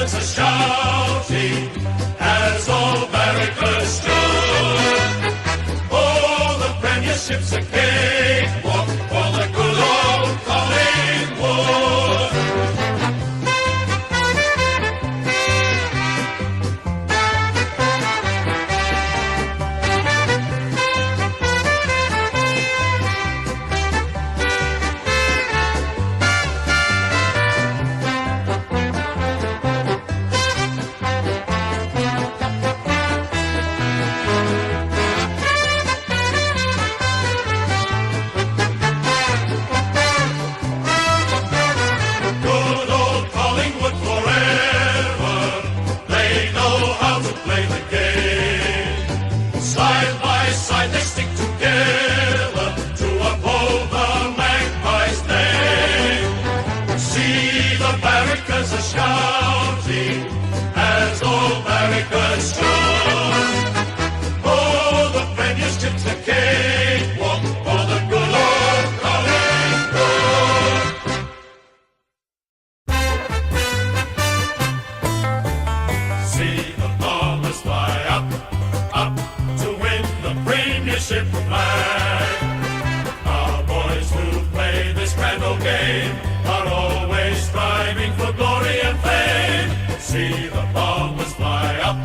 Americans are shouting as all barricades stood. Oh, the premiership's a cakewalk for the good old Collingwood. Good old Collingwood forever, they know how to play the game. Side by side they stick together to uphold the magpies' name. See the barricades are shouting as all barricades stood. Oh, the premiership's a cakewalk for the good old Collingwood. See the bombers fly up, up to win the premiership flag. Our boys who play this grand old game are always striving for glory and fame. See the bombers fly up,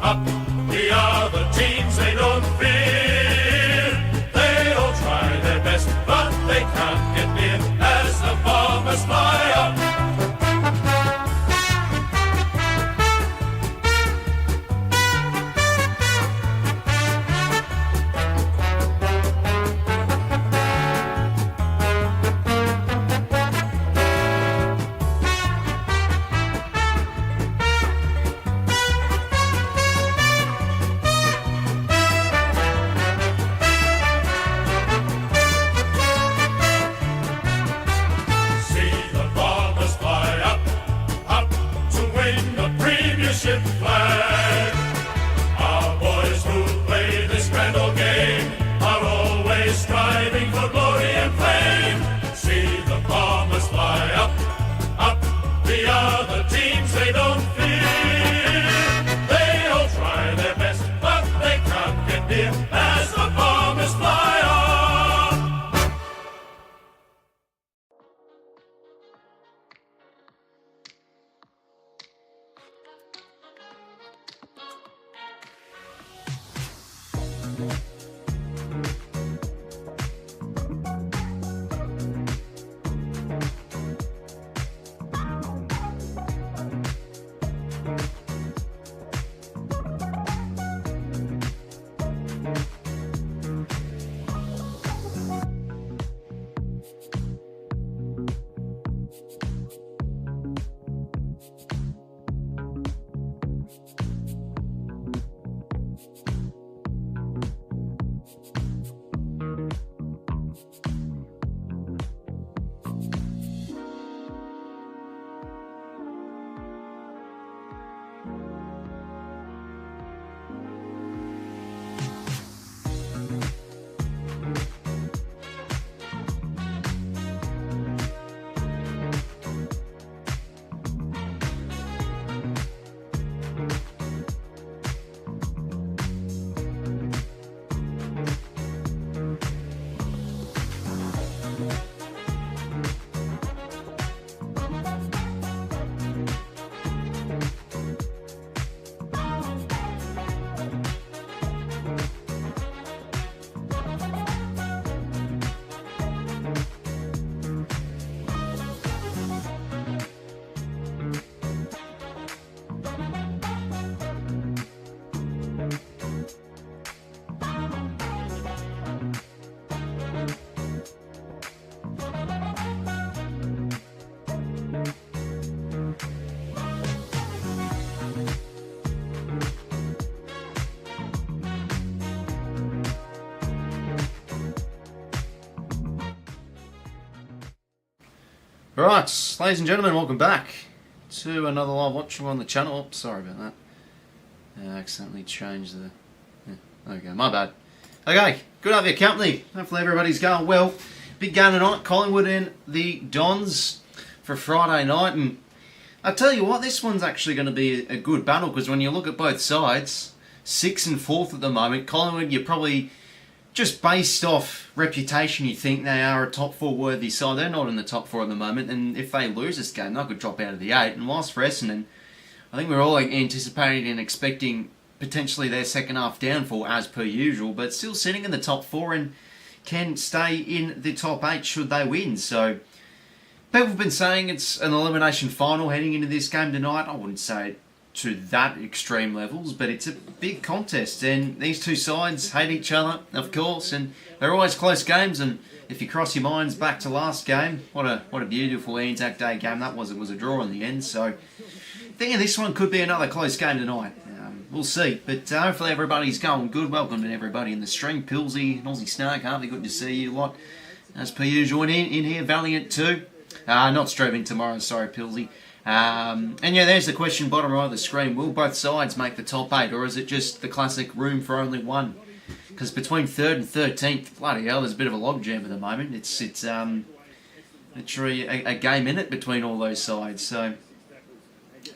up. The other teams they don't fear. They all try their best, but they can't get near as the bombers fly up. See the bombers fly up, up to win the premiership flag. Our boys who play this grand old game are always striving for glory and fame. See the bombers fly up, up. The other teams they don't fear. They all try their best, but they can't get near as the bombers fly up. Right, ladies and gentlemen, welcome back to another live watching on the channel. Oops, sorry about that. I accidentally changed the... Yeah, there we go, my bad. Okay, good to have your company. Hopefully everybody's going well. Big game tonight, Collingwood in the Dons for Friday night. And I tell you what, this one's actually going to be a good battle, because when you look at both sides, 6th and 4th at the moment, Collingwood, you're probably just based off reputation, you think they are a top 4 worthy side. They're not in the top 4 at the moment, and if they lose this game, they could drop out of the 8. And whilst for Essendon, I think we're all anticipating and expecting potentially their second half downfall as per usual, but still sitting in the top 4 and can stay in the top 8 should they win. So people have been saying it's an elimination final heading into this game tonight. I wouldn't say it to that extreme levels, but it's a big contest, and these two sides hate each other, of course, and they're always close games. And if you cross your minds back to last game, what a beautiful Anzac Day game that was. It was a draw in the end, so thinking this one could be another close game tonight. We'll see, but hopefully everybody's going good. Welcome to everybody in the stream. 𝐓𝐿𝐴𝐿𝐿𝐴, 𝐻𝐶𝐶 𝐿𝐿𝐴, harvey, good to see you lot. As per usual, in here, Valiant too. Not streaming tomorrow, sorry, 𝐓𝐿𝐴𝐿𝐴. And yeah, there's the question, bottom right of the screen. Will both sides make the top 8, or is it just the classic room for only one? Because between 3rd and 13th, bloody hell, there's a bit of a logjam at the moment. It's literally a game in it between all those sides. So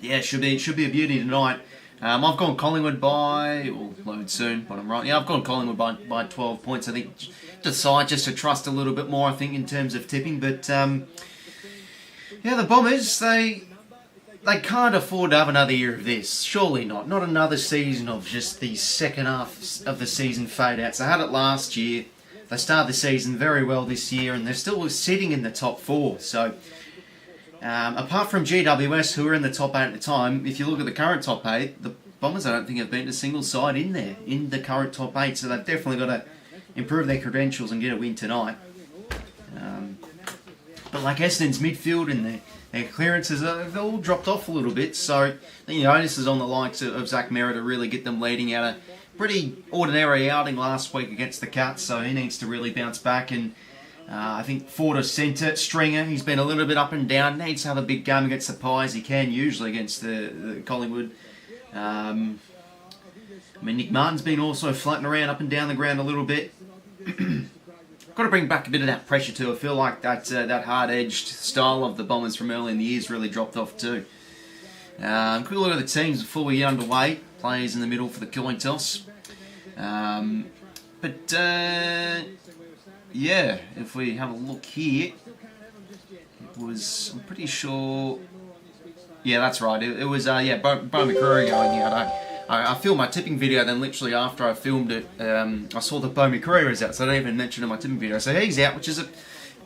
yeah, it should be a beauty tonight. I've gone Collingwood by, or load soon, bottom right. Yeah, I've gone Collingwood by 12 points. I think decide just to trust a little bit more, I think, in terms of tipping. But yeah, the Bombers, they can't afford to have another year of this. Surely not. Not another season of just the second half of the season fade outs. They had it last year. They started the season very well this year, and they're still sitting in the top 4. So apart from GWS, who were in the top 8 at the time, if you look at the current top 8, the Bombers, I don't think, have beaten a single side in there, in the current top 8. So they've definitely got to improve their credentials and get a win tonight. But like Essendon's midfield and their clearances, they've all dropped off a little bit. So you know, this is on the likes of 𝐓𝐡𝐞 𝐎𝐥𝐝 to really get them leading out a pretty ordinary outing last week against the Cats. So he needs to really bounce back. And I think forward of centre, Stringer, he's been a little bit up and down. Needs to have a big game against the Pies. He can usually against the Collingwood. I mean, Nick Martin's been also floating around up and down the ground a little bit. Got to bring back a bit of that pressure too. I feel like that hard-edged style of the Bombers from early in the years really dropped off too. Quick look at the teams before we get underway. Players in the middle for the coin toss. Yeah, if we have a look here, it was, I'm pretty sure, yeah, that's right. It was, yeah, Beau McCreary going out. I filmed my tipping video, then literally after I filmed it, I saw that Beau McCreary was out, so I didn't even mention in my tipping video. So he's out, which is a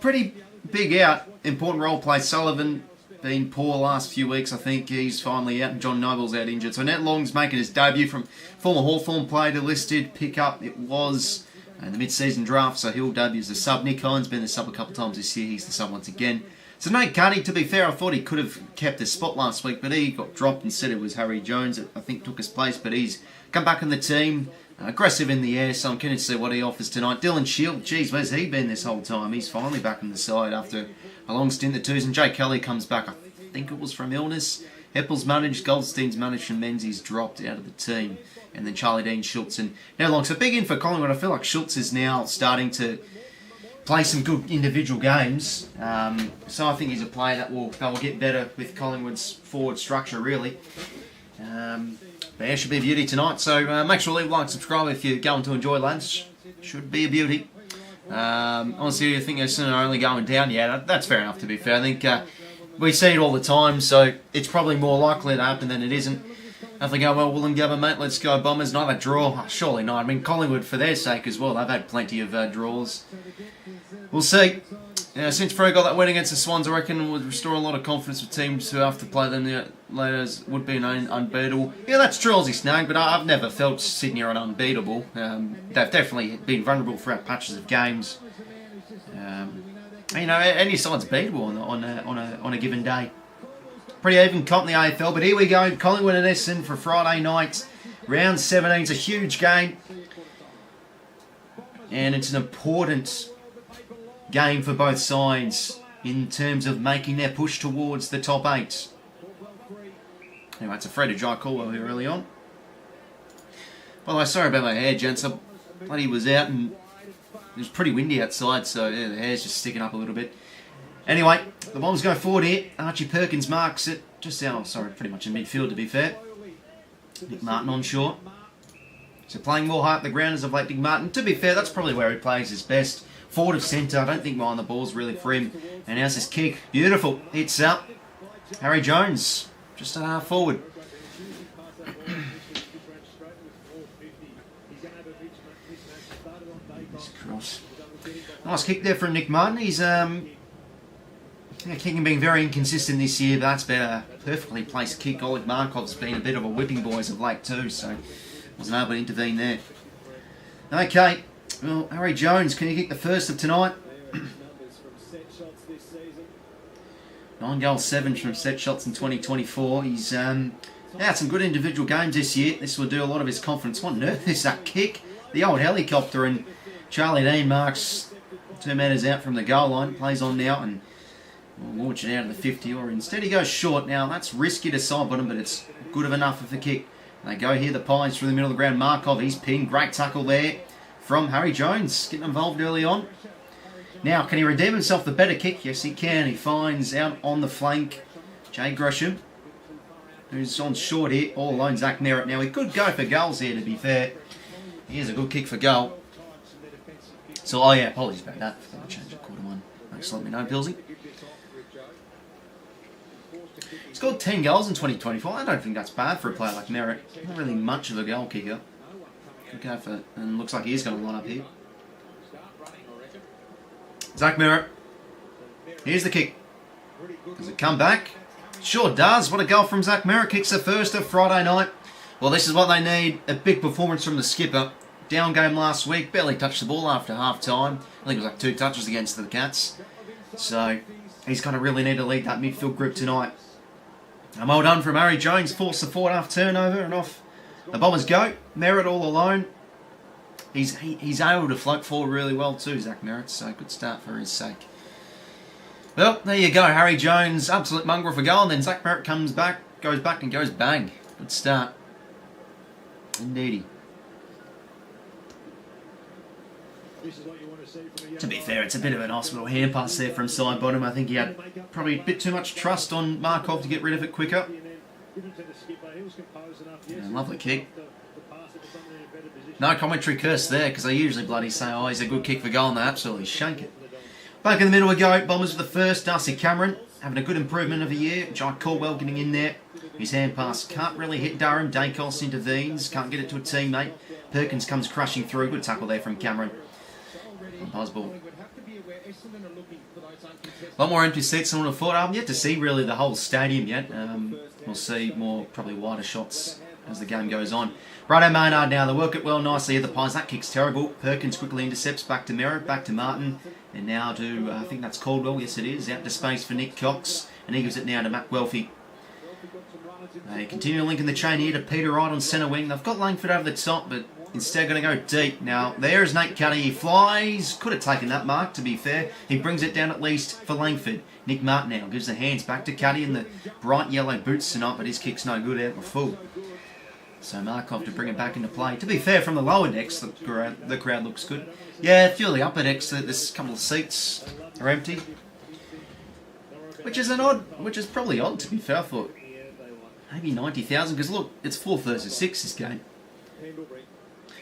pretty big out. Important role play. Sullivan been poor last few weeks, I think. He's finally out, and John Noble's out injured. So Nat Long's making his debut from former Hawthorn player to listed pickup. It was in the mid-season draft, so he'll debut as the sub. Nick Hine's been the sub a couple of times this year. He's the sub once again. So Nate Carney, to be fair, I thought he could have kept his spot last week, but he got dropped. Instead, it was Harry Jones that I think took his place, but he's come back in the team. Aggressive in the air, so I'm keen to see what he offers tonight. Dylan Shield, geez, where's he been this whole time? He's finally back in the side after a long stint at twos. And Jake Kelly comes back, I think it was from illness. Heppel's managed, Goldstein's managed, and Menzies dropped out of the team. And then Charlie Dean, Schultz, and now long. So big in for Collingwood. I feel like Schultz is now starting to play some good individual games. So I think he's a player that will get better with Collingwood's forward structure, really. But yeah, should be a beauty tonight. So make sure to leave a like, subscribe if you're going to enjoy, lads. Should be a beauty. Honestly, I think Essendon are only going down. Yeah, that's fair enough, to be fair. I think we see it all the time, so it's probably more likely to happen than it isn't. If they go, well, 𝐴𝐿𝐴𝐿𝐴, mate, let's go Bombers. Another draw. Surely not. I mean, Collingwood, for their sake as well, they've had plenty of draws. We'll see. Since Freo got that win against the Swans, I reckon would restore a lot of confidence with teams who have to play them later would be unbeatable. Yeah, that's true, 𝐼𝐶𝐶, but I've never felt Sydney are unbeatable. They've definitely been vulnerable throughout patches of games. You know, any side's beatable on a given day. Pretty even comp in the AFL, but here we go. Collingwood and Essendon for Friday night. Round 17 is a huge game. And it's an important game for both sides in terms of making their push towards the top 8. Anyway, it's a Freddie dry call here early on. By the way, sorry about my hair, gents. I bloody was out and it was pretty windy outside, so yeah, the hair's just sticking up a little bit. Anyway, the Bombs go forward here. Archie Perkins marks it just out, pretty much in midfield to be fair. Nick Martin on short. So playing more high up the ground as of late, Nick Martin. To be fair, that's probably where he plays his best. Forward of centre, I don't think behind the ball's really for him. And how's this kick? Beautiful. Hits up. Harry Jones, just a half forward. Cross. Nice kick there from Nick Martin. He's kicking being very inconsistent this year, but that's been a perfectly placed kick. Oleg Markov's been a bit of a whipping boy as of late too, so wasn't able to intervene there. Okay, well, Harry Jones, can you kick the first of tonight? 9 goals, 7 from set shots in 2024. He's had some good individual games this year. This will do a lot of his confidence. What on earth is that kick? The old helicopter, and Charlie Dean marks 2 metres out from the goal line. Plays on now and will launch it out of the 50, or instead he goes short. Now that's risky to side bottom, but it's good of enough of a kick. They go here, the Pies through the middle of the ground. Markov, he's pinned. Great tackle there from Harry Jones, getting involved early on. Now, can he redeem himself the better kick? Yes, he can. He finds out on the flank 𝐓𝐿𝐴, who's on short here, all alone, Zach Merritt. Now, he could go for goals here, to be fair. Here's a good kick for goal. So, oh yeah, apologies about that. I'll change it, quarter one. Thanks for letting me know, Pilsy. He's scored 10 goals in 2024. I don't think that's bad for a player like Merritt. Not really much of a goal kicker. Could go for it, and looks like he is going to line up here. Zach Merritt. Here's the kick. Does it come back? Sure does. What a goal from Zach Merritt. Kicks the first of Friday night. Well, this is what they need. A big performance from the skipper. Down game last week. Barely touched the ball after half time. I think it was like 2 touches against the Cats. So he's going to really need to lead that midfield group tonight. And well done from Harry Jones. Forced the forward half turnover and off the Bombers go. Merritt all alone. He's able to float forward really well too, Zach Merritt. So good start for his sake. Well, there you go. Harry Jones, absolute mongrel for goal. And then Zach Merritt comes back, goes back and goes bang. Good start. Indeedy. To be fair, it's a bit of an hospital hand pass there from side bottom. I think he had probably a bit too much trust on Markov to get rid of it quicker. Yeah, lovely kick. No commentary curse there, because I usually bloody say, oh, he's a good kick for goal, and they absolutely shank it. Back in the middle we go. Bombers with the first. Darcy Cameron having a good improvement of a year. Jai Caldwell getting in there. His hand pass can't really hit Durham. Dacos intervenes. Can't get it to a teammate. Perkins comes crashing through. Good tackle there from Cameron. Buzzball. A lot more empty seats than I would have thought. I haven't yet to see really the whole stadium yet. We'll see more probably wider shots as the game goes on. Righto Maynard now. They work it well nicely at the Pies. That kick's terrible. Perkins quickly intercepts. Back to Merritt. Back to Martin. And now to, I think that's Caldwell. Yes, it is. Out to space for Nick Cox. And he gives it now to Matt Welfie. They continue linking the chain here to Peter Wright on centre wing. They've got Langford over the top, but instead going to go deep. Now, there's Nate Cuddy. He flies. Could have taken that mark, to be fair. He brings it down at least for Langford. Nick Martin now gives the hands back to Cuddy in the bright yellow boots tonight, but his kick's no good out the full. So Markov to bring it back into play. To be fair, from the lower decks, the crowd looks good. Yeah, a few of the upper decks, there's a couple of seats are empty. Which is probably odd, to be fair. I thought maybe 90,000, because look, it's 4 versus 6 this game.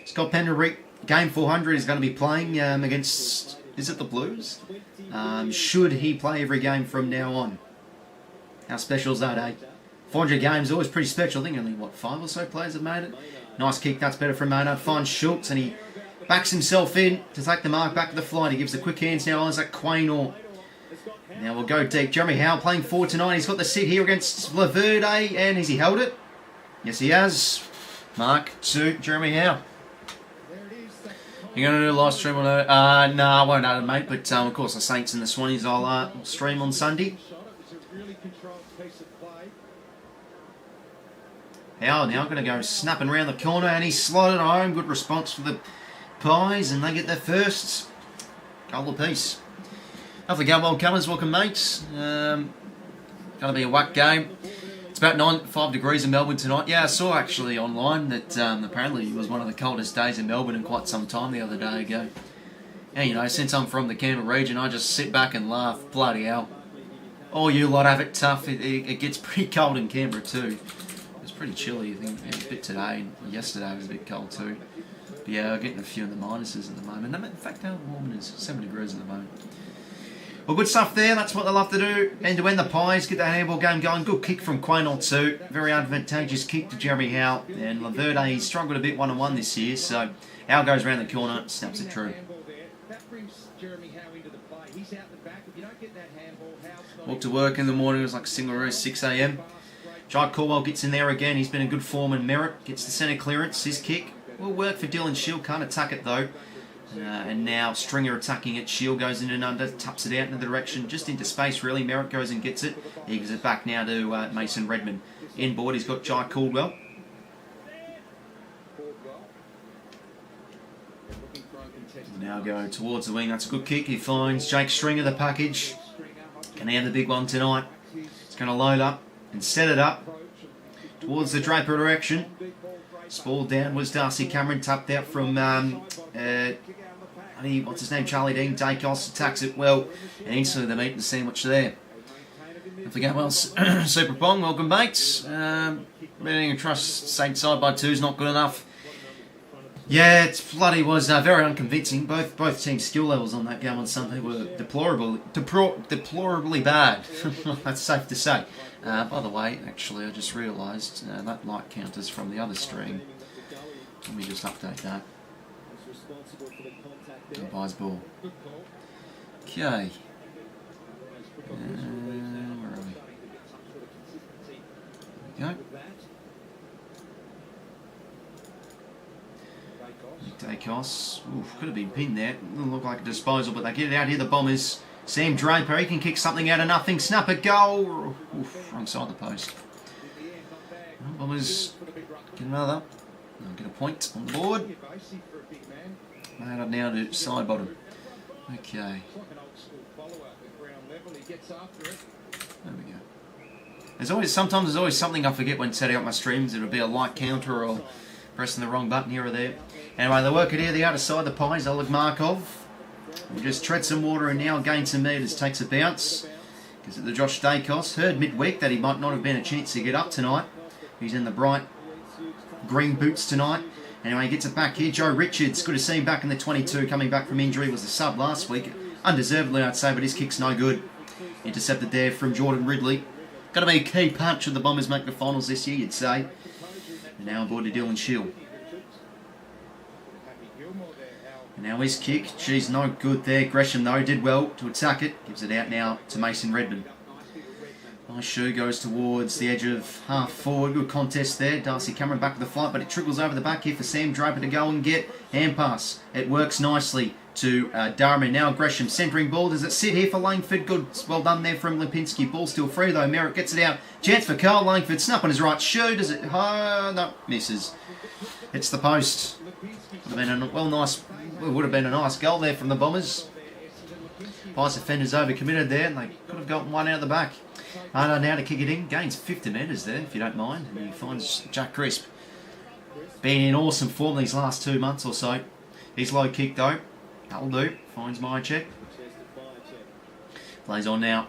Scott Pendlebury, game 400, is going to be playing against, is it the Blues? Should he play every game from now on? How special is that, eh? 400 games, always pretty special. I think only, 5 or so players have made it? Nice kick, that's better from Maynard. Finds Schultz, and he backs himself in to take the mark back to the flight. He gives the quick hands now, 𝐼𝐿𝐴𝐴𝐿 𝐴𝐿. Now we'll go deep. Jeremy Howe playing forward tonight. He's got the sit here against 𝗲𝗏, and has he held it? Yes, he has. Mark to Jeremy Howe. You're going to do a live stream on it? No, I won't add it, mate. But of course, the Saints and the Swannies I'll stream on Sunday. Howe now going to go snapping around the corner, and he's slotted home. Good response for the Pies, and they get their first goal apiece. Lovely game, old colours. Welcome, mates. Going to be a whack game. It's about 5 degrees in Melbourne tonight. Yeah, I saw actually online that apparently it was one of the coldest days in Melbourne in quite some time the other day ago. And you know, since I'm from the Canberra region, I just sit back and laugh. Bloody hell. Oh, you lot have it tough. It gets pretty cold in Canberra too. It's pretty chilly, I think. Yeah, a bit today. Yesterday was a bit cold too. But yeah, we're getting a few in the minuses at the moment. In fact, how warm it is? 7 degrees at the moment. Well, good stuff there. That's what they love to do. End to end the pies. Get that handball game going. Good kick from 𝐼𝐻𝐿. Very advantageous kick to Jeremy Howe. And 𝗲𝙗, he's struggled a bit one-on-one this year. So Howe goes around the corner, snaps it true. Walk to work in the morning. It was like Singaroo, 6 a.m. 𝐓𝐡𝐞 𝐎𝐥𝐝 gets in there again. He's been in good form and merit. Gets the centre clearance. His kick will work for 𝐼𝐻𝐿. Can't attack it though. And now Stringer attacking it. 𝐼𝐻𝐿 goes in and under, taps it out in the direction, just into space really. Merritt goes and gets it. He gives it back now to Mason Redman. Inboard, he's got 𝐵𝐻𝐿 𝐿𝐿. Now go towards the wing. That's a good kick. He finds Jake Stringer, the package. Can he have the big one tonight? He's going to load up and set it up towards the Draper direction. Spall downwards. Darcy Cameron tapped out from what's his name? Charlie Dean. Dacos attacks it well, and instantly they're eating the sandwich there. If we go well, Super Pong, welcome mates. Meaning a trust Saint side by 2 is not good enough. Yeah, it bloody was very unconvincing. Both teams' skill levels on that game on Sunday were deplorably bad. That's safe to say. By the way, actually, I just realised that light counter's from the other stream. Let me just update that. Buys ball. Okay. Where are we? There we go. Dacos. Could have been pinned there. Doesn't look like a disposal, but they get it out here. The Bombers. Sam Draper, he can kick something out of nothing. Snap it, goal. Wrong side of the post. Bombers get another. They'll get a point on the board. Made up now to side bottom. Okay. There we go. Sometimes there's always something I forget when setting up my streams. It'll be a light counter or pressing the wrong button here or there. Anyway, they work it here, the outer side, the pies. Oleg Markov will just tread some water and now gain some metres. Takes a bounce. Gives it to Josh Dacos. Heard midweek that he might not have been a chance to get up tonight. He's in the bright green boots tonight. Anyway, he gets it back here. Joe Richards, good to see him back in the 22, coming back from injury. Was the sub last week. Undeservedly, I'd say, but his kick's no good. Intercepted there from Jordan Ridley. Got to be a key punch if the Bombers make the finals this year, you'd say. And now on board to 𝐼𝐻𝐿. And now his kick. She's no good there. Gresham, though, did well to attack it. Gives it out now to Mason Redman. Nice shoe goes towards the edge of half forward. Good contest there. Darcy Cameron back with the flight, but it trickles over the back here for Sam Draper to go and get hand pass. It works nicely to Darman. Now Gresham centering ball. Does it sit here for Langford? Good. Well done there from 𝐿𝐿𝐼𝐻𝐿. Ball still free though. Merritt gets it out. Chance for Carl Langford. Snap on his right shoe. Does it? No, misses. Hits the post. Would have been a nice goal there from the Bombers. Pies defenders overcommitted there, and they could have gotten one out the back. Arno now to kick it in. Gains 50 metres there, if you don't mind. And he finds Jack Crisp. Been in awesome form these last 2 months or so. He's low kick though. That'll do. Finds 𝐼𝐻𝐿. Plays on now.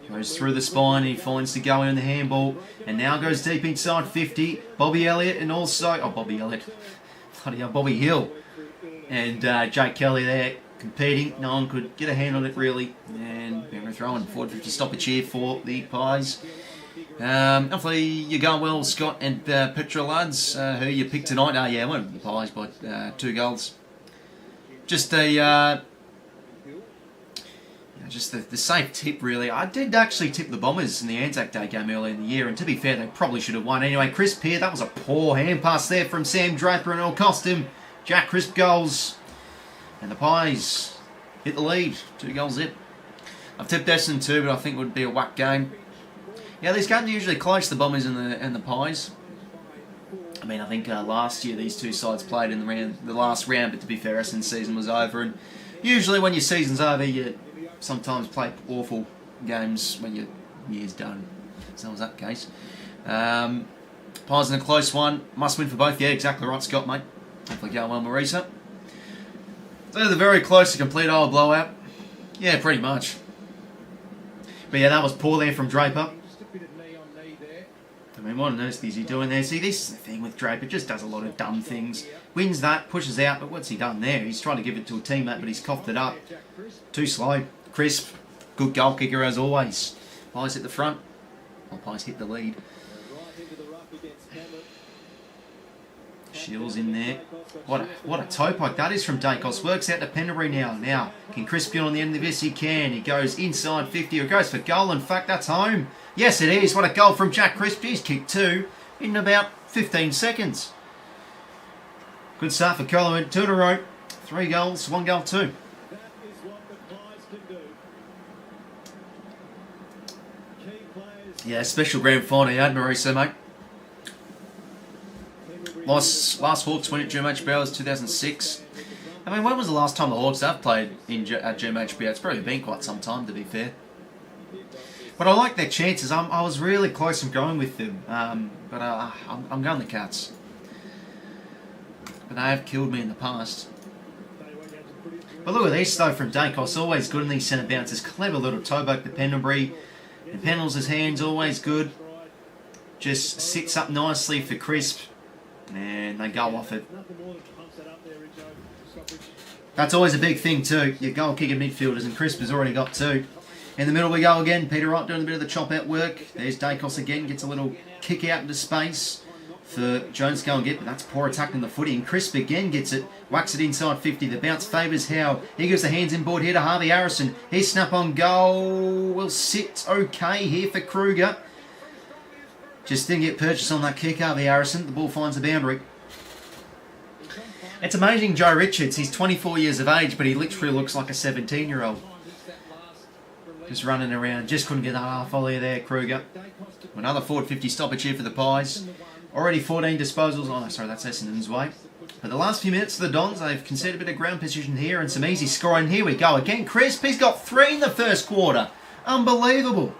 Goes through the spine. He finds to go in the handball. And now goes deep inside 50. Bobby Elliott and also... Bobby Elliott. Bloody hell, Bobby Hill. And Jake Kelly there competing. No one could get a hand on it really. And we're throwing forward to stop a cheer for the Pies. Hopefully you're going well, Scott and Petra lads, who you picked tonight. Yeah, one of the Pies by 2 goals. Just a just the safe tip really. I did actually tip the Bombers in the Anzac Day game earlier in the year, and to be fair, they probably should have won. Anyway, Crisp here, that was a poor hand pass there from Sam Draper, and it'll cost him. Jack Crisp goals, and the Pies hit the lead, 2 goals zip. I've tipped Essendon too, but I think it would be a whack game. Yeah, these games are usually close, the Bombers and the Pies. I mean, I think last year these 2 sides played in the last round, but to be fair, Essendon's season was over, and usually when your season's over, you sometimes play awful games when your year's done. So that was that case. Pies in a close one. Must win for both. Yeah, exactly right, Scott, mate. Hopefully go well, 𝗻𝐸𝐶𝐸. So they're very close to complete old blowout. Yeah, pretty much. But yeah, that was poor there from Draper. I mean, what on earth is he doing there? See, this is the thing with Draper. Just does a lot of dumb things. Wins that, pushes out, but what's he done there? He's trying to give it to a teammate, but he's coughed it up. Too slow. Crisp. Good goal kicker as always. Pies at the front. Well, Pies hit the lead. Shields in there. What a toe poke that is from Dacos. Works out to Pendlebury now. Now, can Crisp get on the end of this? He can. He goes inside 50. Or goes for goal. In fact, that's home. Yes, it is. What a goal from Jack Crisp. He's kicked 2 in about 15 seconds. Good start for Collingwood. 2 in a row. 3 goals, 1 goal, 2. Yeah, special grand final you had, Marisa, mate. Last Hawks win at 𝐓𝐴 was 2006. I mean, when was the last time the Hawks have played at 𝐓𝐴? It's probably been quite some time, to be fair. But I like their chances. I was really close from going with them. But I'm going the Cats. But they have killed me in the past. But look at this, though, from Dacos. Always good in these centre bounces. Clever little toe poke to Pendlebury. And Pendles' hands, always good. Just sits up nicely for Crisp. And they go off it. That's always a big thing too. Your goal kicking midfielders, and Crisp has already got 2. In the middle we go again. Peter Wright doing a bit of the chop out work. There's Dacos again. Gets a little kick out into space for Jones to go and get. But that's poor attack in the footy. And Crisp again gets it. Whacks it inside 50. The bounce favours Howe. He gives the hands inboard here to Harvey Harrison. His snap on goal will sit okay here for Kruger. Just didn't get purchased on that kick, Harvey Harrison. The ball finds the boundary. It's amazing, Joe Richards. He's 24 years of age, but he literally looks like a 17-year-old. Just running around. Just couldn't get that half volley there, Kruger. Another forward 50 stoppage here for the Pies. Already 14 disposals. Oh, sorry, that's Essendon's way. But the last few minutes for the Dons, they've conceded a bit of ground position here and some easy scoring. Here we go again. Crisp, he's got 3 in the first quarter. Unbelievable.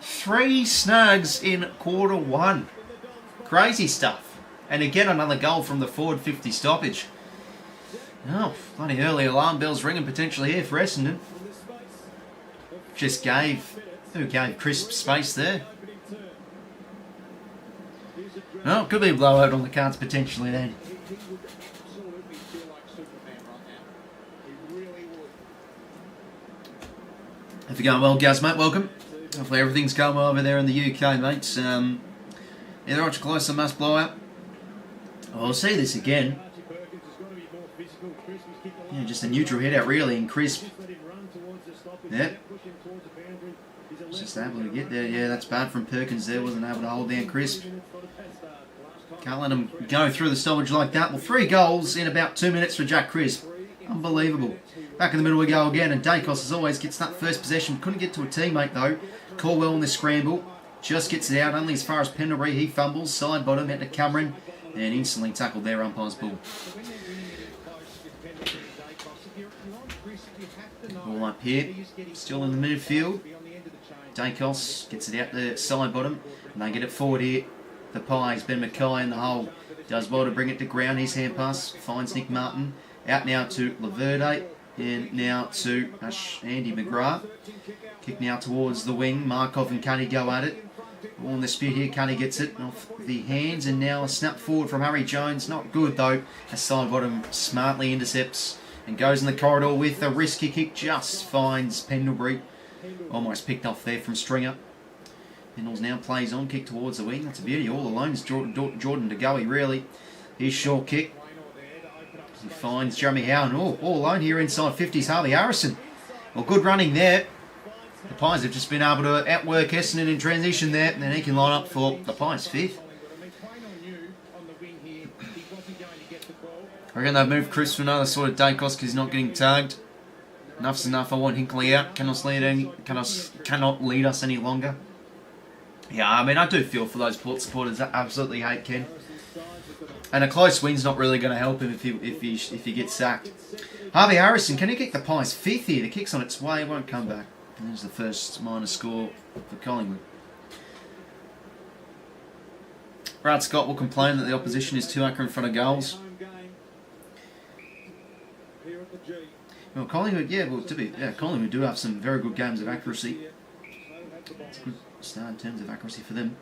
3 snags in quarter 1. Crazy stuff. And again, another goal from the forward 50 stoppage. Oh, bloody early alarm bells ringing potentially here for Essendon. Just gave Crisp space there. No, could be a blowout on the cards potentially then. If you're going well, Gaz, mate, welcome. Hopefully everything's going well over there in the UK, mates. Either ultra close to must blowout. Oh, we'll see this again. Yeah, just a neutral hit out really, and Crisp. Yep. Just able to get there. Yeah, that's bad from Perkins there. Wasn't able to hold down Crisp. Can't let him go through the stoppage like that. Well, 3 goals in about 2 minutes for Jack Crisp. Unbelievable. Back in the middle we go again, and Dacos as always gets that first possession. Couldn't get to a teammate though. Caldwell in the scramble. Just gets it out only as far as Pendlebury. He fumbles. Side bottom out to Cameron. And instantly tackled there, umpire's ball. Ball up here. Still in the midfield. Dacos gets it out the side bottom. And they get it forward here. The Pies, Ben Mackay in the hole. Does well to bring it to ground. His hand pass finds Nick Martin. Out now to 𝐼𝐻𝐸. And now to Andy McGrath. Kick now towards the wing. Markov and Cuddy go at it. All in the dispute here. Cuddy gets it off the hands. And now a snap forward from Harry Jones. Not good though. A side bottom smartly intercepts. And goes in the corridor with a risky kick. Just finds Pendlebury. Almost picked off there from Stringer. Pendles now plays on. Kick towards the wing. That's a beauty. All alone is Jordan to 𝐼𝐻𝐸 really. His short kick. He finds Jeremy Howe, and all alone here inside 50s Harvey Harrison. Well, good running there. The Pies have just been able to outwork Essendon in transition there, and then he can line up for the Pies 5th. I reckon they've moved Chris for another sort of Dacos because he's not getting tagged. Enough's enough. I want Hinkley out. Cannot lead us any longer. Yeah, I mean, I do feel for those Port supporters that absolutely hate Ken. And a close win's not really going to help him if he gets sacked. Harvey Harrison, can he kick the Pies 5th here? The kick's on its way, it won't come back. And there's the first minor score for Collingwood. Brad Scott will complain that the opposition is too accurate in front of goals. Well, Collingwood, Collingwood do have some very good games of accuracy. It's a good start in terms of accuracy for them.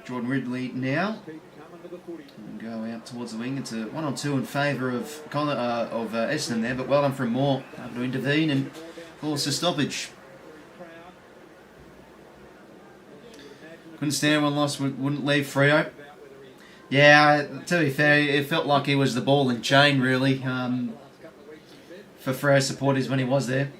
Jordan Ridley now. And go out towards the wing. It's a 1-on-2 in favour of Essendon there, but well done from Moore. Able to intervene and force a stoppage. Couldn't stand one loss, wouldn't leave Freo. Yeah, to be fair, it felt like he was the ball and chain, really, for Freo supporters when he was there.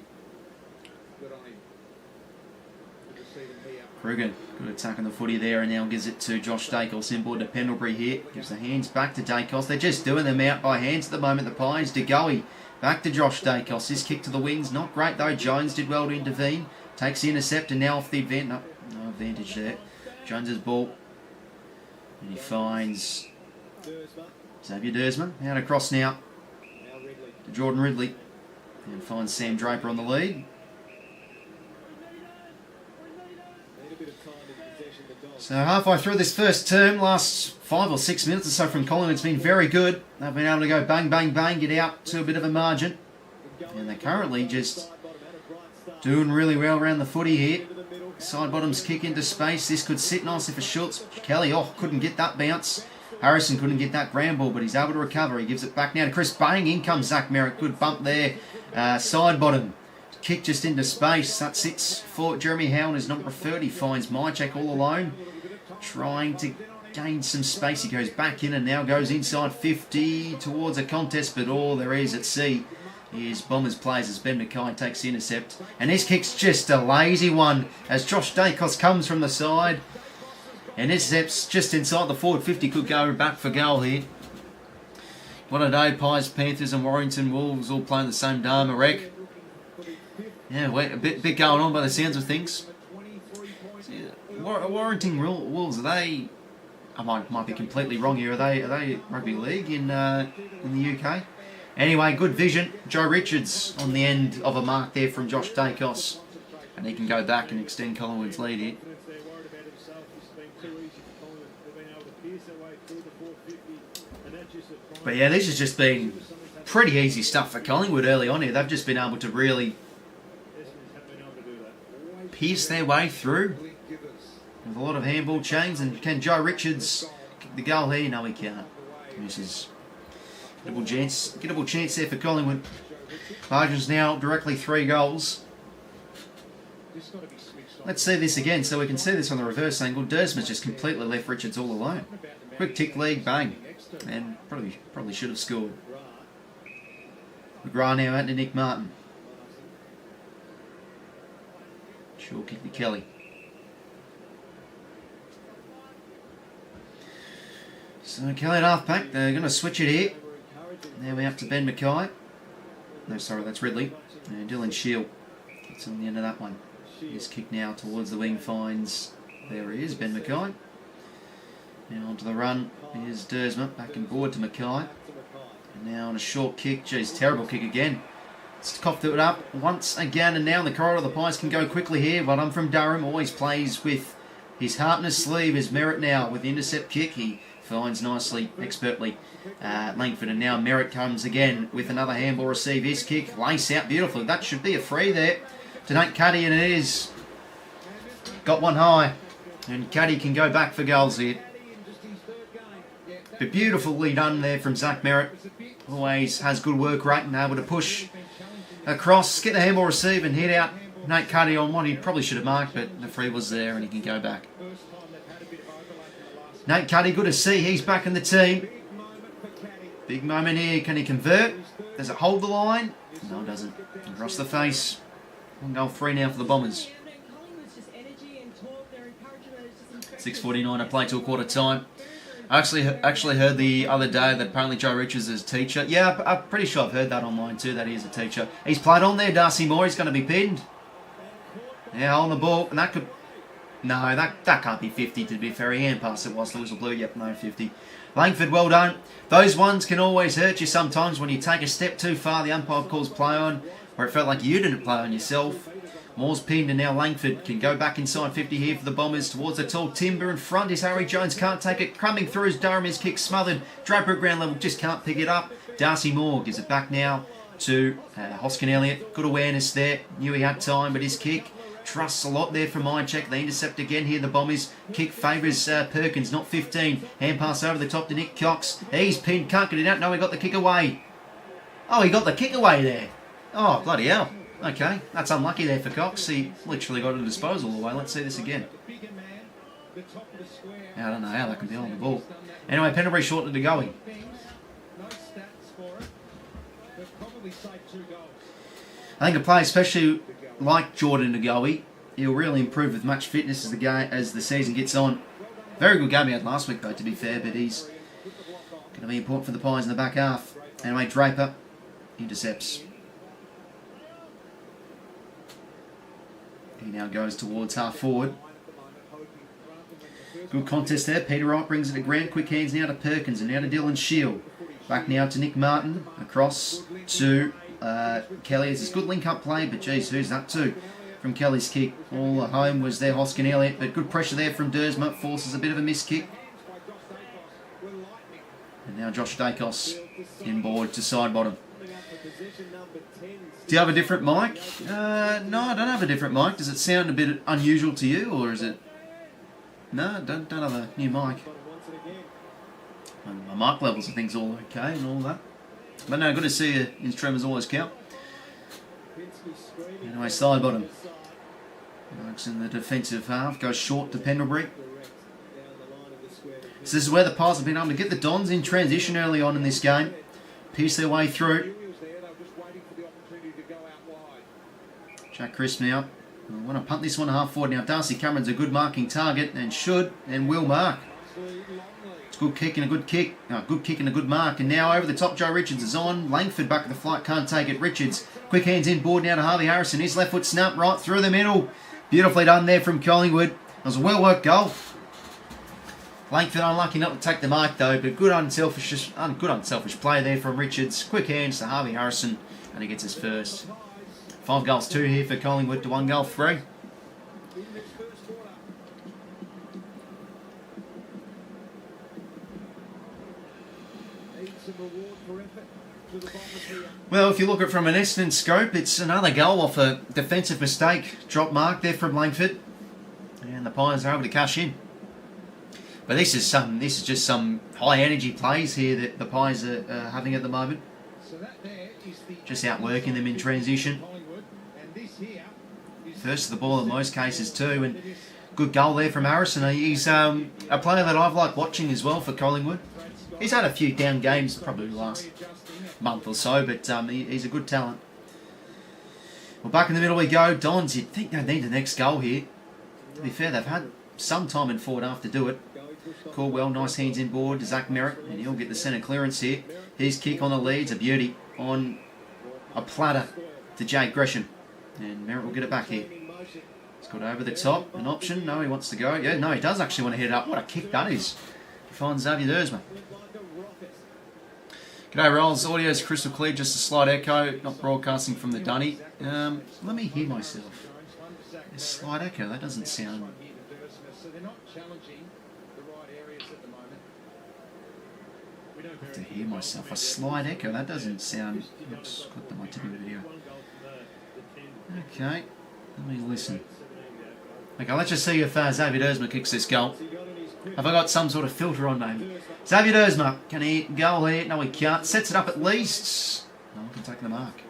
Kruger, good attack on the footy there, and now gives it to Josh Dacos, inboard to Pendlebury here. Gives the hands back to Dacos. They're just doing them out by hands at the moment, the Pies. 𝐼𝐿𝐼 back to Josh Dacos. His kick to the wings, not great though. Jones did well to intervene. Takes the intercept and now off the advantage. No advantage there. Jones's ball. And he finds Xavier Dersman. Out across now to Jordan Ridley. And finds Sam Draper on the lead. So halfway through this first term, last 5 or 6 minutes or so from Collingwood, it's been very good. They've been able to go bang, bang, bang, get out to a bit of a margin. And they're currently just doing really well around the footy here. Side bottoms kick into space. This could sit nicely for Schultz. Kelly, couldn't get that bounce. Harrison couldn't get that ground ball, but he's able to recover. He gives it back now to Chris Bang. In comes Zach Merritt. Good bump there. Side bottom. Kick just into space. That sits for Jeremy Howan as number 30. Finds 𝐼𝐿𝐼 all alone. Trying to gain some space. He goes back in and now goes inside 50 towards a contest, but all there is at sea is Bombers plays as Ben McKay takes the intercept. And this kick's just a lazy one as Josh Dacos comes from the side. And intercepts just inside the forward 50. Could go back for goal here. What a day, Pies, Panthers and Warrington Wolves all playing the same Dharma wreck. Yeah, a bit going on by the sounds of things. Warrington Wolves, are they... I might be completely wrong here. Are they rugby league in the UK? Anyway, good vision. Joe Richards on the end of a mark there from Josh Dacos. And he can go back and extend Collingwood's lead here. But yeah, this has just been pretty easy stuff for Collingwood early on here. They've just been able to really pierce their way through with a lot of handball chains. And can Joe Richards kick the goal here? No, he can't. Misses. Gettable chance there for Collingwood. Margins now directly 3 goals. Let's see this again so we can see this on the reverse angle. Dersman's just completely left Richards all alone. Quick tick lead, bang. And probably should have scored. McGrath now out to Nick Martin. Short kick to Kelly. So Kelly at half-back, they're going to switch it here. Now we're up to Ben McKay. No, sorry, that's Ridley. And Dylan Shield. It's on the end of that one. His kick now towards the wing finds... There he is, Ben McKay. Now onto the run is Dersman. Back and board to McKay. And now on a short kick. Geez, terrible kick again. It's coughed it up once again. And now in the corridor, the Pies can go quickly here. But I'm from Durham. Always plays with his heart in his sleeve. Is Merritt now with the intercept kick. He finds nicely, expertly, Langford. And now Merritt comes again with another handball receive. His kick, lace out beautifully. That should be a free there to 𝐼𝐿𝐼, and it is. Got one high. And 𝐼𝐿𝐼 can go back for goals here. But beautifully done there from Zach Merritt. Always has good work rate and able to push across, get the handball receive and head out 𝐼𝐿𝐼 on one he probably should have marked, but the free was there and he can go back. 𝐼𝐿𝐼, good to see. He's back in the team. Big moment here. Can he convert? Does it hold the line? No, it doesn't. Across the face. 1-3 now for the Bombers. 6:49 to play till quarter time. I actually heard the other day that apparently Joe Richards is a teacher. Yeah, I'm pretty sure I've heard that online too, that he is a teacher. He's played on there, 𝐼𝐿𝐼 Moore. He's going to be pinned. Yeah, on the ball. And that could... No, that can't be 50 to be fair. He hand passed it whilst the whistle blew. Yep, no 50. Langford, well done. Those ones can always hurt you sometimes when you take a step too far. The umpire calls play on, where it felt like you didn't play on yourself. Moore's pinned and now Langford can go back inside 50 here for the Bombers towards the tall timber in front is Harry Jones, can't take it, coming through as Durham, his kick smothered, Draper at ground level, just can't pick it up. 𝐼𝐿𝐼 Moore gives it back now to 𝐼𝐡𝐞 𝐎𝐥𝐝. Good awareness there. Knew he had time, but his kick trusts a lot there from 𝐼𝐻𝐿. The intercept again here. The Bombers kick favours Perkins, not 15. Hand pass over the top to Nick Cox. He's pinned. Can't get it out. No, he got the kick away. Oh, he got the kick away there. Oh, bloody hell. Okay, that's unlucky there for Cox. He literally got a disposal away. Let's see this again. I don't know how that can be on the ball. Anyway, Pendlebury shortly to going. I think a player, especially like Jordan 𝐼𝐿𝐿, he'll really improve with much fitness as the season gets on. Very good game he had last week, though, to be fair, but he's going to be important for the Pies in the back half. Anyway, Draper intercepts. He now goes towards half forward. Good contest there. Peter Wright brings it to ground. Quick hands now to Perkins and now to Dylan Shield. Back now to Nick Martin. Across to Kelly. It's a good link-up play, but geez, who's that to? From Kelly's kick. All at home was there, 𝐼𝐻𝐿 𝐿𝐿, but good pressure there from 𝐸𝐸𝐻𝐻. Forces a bit of a miss kick. And now Josh Dacos inboard to side bottom. Do you have a different mic? No, I don't have a different mic. Does it sound a bit unusual to you, or is it... No, don't have a new mic. My mic levels, I think, is all okay and all that. But no, good to see you in streamers always count. Anyway, side bottom. Works in the defensive half. Goes short to Pendlebury. So this is where the Pies have been able to get the Dons in transition early on in this game. Pierce their way through. Jack Crisp now. I want to punt this one half forward. Now Darcy Cameron's a good marking target and should and will mark. It's a good kick and a good kick. Good kick and a good mark. And now over the top, Joe Richards is on. Langford back at the flight, can't take it. Richards, quick hands in board now to Harvey Harrison. His left foot snap right through the middle. Beautifully done there from Collingwood. It was a well worked goal. Langford unlucky not to take the mark though, but good unselfish play there from Richards. Quick hands to Harvey Harrison and he gets his first. 5 goals 2 here for Collingwood to 1 goal 3. Well, if you look at it from an Essendon scope, it's another goal off a defensive mistake. Drop mark there from Langford. And the Pies are able to cash in. But this is just some high energy plays here that the Pies are having at the moment. Just outworking them in transition. First to the ball in most cases too, and good goal there from Harrison. He's a player that I've liked watching as well for Collingwood. He's had a few down games probably the last month or so, but he's a good talent. Well, back in the middle we go. Dons, you'd think they need the next goal here. To be fair, they've had some time in forward half to do it. Caldwell, nice hands in board to Zach Merritt, and he'll get the centre clearance here. His kick on the lead's a beauty on a platter to Jake Gresham. And Merritt will get it back here. He's got over the top, an option. No, he wants to go. Yeah, no, he does actually want to hit it up. What a kick that is. He finds 𝐼𝐻𝐿𝐿. G'day, Rolls. Audio's crystal clear, just a slight echo. Not broadcasting from the dunny. Let me hear myself. A slight echo, that doesn't sound... I have to hear myself. A slight echo, that doesn't sound... Oops, clicked on my tipping video. Okay, let me listen. Okay, let's just see if 𝐼𝐻𝐿𝐿 kicks this goal. Have I got some sort of filter on, maybe? 𝐼𝐻𝐿𝐿, can he goal here? No, he can't. Sets it up at least. No one can take the mark.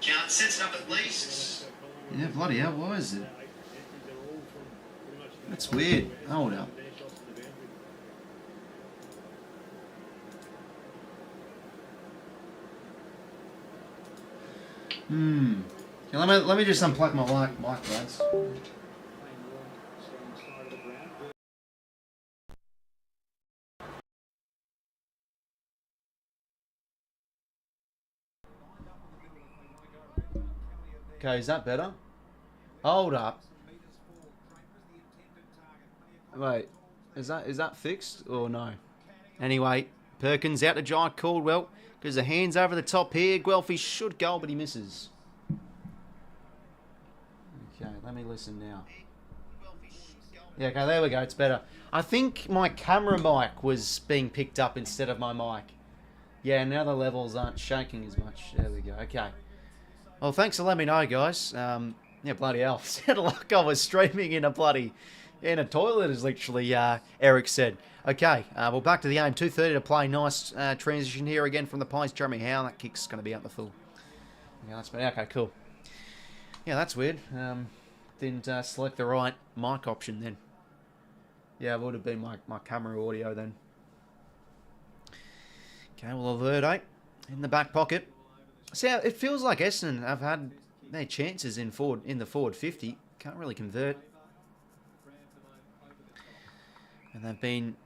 Can't. Sets it up at least. Yeah, bloody hell, why is it? That's weird. Hold up. Okay, let me just unplug my mic, lads. Okay, is that better? Hold up. Wait, is that fixed or no? Anyway, Perkins out to Giant Caldwell. Goes the hands over the top here. 𝐷𝐿𝐿 should goal, but he misses. Okay, let me listen now. Yeah, okay, there we go. It's better. I think my camera mic was being picked up instead of my mic. Yeah, now the levels aren't shaking as much. There we go. Okay. Well, thanks for letting me know, guys. Yeah, bloody hell. Sounded like I was streaming in a toilet, as literally Eric said. Okay, well, back to the aim. 2:30 to play. Nice transition here again from the Pies. Jeremy Howe. That kick's going to be out the full. Yeah, that's been, okay, cool. Yeah, that's weird. Didn't select the right mic option then. Yeah, it would have been my camera audio then. Okay, well, 𝐼𝙗𝙪 in the back pocket. See, it feels like Essendon have had their chances in the forward 50. Can't really convert. And they've been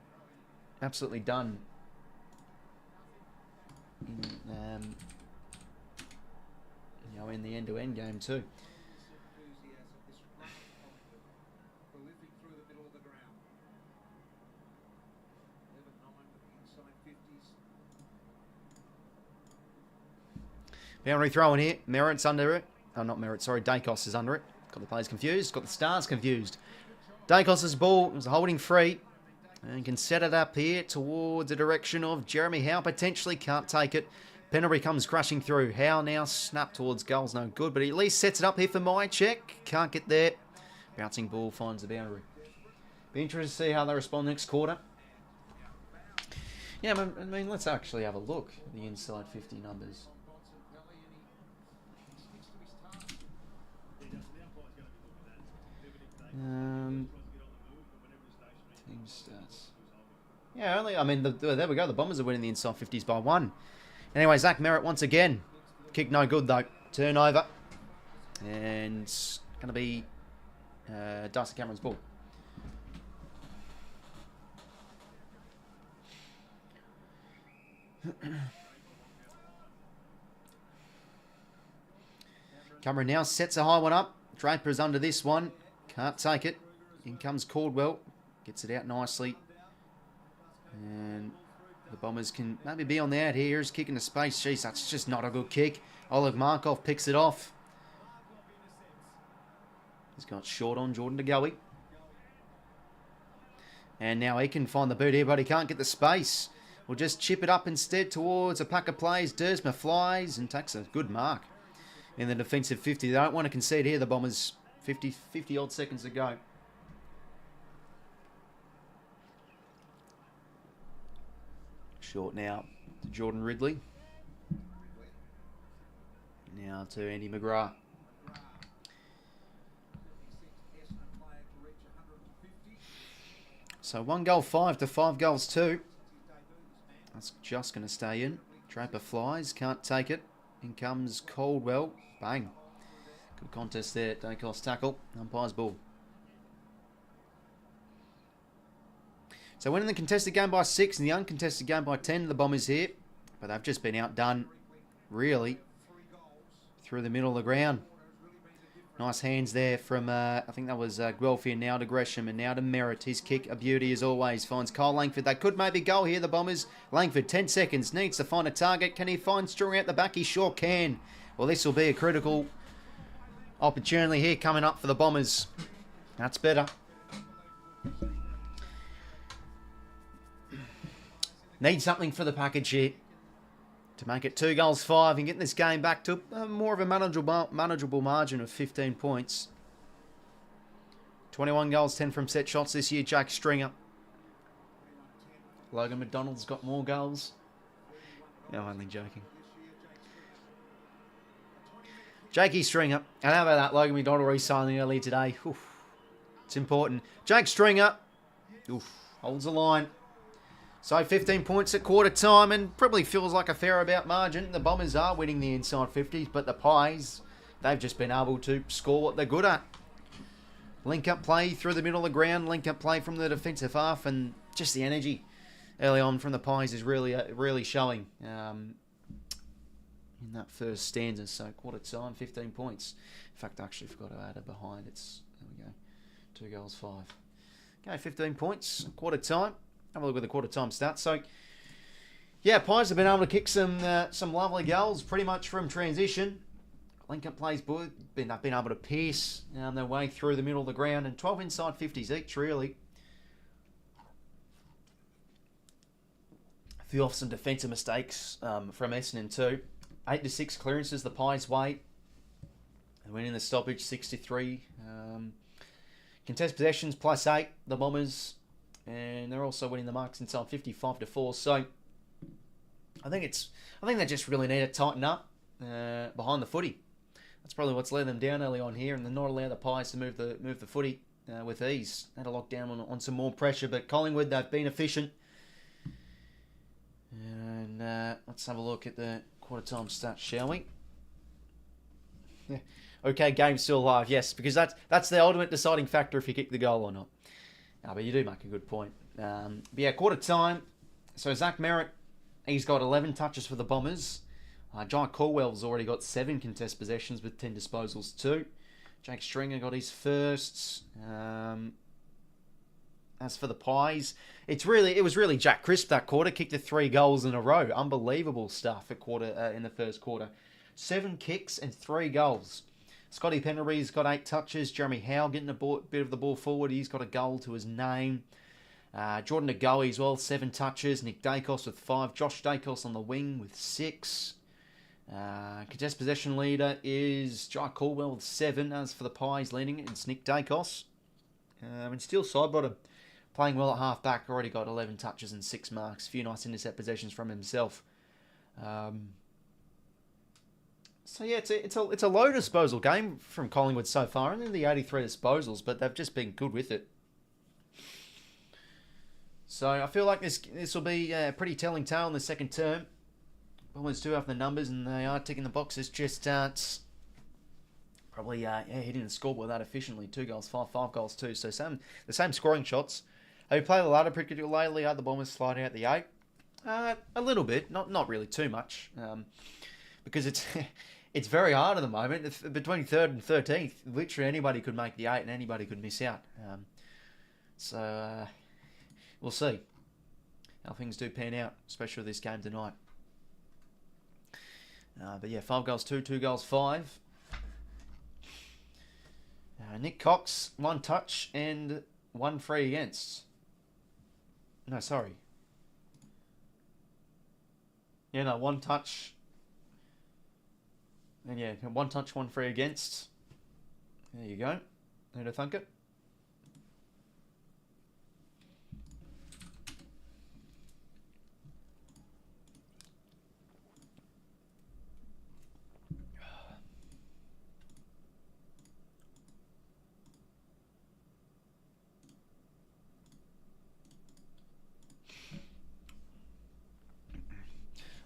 absolutely done in the end-to-end game too. Boundary throw in here. Merritt's under it. Oh, not Merritt, sorry. 𝐼𝙗𝐿 is under it. Got the players confused. Got the stars confused. 𝐼𝙗𝐿's ball is holding free. And can set it up here towards the direction of Jeremy Howe. Potentially can't take it. Penalty comes crashing through. Howe now snap towards goals. No good. But he at least sets it up here for 𝐼𝙗𝐿. Can't get there. Bouncing ball finds the boundary. Be interested to see how they respond next quarter. Yeah, I mean, let's actually have a look at the inside 50 numbers. Team stats. Yeah, I mean, there we go. The Bombers are winning the inside 50s by 1. Anyway, Zach Merritt once again. Kick no good, though. Turnover. And it's going to be Darcy Cameron's ball. Cameron now sets a high one up. Draper's under this one. Can't take it. In comes 𝐴𝐿𝐷. Gets it out nicely. And the Bombers can maybe be on the out here. He's kicking the space. Jeez, that's just not a good kick. 𝐼𝐿𝐷 picks it off. He's got short on Jordan De Goey. And now he can find the boot here, but he can't get the space. We'll just chip it up instead towards a pack of plays. 𝐷𝐵𝐿𝐷 flies and takes a good mark in the defensive 50. They don't want to concede here, the Bombers. 50 odd seconds to go. Short now to Jordan Ridley. Now to Andy McGrath. So 1 goal 5 to 5 goals 2. That's just going to stay in. Draper flies, can't take it. In comes 𝐴𝐿𝐷. Bang. Good contest there. 𝐼𝐿𝐷's tackle. Umpire's ball. So winning the contested game by 6 and the uncontested game by 10, the Bombers here. But they've just been outdone, really, through the middle of the ground. Nice hands there from, I think that was Guelph, now to Gresham and now to Merritt. His kick, a beauty as always, finds Kyle Langford. They could maybe go here, the Bombers. Langford, 10 seconds, needs to find a target. Can he find Strong out the back? He sure can. Well, this will be a critical opportunity here coming up for the Bombers. That's better. Need something for the package here to make it 2 goals 5 and get this game back to more of a manageable margin of 15 points. 21 goals, 10 from set shots this year. Jake Stringer. Logan McDonald's got more goals. No, I'm only joking. Jakey Stringer. And how about that? Logan McDonald re-signing early today. Oof. It's important. Jake Stringer. Oof. Holds the line. So 15 points at quarter time and probably feels like a fair about margin. The Bombers are winning the inside 50s, but the Pies, they've just been able to score what they're good at. Link-up play through the middle of the ground, link-up play from the defensive half, and just the energy early on from the Pies is really showing in that first stanza. So quarter time, 15 points. In fact, I actually forgot to add it behind. There we go, 2 goals 5. Okay, 15 points, quarter time. Have a look at the quarter time stats. So, yeah, Pies have been able to kick some lovely goals pretty much from transition. Link-up plays good. Been able to pierce their way through the middle of the ground. And 12 inside 50s each, really. few off some defensive mistakes from Essendon too. 8-6 clearances, the Pies weight. And winning the stoppage 6-3. Contest possessions +8, the Bombers. And they're also winning the marks inside 55-4. So I think they just really need to tighten up behind the footy. That's probably what's let them down early on here, and they're not allowed the Pies to move the footy with ease. They had to lock down on some more pressure, but Collingwood, they've been efficient. And let's have a look at the quarter time stats, shall we? Okay, game's still alive, yes, because that's the ultimate deciding factor if you kick the goal or not. But you do make a good point. But yeah, quarter time. So Zach Merritt, he's got 11 touches for the Bombers. 𝐼𝐴 𝐿𝐴's already got 7 contest possessions with 10 disposals too. Jake Stringer got his first. As for the Pies, it was really Jack Crisp that quarter. Kicked the 3 goals in a row. Unbelievable stuff in the first quarter. 7 kicks and 3 goals. Scotty Pendlebury's got 8 touches. Jeremy Howe getting a bit of the ball forward. He's got a goal to his name. Jordan Agoe as well, 7 touches. Nick Dacos with 5. Josh Dacos on the wing with 6. Contest possession leader is 𝐼𝐴 𝐿𝐴 with 7. As for the Pies leading it, it's Nick Dacos. And still Sidebottom playing well at half back. Already got 11 touches and 6 marks. A few nice intercept possessions from himself. So yeah, it's a low disposal game from Collingwood so far. Only the 83 disposals, but they've just been good with it. So I feel like this will be a pretty telling tale in the second term. Bombers do have the numbers and they are ticking the boxes. Just probably hitting the scoreboard that efficiently. 2 goals, 5 goals too. So the same scoring shots. Have you played the ladder particularly lately? Are the Bombers sliding out the 8? A little bit, not really too much, because it's very hard at the moment. It's between 3rd and 13th, literally anybody could make the 8 and anybody could miss out. So we'll see how things do pan out, especially with this game tonight. But yeah, 5 goals 2 goals 5. Nick Cox, 1 touch and 1 free against. No, sorry. Yeah, no, 1 touch. And yeah, 1 touch, 1 free against. There you go. 𝐼𝐴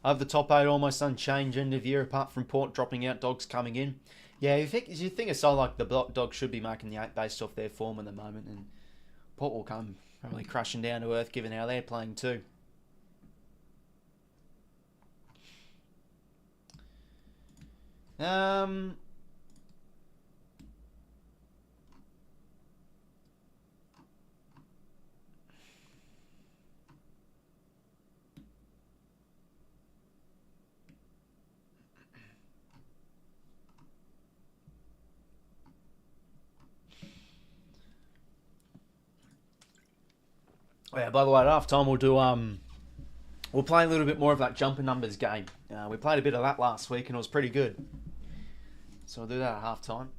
I have the top 8 almost unchanged end of year, apart from Port dropping out, Dogs coming in. Yeah, you think a side like the Dogs should be making the 8 based off their form at the moment, and Port will come probably crashing down to earth given how they're playing too. Yeah, by the way, at half time we'll play a little bit more of that jumper numbers game. We played a bit of that last week and it was pretty good. So we'll do that at half time.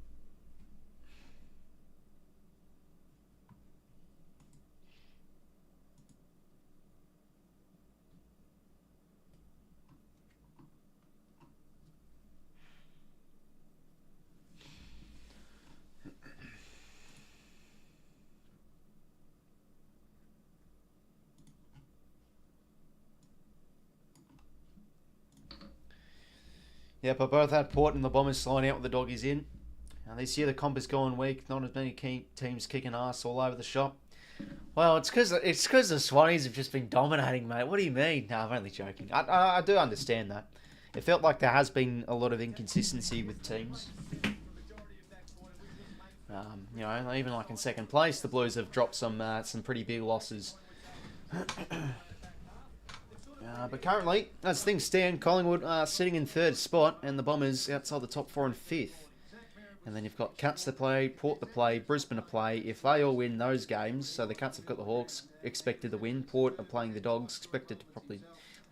Yep, I both had Port and the Bombers sliding out with the Doggies in. This year the comp is going weak. Not as many teams kicking ass all over the shop. Well, it's because the Swannies have just been dominating, mate. What do you mean? No, I'm only joking. I do understand that. It felt like there has been a lot of inconsistency with teams. Even like in second place, the Blues have dropped some pretty big losses. But currently, as things stand, Collingwood are sitting in 3rd spot, and the Bombers outside the top 4 and 5th. And then you've got 𝐓𝐡𝐞 to play, Port to play, Brisbane to play. If they all win those games, so the 𝐓𝐶𝐞s have got the Hawks expected to win, Port are playing the Dogs, expected to probably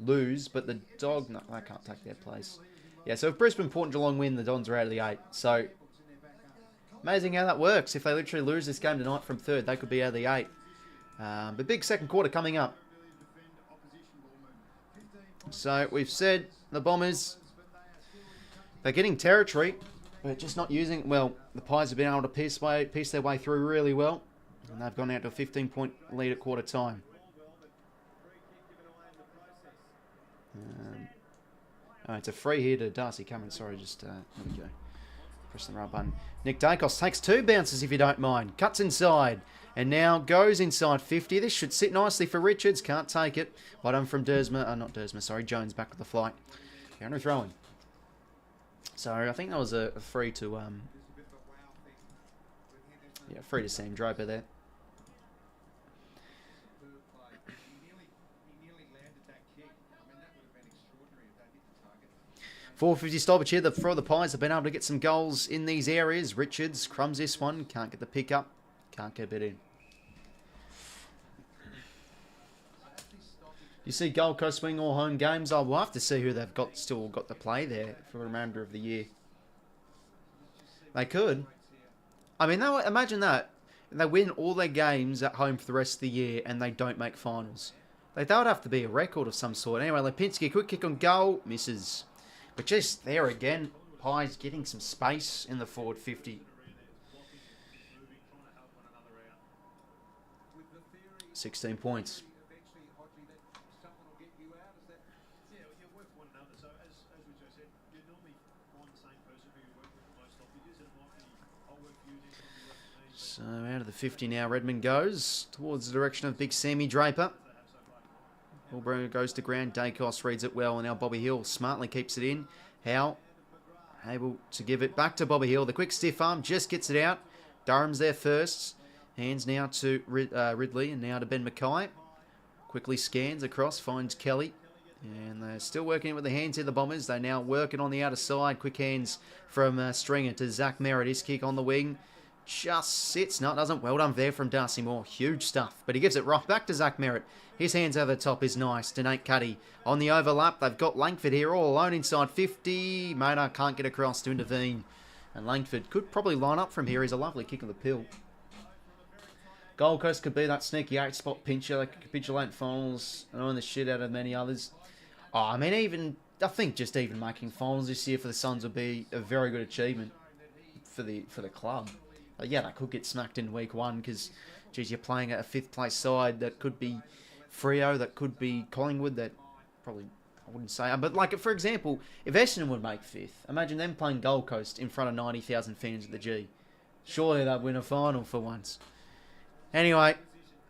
lose, but the Dog... No, I can't take their place. Yeah, so if Brisbane, Port and Geelong win, the Dons are out of the 8. So, amazing how that works. If they literally lose this game tonight from 3rd, they could be out of the 8. But big second quarter coming up. So, we've said the Bombers, they're getting territory, but just not using... Well, the Pies have been able to piece their way through really well. And they've gone out to a 15-point lead at quarter time. Oh, it's a free here to Darcy Cameron. Sorry, just... there we go. Press the right button. Nick Dacos takes 2 bounces, if you don't mind. Cuts inside. And now goes inside 50. This should sit nicely for Richards. Can't take it. Well done from not Dersma, sorry. Jones back with the flight. Counter throwing. So, I think that was a free to... yeah, free to Sam Draper there. 450 stoppage here for the Pies. Have been able to get some goals in these areas. Richards crumbs this one. Can't get the pick up. Can't get it in. You see Gold Coast swing all home games. I'll have to see who they've still got to play there for the remainder of the year. They could. I mean, imagine that. They win all their games at home for the rest of the year and they don't make finals. That would have to be a record of some sort. Anyway, Lipinski, quick kick on goal. Misses. But just there again, Pies getting some space in the forward 50. 16 points. So out of the 50 now, Redmond goes towards the direction of big Sammy Draper. Ballbro goes to ground. Dacos reads it well, and now Bobby Hill smartly keeps it in. Howe able to give it back to Bobby Hill. The quick stiff arm just gets it out. Durham's there first. Hands now to Ridley and now to Ben Mackay. Quickly scans across, finds Kelly. And they're still working with the hands here, the Bombers. They're now working on the outer side. Quick hands from Stringer to Zach Merritt. His kick on the wing. Just sits. No, it doesn't. Well done there from Darcy Moore. Huge stuff. But he gives it right back to Zach Merritt. His hands over the top is nice. To Nate Cuddy. On the overlap, they've got Langford here all alone inside 50. Maynard can't get across to intervene. And Langford could probably line up from here. He's a lovely kick of the pill. Gold Coast could be that sneaky 8-spot pincher. They could capitulate finals and own the shit out of many others. Oh, I mean, I think just even making finals this year for the Suns would be a very good achievement for the club. Yeah, they could get smacked in week 1 because, geez, you're playing a 5th place side that could be Freo, that could be Collingwood, that probably, I wouldn't say. But, like, for example, if Essendon would make 5th, imagine them playing Gold Coast in front of 90,000 fans at the G. Surely they'd win a final for once. Anyway,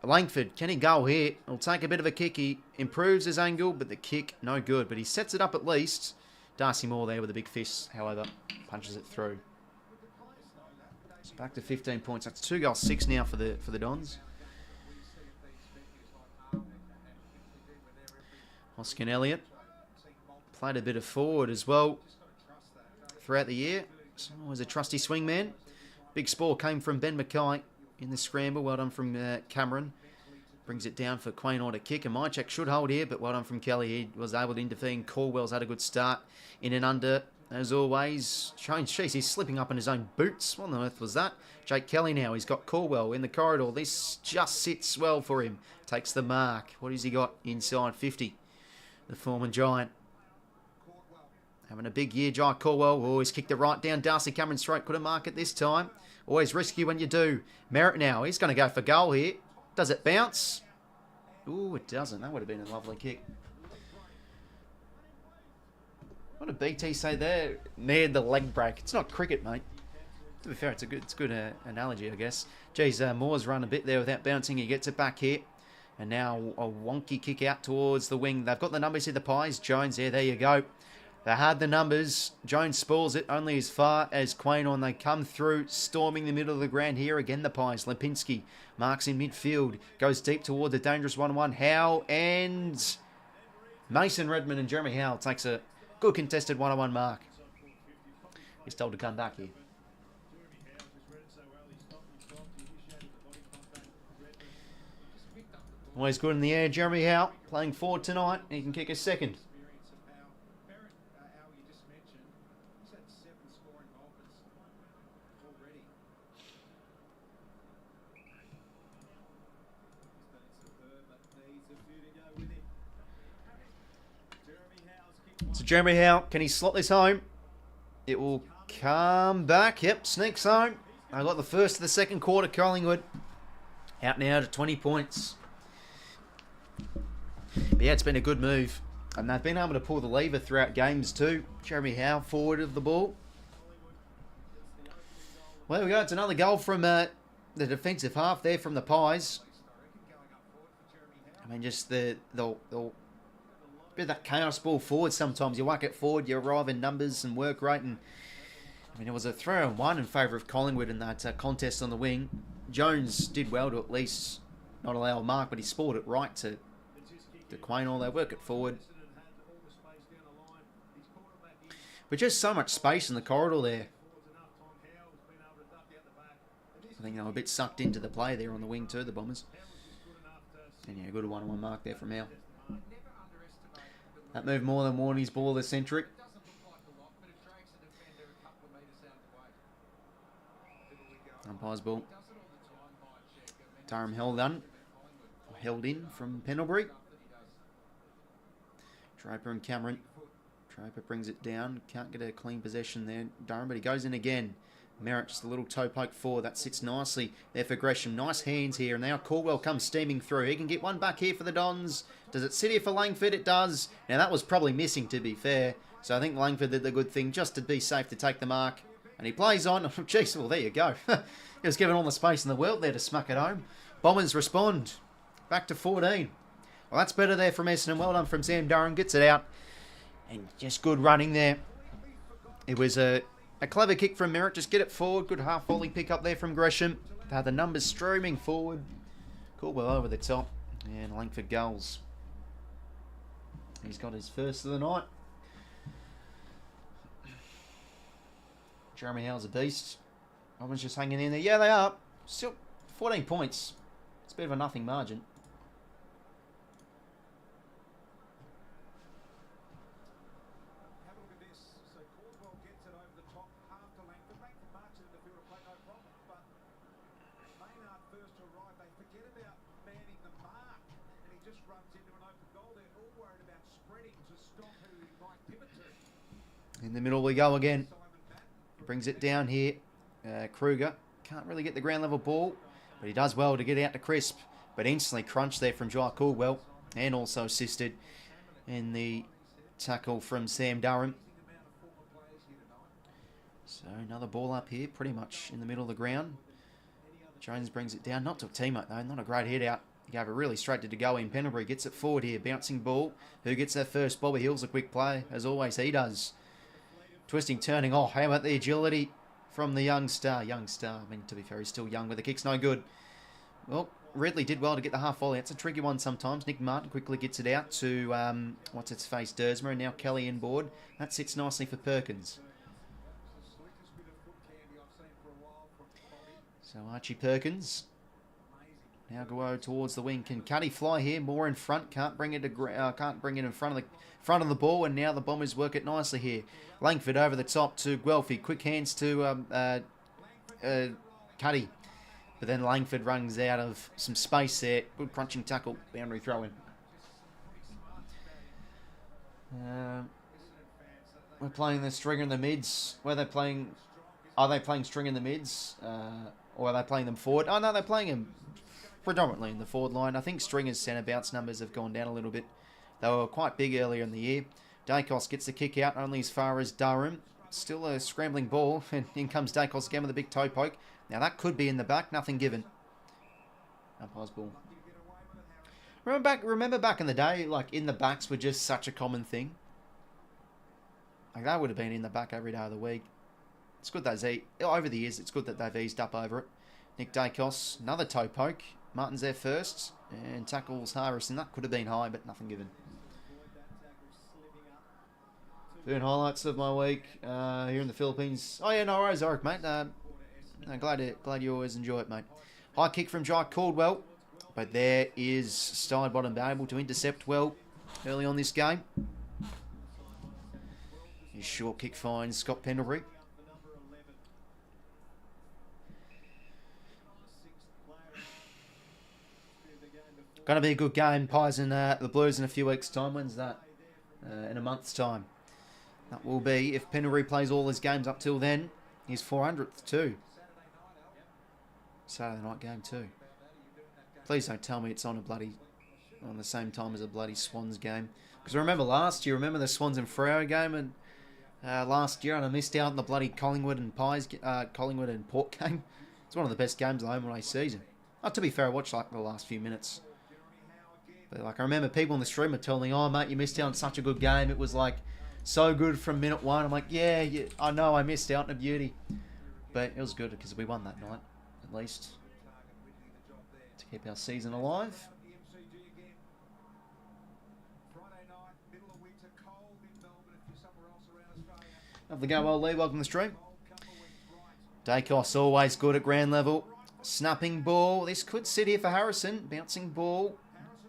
Langford, can he go here? He'll take a bit of a kick. He improves his angle, but the kick, no good. But he sets it up at least. Darcy Moore there with a big fist, however, punches it through. So back to 15 points. That's 2 goals, 6 now for the Dons. Hoskin Elliott played a bit of forward as well throughout the year. So always a trusty swingman. Big spore came from Ben Mackay in the scramble. Well done from Cameron. Brings it down for Quaynor to kick. And 𝐼𝐻𝐿 should hold here, but well done from Kelly. He was able to intervene. Caldwell's had a good start in and under. As always, jeez, he's slipping up in his own boots. What on earth was that? Jake Kelly now. He's got Caldwell in the corridor. This just sits well for him. Takes the mark. What has he got inside 50? The former Giant. Having a big year, Jai Caldwell. Oh, he's kicked it right down Darcy Cameron's throat. Couldn't mark it this time. Always risky when you do. Merritt now. He's going to go for goal here. Does it bounce? Ooh, it doesn't. That would have been a lovely kick. What did BT say there? Near the leg break. It's not cricket, mate. To be fair, it's a good analogy, I guess. Geez, Moore's run a bit there without bouncing. He gets it back here. And now a wonky kick out towards the wing. They've got the numbers here, the Pies. Jones there you go. They had the numbers. Jones spoils it only as far as Quaynor. They come through, storming the middle of the ground here. Again, the Pies. Lipinski marks in midfield. Goes deep toward the dangerous 1-1. Howe and Mason Redmond and Jeremy Howe takes a good contested 1-on-1 mark. He's told to come back here. Always good in the air. Jeremy Howe playing forward tonight. He can kick a second. So Jeremy Howe, can he slot this home? It will come back. Yep, sneaks home. I got the first of the second quarter. Collingwood out now to 20 points. But yeah, it's been a good move. And they've been able to pull the lever throughout games too. Jeremy Howe forward of the ball. Well, there we go. It's another goal from the defensive half there from the Pies. I mean, just the bit of that chaos ball forward sometimes. You whack it forward, you arrive in numbers and work rate. And I mean, it was a 3-on-1 in favour of Collingwood in that contest on the wing. Jones did well to at least not allow a mark, but he spoiled it right to 𝐴𝐴. They work it forward. But just so much space in the corridor there. I think they were a bit sucked into the play there on the wing too, the Bombers. And yeah, good 1-on-1 mark there from Howe. That moved more than Warney's ball this century. Umpire's ball. Durham held in from Pendlebury. Draper and Cameron. Draper brings it down. Can't get a clean possession there. Durham, but he goes in again. Merritt just a little toe poke forward. That sits nicely there for Gresham. Nice hands here. And now Caldwell comes steaming through. He can get one back here for the Dons. Does it sit here for Langford? It does. Now that was probably missing, to be fair. So I think Langford did the good thing just to be safe to take the mark. And he plays on. Oh, jeez, well, there you go. He was given all the space in the world there to smack it home. Bombers respond. Back to 14. Well, that's better there from Essendon. Well done from Sam Durham. Gets it out. And just good running there. It was a clever kick from Merritt. Just get it forward. Good half volley pick up there from Gresham. They had the numbers streaming forward. Caldwell over the top. And Langford goals. He's got his first of the night. Jeremy Howe's a beast. Robin's just hanging in there. Yeah, they are. Still 14 points. It's a bit of a nothing margin. In the middle we go again. Brings it down here. Kruger can't really get the ground level ball, but he does well to get out to Crisp. But instantly crunched there from Joice Caldwell, and also assisted in the tackle from Sam Durham. So another ball up here, pretty much in the middle of the ground. Jones brings it down, not to a teammate though, not a great hit out. He gave it really straight to go in. Pendlebury gets it forward here, bouncing ball. Who gets there first? Bobby Hill's a quick play, as always he does. Twisting, turning. Oh, how about the agility from the young star? I mean, to be fair, he's still young, but the kick's no good. Well, Ridley did well to get the half volley. It's a tricky one sometimes. Nick Martin quickly gets it out to, 𝐻𝐻𝐿𝐴, 𝐸𝐻𝐸, and now Kelly in board. That sits nicely for Perkins. So Archie Perkins. Now go towards the wing. Can Cuddy fly here? More in front. Can't bring it in front of the ball. And now the Bombers work it nicely here. Langford over the top to 𝐴𝐿𝐴. Quick hands to Cuddy. But then Langford runs out of some space there. Good crunching tackle. Boundary throw in. We're playing the stringer in the mids. Where they're playing? Are they playing string in the mids? Or are they playing them forward? Oh no, they're playing them predominantly in the forward line. I think Stringer's centre bounce numbers have gone down a little bit. They were quite big earlier in the year. Dacos gets the kick out only as far as Durham. Still a scrambling ball, and in comes Dacos again with a big toe poke. Now that could be in the back, nothing given. Umpire's ball. Remember back in the day, like in the backs were just such a common thing. Like that would have been in the back every day of the week. It's good that over the years, it's good that they've eased up over it. Nick Dacos, another toe poke. Martin's there first, and tackles Harrison. That could have been high, but nothing given. Doing highlights of my week here in the Philippines. Oh yeah, no worries, Oric, mate. Glad you always enjoy it, mate. High kick from Joice Caldwell. But there is 𝐼𝐻𝐿𝐴 able to intercept well early on this game. His short kick finds Scott Pendlebury. Going to be a good game. Pies and the Blues in a few weeks' time. When's that? In a month's time. That will be, if Pendlebury plays all his games up till then, his 400th too. Saturday night game too. Please don't tell me it's on the same time as a bloody Swans game. Because I remember last year, remember the Swans and Freo game, and last year, and I missed out on the bloody Collingwood and Collingwood and Port game. It's one of the best games of the home and away season. To be fair, I watched like the last few minutes. But like I remember people in the stream were telling me, "Oh mate, you missed out on such a good game. It was like so good from minute one." I'm like, yeah, I know I missed out on a beauty, but it was good because we won that night at least to keep our season alive. Have the go well, Lee. Welcome to the stream. 𝐷ACOS always good at ground level. Snapping ball. This could sit here for Harrison. Bouncing ball.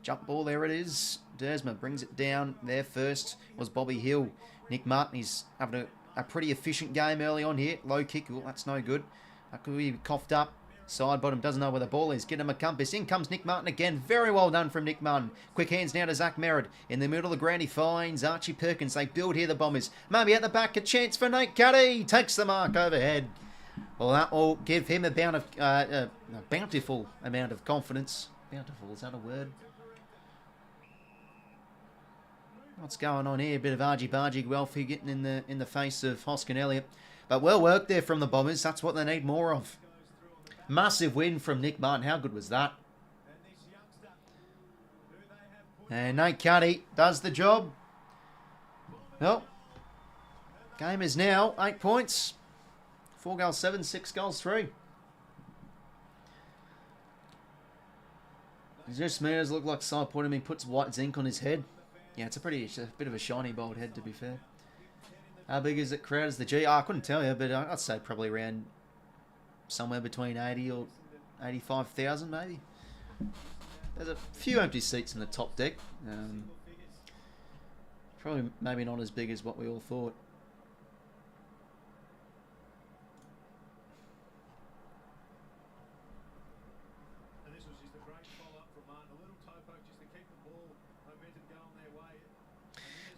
Jump ball. There it is. Dersma brings it down. There first was Bobby Hill. Nick Martin is having a pretty efficient game early on here. Low kick. Oh, that's no good. That could be coughed up. Side bottom doesn't know where the ball is. Get him a compass. In comes Nick Martin again. Very well done from Nick Martin. Quick hands now to Zach Merritt. In the middle of the ground he finds Archie Perkins. They build here the Bombers. Maybe at the back a chance for Nate Cuddy. Takes the mark overhead. Well, that will give him a bountiful amount of confidence. Bountiful, is that a word? What's going on here? A bit of argy-bargy welfare getting in the face of Hoskin Elliott. But well worked there from the Bombers. That's what they need more of. Massive win from Nick Martin. How good was that? And Nate Cuddy does the job. Well, game is now 8 points. 4 goals 7, 6 goals 3. It just smears look like side point him. He puts white zinc on his head. Yeah, it's a bit of a shiny bald head to be fair. How big is it crowd as the G? I couldn't tell you, but I'd say probably around somewhere between 80 or 85,000 maybe. There's a few empty seats in the top deck. Probably maybe not as big as what we all thought.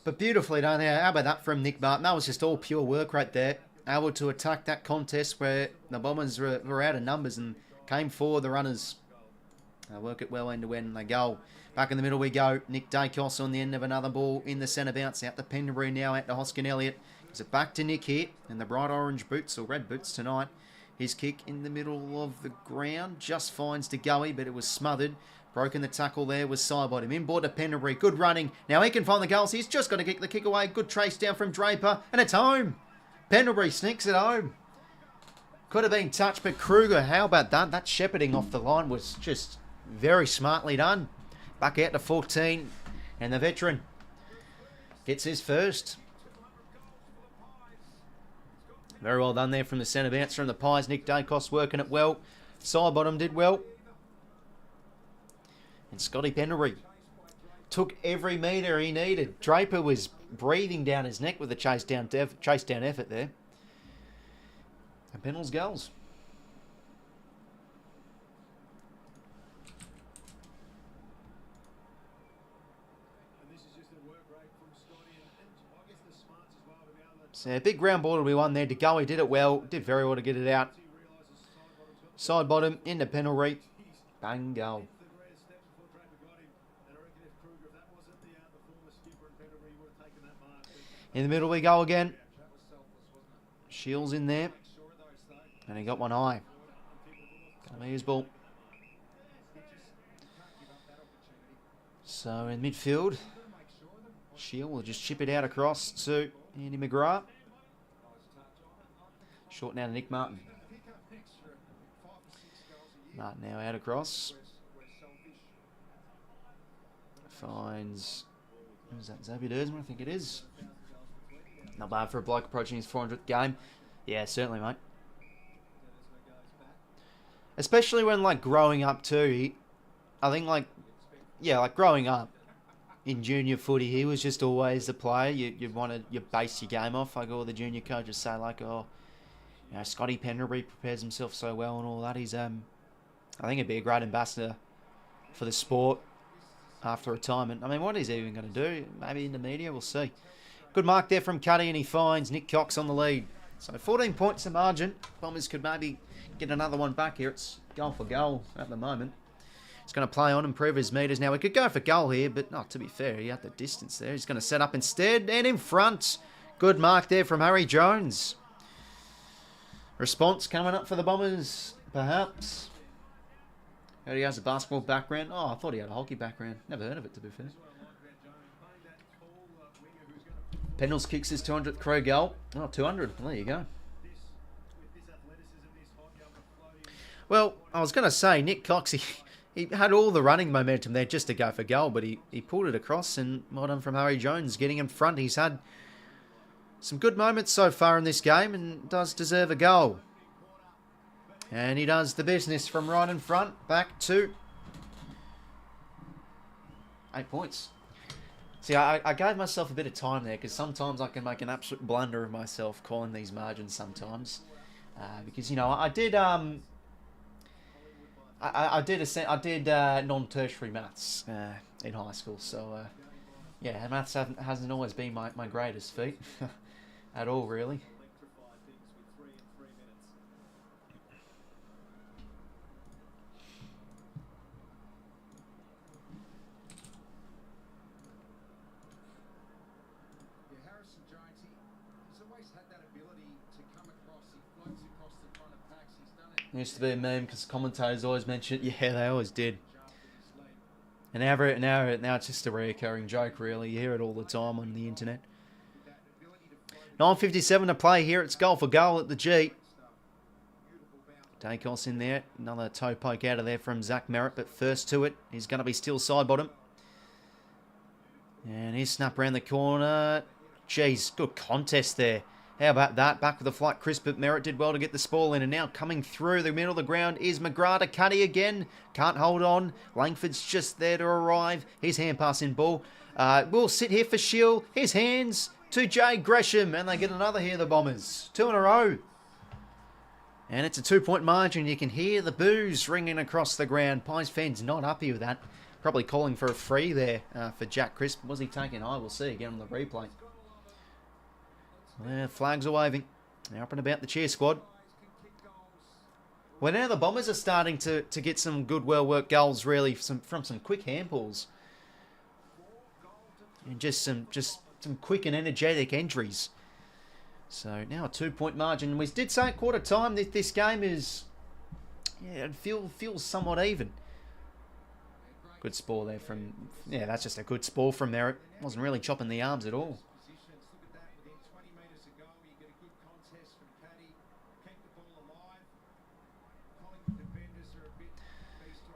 But beautifully done there. How about that from Nick Martin? That was just all pure work right there. Able to attack that contest where the Bombers were out of numbers and came forward. The runners work it well end to end and they go. Back in the middle we go. Nick 𝐷ACOS on the end of another ball in the centre bounce. Out to Pendlebury now, out to Hoskin Elliott. Gives it back to Nick here. And the bright orange boots, or red boots tonight. His kick in the middle of the ground. Just finds 𝐷ACOS, but it was smothered. Broken the tackle there was Sidor. Inboard to Pendlebury. Good running. Now he can find the goals. He's just got to kick the kick away. Good trace down from Draper. And it's home. Pendlebury sneaks it home. Could have been touched, but Kruger, how about that? That shepherding off the line was just very smartly done. Back out to 14. And the veteran gets his first. Very well done there from the centre bounce from the Pies. Nick 𝐷ACOS working it well. Side bottom did well. And Scotty Pendlebury took every metre he needed. Draper was breathing down his neck with the chase down effort there. And Pendle's goals. So a big ground ball to be won there. 𝐷ACOS did it well. Did very well to get it out. Side bottom into Pendlebury. Bang goal. In the middle we go again. Shields in there. And he got one eye. Gonna be his ball. So in midfield, Shield will just chip it out across to Andy McGrath. Short now to Nick Martin. Martin now out across. Finds, who's that, 𝐷ACOS 𝐷ACOS, I think it is. Not bad for a bloke approaching his 400th game. Yeah, certainly, mate. Especially when, like, growing up too, I think, like growing up in junior footy, he was just always the player you base your game off. Like all the junior coaches say, like, oh, you know, 𝐼𝐶 𝐿𝐿𝐵 prepares himself so well and all that. He's I think he'd be a great ambassador for the sport after retirement. I mean, what is he even going to do? Maybe in the media, we'll see. Good mark there from Cuddy, and he finds 𝐼𝐶 𝐿𝐿𝐵 on the lead. So 14 points the margin. Bombers could maybe get another one back here. It's goal for goal at the moment. He's going to play on, improve his metres. Now, we could go for goal here, but not to be fair, he had the distance there. He's going to set up instead, and in front. Good mark there from Harry Jones. Response coming up for the Bombers, perhaps. Heard he has a basketball background. Oh, I thought he had a hockey background. Never heard of it, to be fair. Pendles kicks his 200th career goal. Oh, 200. Well, there you go. Well, I was going to say, Nick Cox, he had all the running momentum there just to go for goal, but he pulled it across, and well done from Harry Jones getting in front. He's had some good moments so far in this game and does deserve a goal. And he does the business from right in front, back to 8 points. See, I gave myself a bit of time there because sometimes I can make an absolute blunder of myself calling these margins sometimes. Because, you know, I did non-tertiary maths in high school, so yeah, maths hasn't always been my greatest feat at all, really. Used to be a meme because commentators always mention it. Yeah, they always did. And now it's just a recurring joke, really. You hear it all the time on the internet. 9:57 to play here. It's goal for goal at the G. Dacos in there. Another toe poke out of there from Zach Merritt, but first to it, he's going to be still side bottom. And he's snap around the corner. Jeez, good contest there. How about that? Back with a flight crisp, but Merritt did well to get the ball in. And now coming through the middle of the ground is McGrath to Cuddy again. Can't hold on. Langford's just there to arrive. His hand pass in ball. Will sit here for Shield. His hands to Jay Gresham. And they get another here, the Bombers. 2 in a row. And it's a 2-point margin. You can hear the boos ringing across the ground. Pies fans not happy with that. Probably calling for a free there for Jack Crisp. Was he taking high? We'll see again on the replay. Flags are waving. They're up and about the cheer squad. Well, now the Bombers are starting to get some good, well-worked goals, really, from some quick handballs. And just some quick and energetic entries. So now a 2-point margin. We did say at quarter time that this game is, yeah, it feels somewhat even. Good spore there from, yeah, that's just a good spore from Merritt. Wasn't really chopping the arms at all.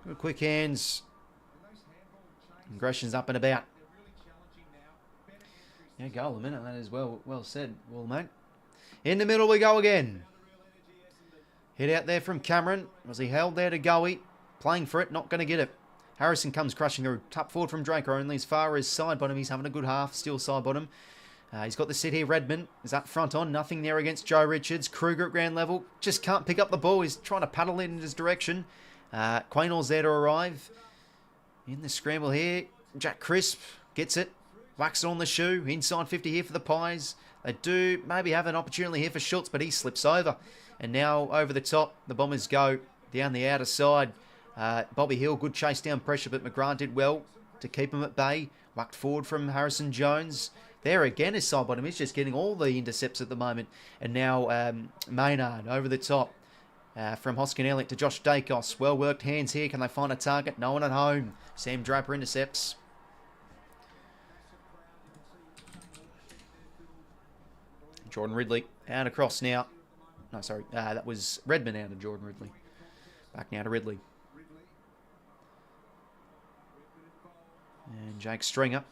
Good quick hands. Aggression's up and about. Yeah, goal a minute. That is well said. Well, mate. In the middle we go again. Hit out there from Cameron. Was he held there to 𝐼𝐿𝐵? Playing for it, not going to get it. Harrison comes crushing through. Tap forward from Draco, only as far as side bottom. He's having a good half. Still side bottom. He's got the sit here. Redmond is up front on. Nothing there against Joe Richards. Kruger at ground level. Just can't pick up the ball. He's trying to paddle it in his direction. 𝐶𝐞𝐿𝐵's there to arrive. In the scramble here. Jack Crisp gets it. Whacks it on the shoe. Inside 50 here for the Pies. They do maybe have an opportunity here for 𝐓𝐡𝐞, but he slips over. And now over the top, the Bombers go down the outer side. Bobby Hill, good chase down pressure, but McGrath did well to keep him at bay. Whacked forward from Harrison Jones. There again is side bottom. He's just getting all the intercepts at the moment. And now Maynard over the top. From 𝐼𝐶 𝐿𝐿𝐵 to Josh Dacos. Well worked hands here. Can they find a target? No one at home. Sam Draper intercepts. Jordan Ridley out across now. No, sorry. That was Redmond out of Jordan Ridley. Back now to Ridley. And Jake Stringer.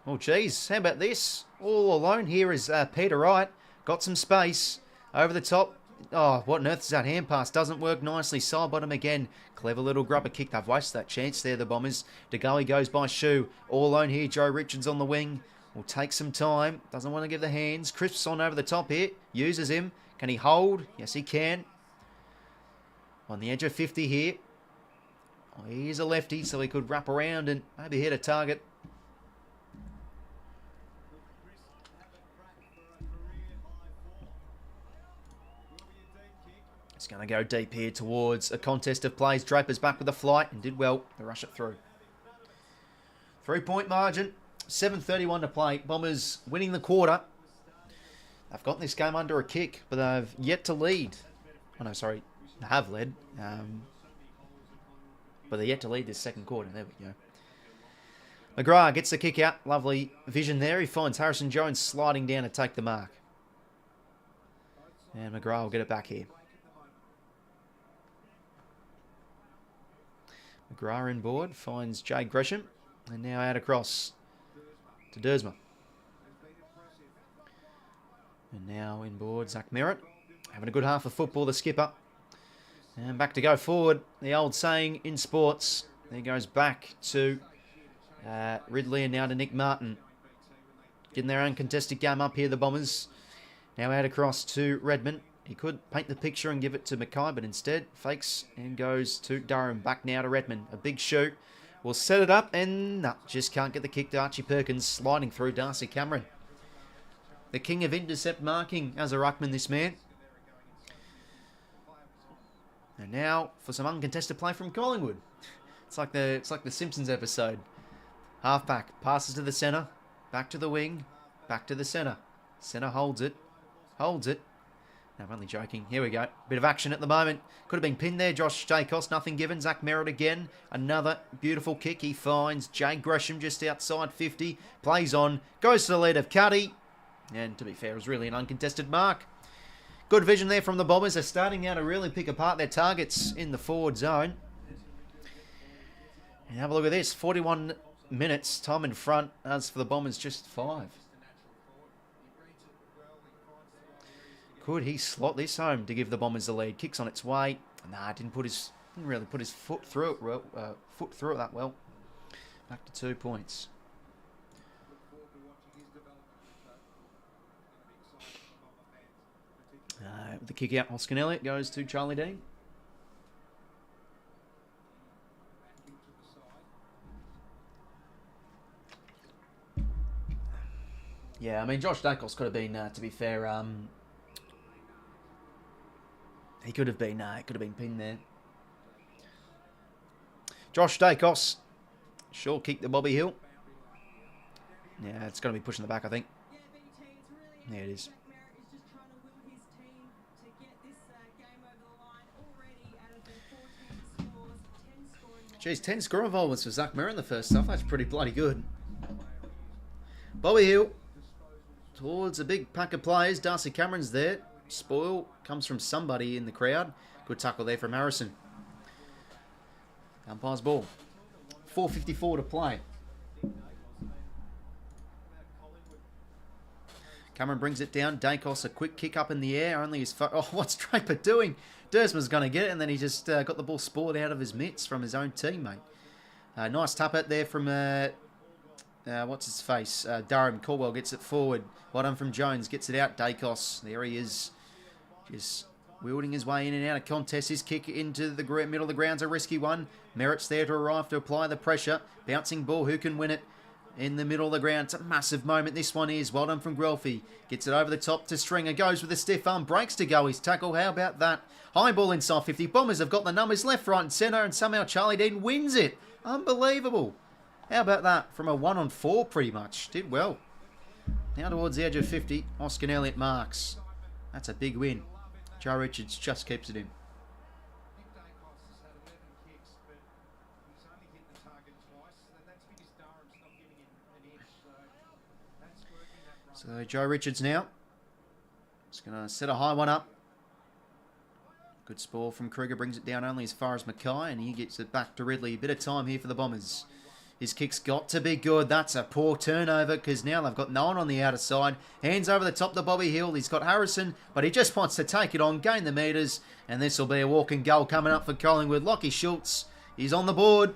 Oh, geez. How about this? All alone here is Peter Wright. Got some space. Over the top. Oh, what on earth is that hand pass? Doesn't work nicely. Side bottom again. Clever little grubber kick. They've wasted that chance there, the Bombers. 𝐷𝐸 goes by 𝐸𝐴. All alone here. Joe Richards on the wing. Will take some time. Doesn't want to give the hands. Crisps on over the top here. Uses him. Can he hold? Yes, he can. On the edge of 50 here. Oh, he's a lefty, so he could wrap around and maybe hit a target. It's going to go deep here towards a contest of plays. Draper's back with a flight and did well to rush it through. 3-point margin. 7:31 to play. Bombers winning the quarter. They've got this game under a kick, but they've yet to lead. Oh no, sorry. They have led. But they're yet to lead this second quarter. There we go. McGrath gets the kick out. Lovely vision there. He finds Harrison Jones sliding down to take the mark. And McGrath will get it back here. McGrath inboard. Finds 𝐿𝐴𝐥𝐝. And now out across to 𝐸𝐸. And now inboard, Zach Merritt. Having a good half of football, the skipper. And back to go forward. The old saying in sports. There goes back to Ridley and now to Nick Martin. Getting their own contested game up here, the Bombers. Now out across to Redmond. He could paint the picture and give it to Macca, but instead fakes and goes to Durham. Back now to Redmond. A big shoot. Will set it up and no, just can't get the kick to Archie Perkins. Sliding through Darcy Cameron. The king of intercept marking as a ruckman, this man. And now for some uncontested play from Collingwood. It's like the Simpsons episode. Halfback passes to the centre, back to the wing, back to the centre. Centre holds it. No, I'm only joking. Here we go. Bit of action at the moment. Could have been pinned there. Josh Dacos, nothing given. Zach Merritt again. Another beautiful kick. He finds 𝐿𝐴𝐥𝐝 just outside 50. Plays on. Goes to the lead of 𝐿𝐴𝐥𝐝. And to be fair, it was really an uncontested mark. Good vision there from the Bombers. They're starting now to really pick apart their targets in the forward zone. And have a look at this. 41 minutes. Time in front. As for the Bombers, just 5. Could he slot this home to give the Bombers the lead? Kicks on its way. Nah, didn't really put his foot through it that well. Back to 2 points. With the kick out, 𝐼𝐻𝐞 𝐎𝐥𝐝 goes to Charlie Dean. Yeah, I mean, Josh Dacos could have been, to be fair, he could have been pinned there. Josh Dacos. Sure kicked the Bobby Hill. Yeah, it's going to be pushing the back, I think. There it is. Geez, 10 score involvements for Zach Merritt in the first half. That's pretty bloody good. Bobby Hill towards a big pack of players. Darcy Cameron's there. Spoil comes from somebody in the crowd. Good tackle there from Harrison. Umpire's ball. 4:54 to play. Cameron brings it down. Dacos, a quick kick up in the air. Only his... Oh, what's Draper doing? 𝐸𝐸𝐻's going to get it, and then he just got the ball spoiled out of his mitts from his own teammate. Nice tap out there from... what's his face? Durham. Caldwell gets it forward. Well done from Jones. Gets it out. Dacos. There he is. Just wielding his way in and out of contest. His kick into the middle of the ground's a risky one. Merritt's there to arrive to apply the pressure. Bouncing ball. Who can win it? In the middle of the ground. It's a massive moment. This one is. Well done from 𝐷𝐿𝐵. Gets it over the top to Stringer. Goes with a stiff arm. Breaks to go. His tackle. How about that? High ball inside 50. Bombers have got the numbers left, right and centre. And somehow Charlie Dean wins it. Unbelievable. How about that? From a 1-on-4 pretty much. Did well. Now towards the edge of 50. 𝐼𝐻𝐞 𝐎𝐥𝐝 marks. That's a big win. Joe Richards just keeps it in. So Joe Richards now. Just going to set a high one up. Good spoil from Kruger. Brings it down only as far as Macca. And he gets it back to Ridley. A bit of time here for the Bombers. His kick's got to be good. That's a poor turnover because now they've got no one on the outer side. Hands over the top to Bobby Hill. He's got Harrison, but he just wants to take it on, gain the metres, and this will be a walking goal coming up for Collingwood. 𝐼𝐴𝐶𝐞 is on the board.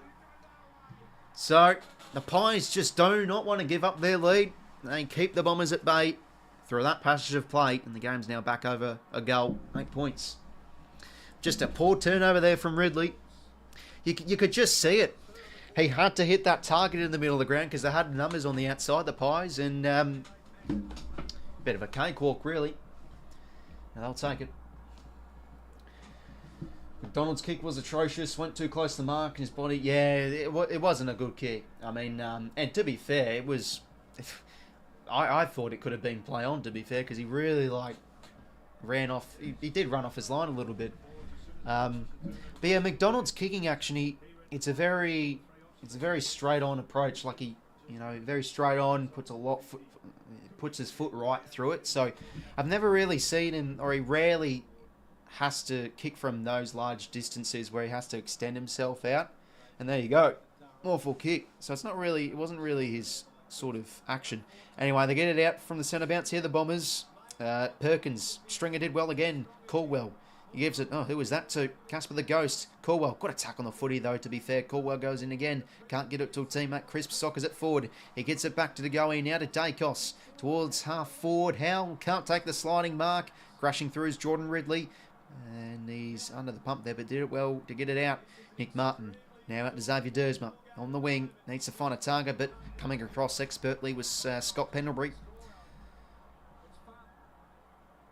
So the Pies just do not want to give up their lead. They keep the Bombers at bay through that passage of play, and the game's now back over a goal, 8 points. Just a poor turnover there from Ridley. You could just see it. He had to hit that target in the middle of the ground because they had numbers on the outside, the Pies, and bit of a cakewalk, really. Now they'll take it. McDonald's kick was atrocious, went too close to the mark, and his body, yeah, it wasn't a good kick. I mean, and to be fair, it was... I thought it could have been play on, to be fair, because he really, ran off... He did run off his line a little bit. But yeah, McDonald's kicking action, it's a very straight on approach. Very straight on, puts his foot right through it. So I've never really seen him, or he rarely has to kick from those large distances where he has to extend himself out. And there you go, awful kick. So it wasn't really his sort of action. Anyway, they get it out from the centre bounce here, the Bombers. Perkins, Stringer did well again. Caldwell. He gives it, who was that to? Casper the Ghost. Caldwell, got a tack on the footy though, to be fair. Caldwell goes in again. Can't get it to a teammate. Crisp sockers it forward. He gets it back to the goal now to 𝐼𝐴𝐶𝐞. Towards half forward. Howell can't take the sliding mark. Crashing through is Jordan Ridley. And he's under the pump there, but did it well to get it out. Nick Martin. Now out to Xavier Dersma. On the wing. Needs to find a target, but coming across expertly was Scott Pendlebury.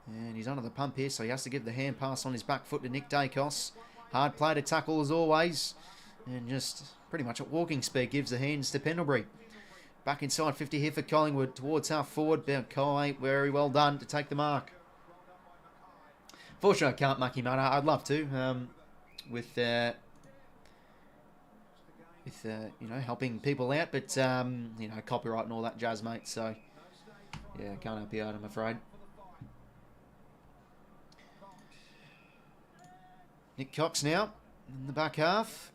And he's under the pump here, so he has to give the hand pass on his back foot to Nick 𝐼𝐴𝐶𝐞. Hard play to tackle as always. And just pretty much at walking speed gives the hands to Pendlebury. Back inside 50 here for Collingwood. Towards half forward. Mackay, very well done to take the mark. Fortunately, I can't muck him out. I'd love to. With helping people out. But, copyright and all that jazz, mate. So, yeah, can't help you out, I'm afraid. Nick Cox now in the back half.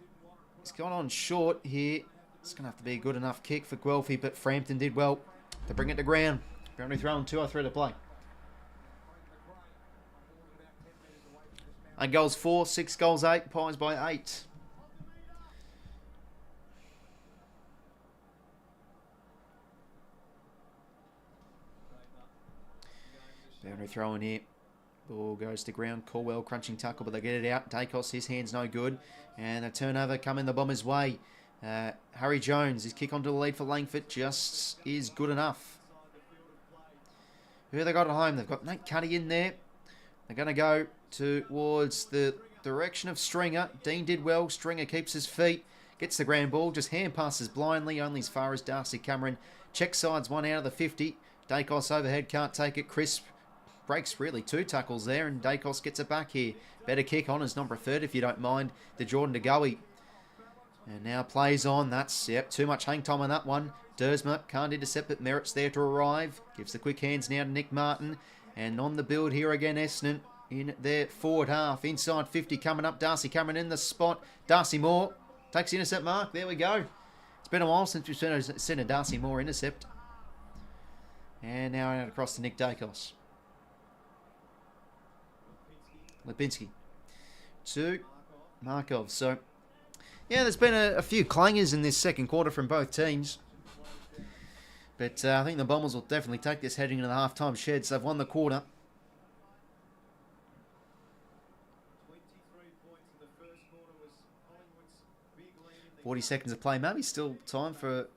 He's gone on short here. It's going to have to be a good enough kick for 𝐴𝐵, but Frampton did well to bring it to ground. Boundary throw and 2-3 to play. 8 goals 4, 6 goals 8, Pies by 8. Boundary throw in here. Ball goes to ground. Caldwell crunching tackle, but they get it out. 𝐼𝐴𝐶𝐞, his hand's no good. And a turnover coming the Bombers' way. Harry Jones, his kick onto the lead for Langford just is good enough. Who they got at home? They've got 𝐼𝐴𝐶𝐞 in there. They're going to go towards the direction of Stringer. Dean did well. Stringer keeps his feet. Gets the ground ball. Just hand passes blindly, only as far as Darcy Cameron. Check sides one out of the 50. 𝐼𝐴𝐶𝐞 overhead, can't take it. Crisp breaks really 2 tackles there, and 𝐼𝐴𝐶𝐞 gets it back here. Better kick on as number 3, if you don't mind, to Jordan 𝐸. And now plays on. That's, too much hang time on that one. Dersma can't intercept, but Merritt's there to arrive. Gives the quick hands now to Nick Martin. And on the build here again, Essendon in their forward half. Inside 50 coming up. Darcy Cameron in the spot. Darcy Moore takes the intercept mark. There we go. It's been a while since we've seen a Darcy Moore intercept. And now out across to Nick 𝐼𝐴𝐶𝐞. 𝗵𝐿𝐴𝐿𝐴𝐿 to Markov. So, yeah, there's been a few clangers in this second quarter from both teams. But I think the Bombers will definitely take this heading into the half-time sheds. They've won the quarter. 40 seconds of play. Maybe still time for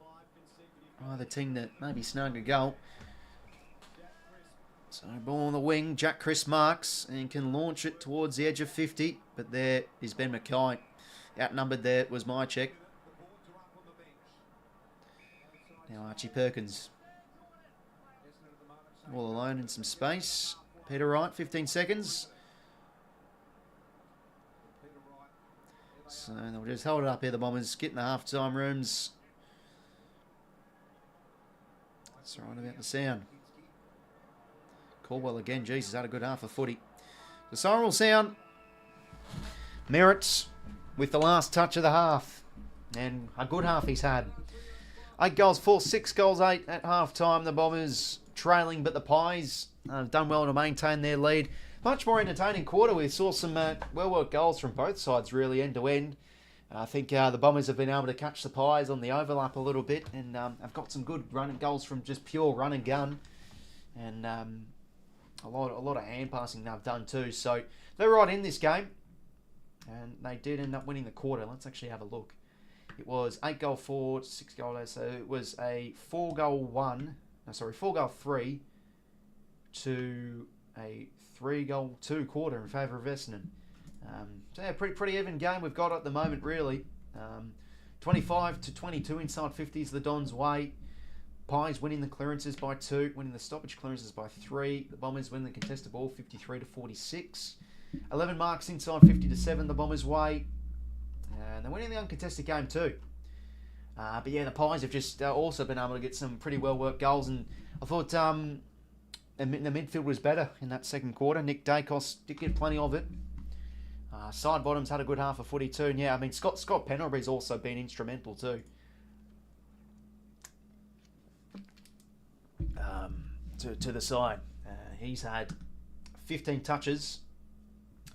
either team to maybe snag a goal. So ball on the wing. Jack Chris marks and can launch it towards the edge of 50. But there is Ben Mackay. Outnumbered there was 𝐼𝐴𝐶𝐞. Now Archie Perkins. All alone in some space. Peter Wright, 15 seconds. So they'll just hold it up here, the Bombers. Get in the half-time rooms. That's right about the sound. Caldwell again. Jesus, had a good half of footy. The siren will sound. Merritt with the last touch of the half. And a good half he's had. 8 goals for, 6 goals, 8 at half-time. The Bombers trailing, but the Pies have done well to maintain their lead. Much more entertaining quarter. We saw some well-worked goals from both sides, really, end-to-end. I think the Bombers have been able to catch the Pies on the overlap a little bit, and have got some good running goals from just pure run and gun. And a lot of hand passing they've done too. So they're right in this game, and they did end up winning the quarter. Let's actually have a look. It was 8 goal 4, 6 goal 8, so it was a 4 goal 3 to a 3 goal 2 quarter in favour of Essendon. So yeah, pretty even game we've got at the moment, really. 25 to 22 inside 50s the Dons' way. Pies winning the clearances by 2, winning the stoppage clearances by 3. The Bombers win the contested ball 53 to 46. 11 marks inside 50 to 7 the Bombers' way. And they're winning the uncontested game too. But yeah, the Pies have just also been able to get some pretty well-worked goals. And I thought the midfield was better in that second quarter. Nick Dacos did get plenty of it. Side bottoms had a good half of footy too. And yeah, I mean, Scott Pendlebury's also been instrumental too. To the side. He's had 15 touches,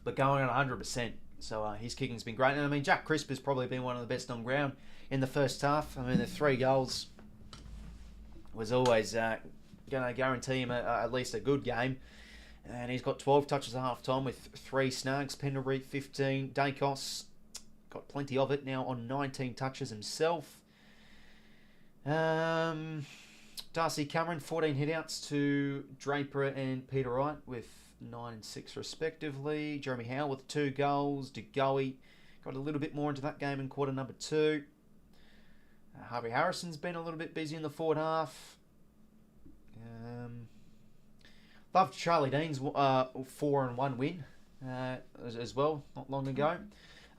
but going on 100%. So his kicking's been great. And I mean, Jack Crisp has probably been one of the best on ground in the first half. I mean, the 3 goals was always going to guarantee him at least a good game. And he's got 12 touches at half-time with 3 snags. Pendlebury, 15. Dacos got plenty of it now on 19 touches himself. Darcy Cameron, 14 hitouts to Draper and Peter Wright with 9 and 6 respectively. Jeremy Howe with 2 goals. 𝐓𝐿𝐿 got a little bit more into that game in quarter number 2. Harvey Harrison's been a little bit busy in the forward half. Loved Charlie Dean's 4-1 win as well, not long ago.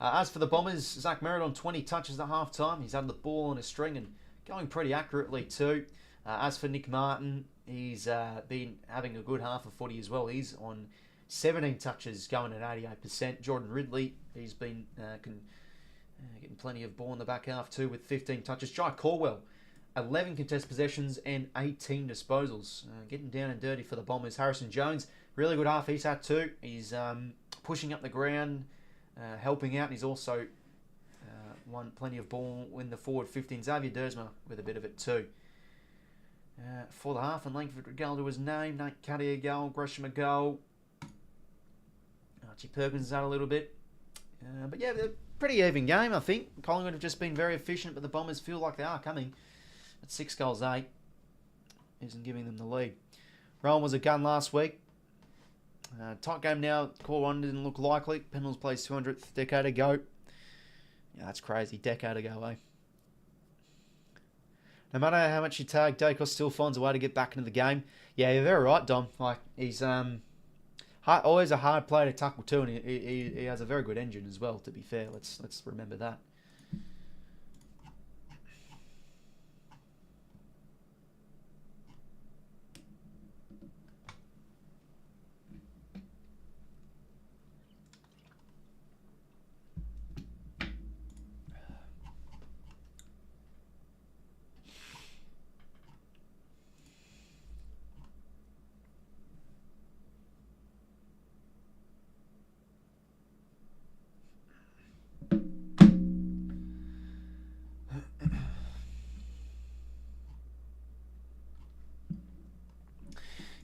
As for the Bombers, Zach Merritt on 20 touches at half time. He's had the ball on a string and going pretty accurately too. As for Nick Martin, he's been having a good half of footy as well. He's on 17 touches, going at 88%. Jordan Ridley, he's been getting plenty of ball in the back half too with 15 touches. Jai Caldwell, 11 contested possessions and 18 disposals. Getting down and dirty for the Bombers. Harrison Jones, really good half he's had too. He's pushing up the ground, helping out, and he's also won plenty of ball in the forward 15. Xavier Dersma with a bit of it too. For the half, and Langford Regalda was named. Nate Cuddy a goal, Gresham a goal. Archie Perkins has had a little bit. But yeah, pretty even game, I think. Collingwood have just been very efficient, but the Bombers feel like they are coming. At 6 goals 8, isn't giving them the lead. Rowan was a gun last week. Tight game now. Core 1 didn't look likely. Pendles plays 200th decade ago. Yeah, that's crazy. Decade ago, eh? No matter how much you tag, Dacos still finds a way to get back into the game. Yeah, you're very right, Dom. Like, he's always a hard player to tackle too, and he has a very good engine as well, to be fair. Let's remember that.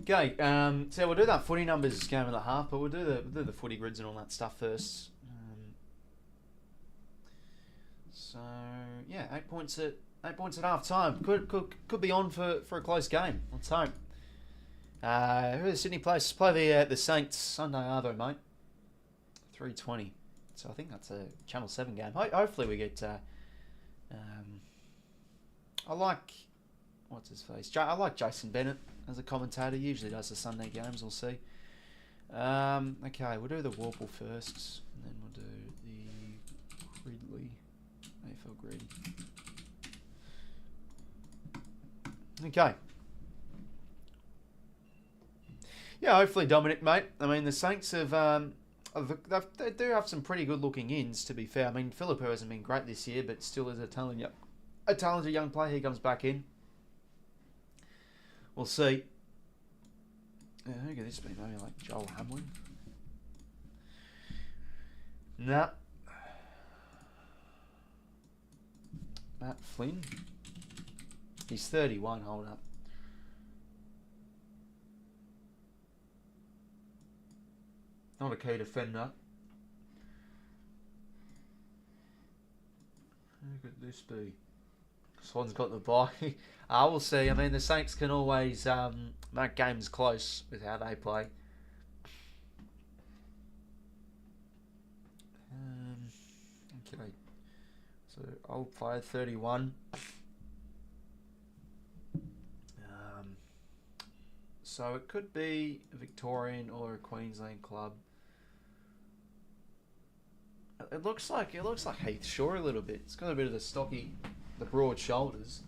Okay, so we'll do that footy numbers game of the half, but we'll do the footy grids and all that stuff first. So yeah, 8 points at half time. Could be on for a close game. Let's hope. Who are the Sydney players? Play the Saints Sunday, are they, mate? 3:20. So I think that's a Channel 7 game. Hopefully we get. I like what's his face. I like Jason Bennett as a commentator. Usually does the Sunday games. We'll see. Okay, we'll do the Warple first, and then we'll do the Gridley, AFL Grid. Okay. Yeah, hopefully Dominic, mate. I mean, the Saints have They do have some pretty good looking ins, to be fair. I mean, 𝐼𝐿𝐴 hasn't been great this year, but still is a talented young player. He comes back in. We'll see. Who could this be? Maybe like Joel Hamlin? Nah. Matt Flynn. He's 31. Hold up. Not a key defender. Who could this be? Swan's got the bye. We'll see. I mean, the Saints can always make games close with how they play. Okay. So, old player, 31. So, it could be a Victorian or a Queensland club. It looks like 𝐓𝐴𝐴 a little bit. It's got a bit of the broad shoulders.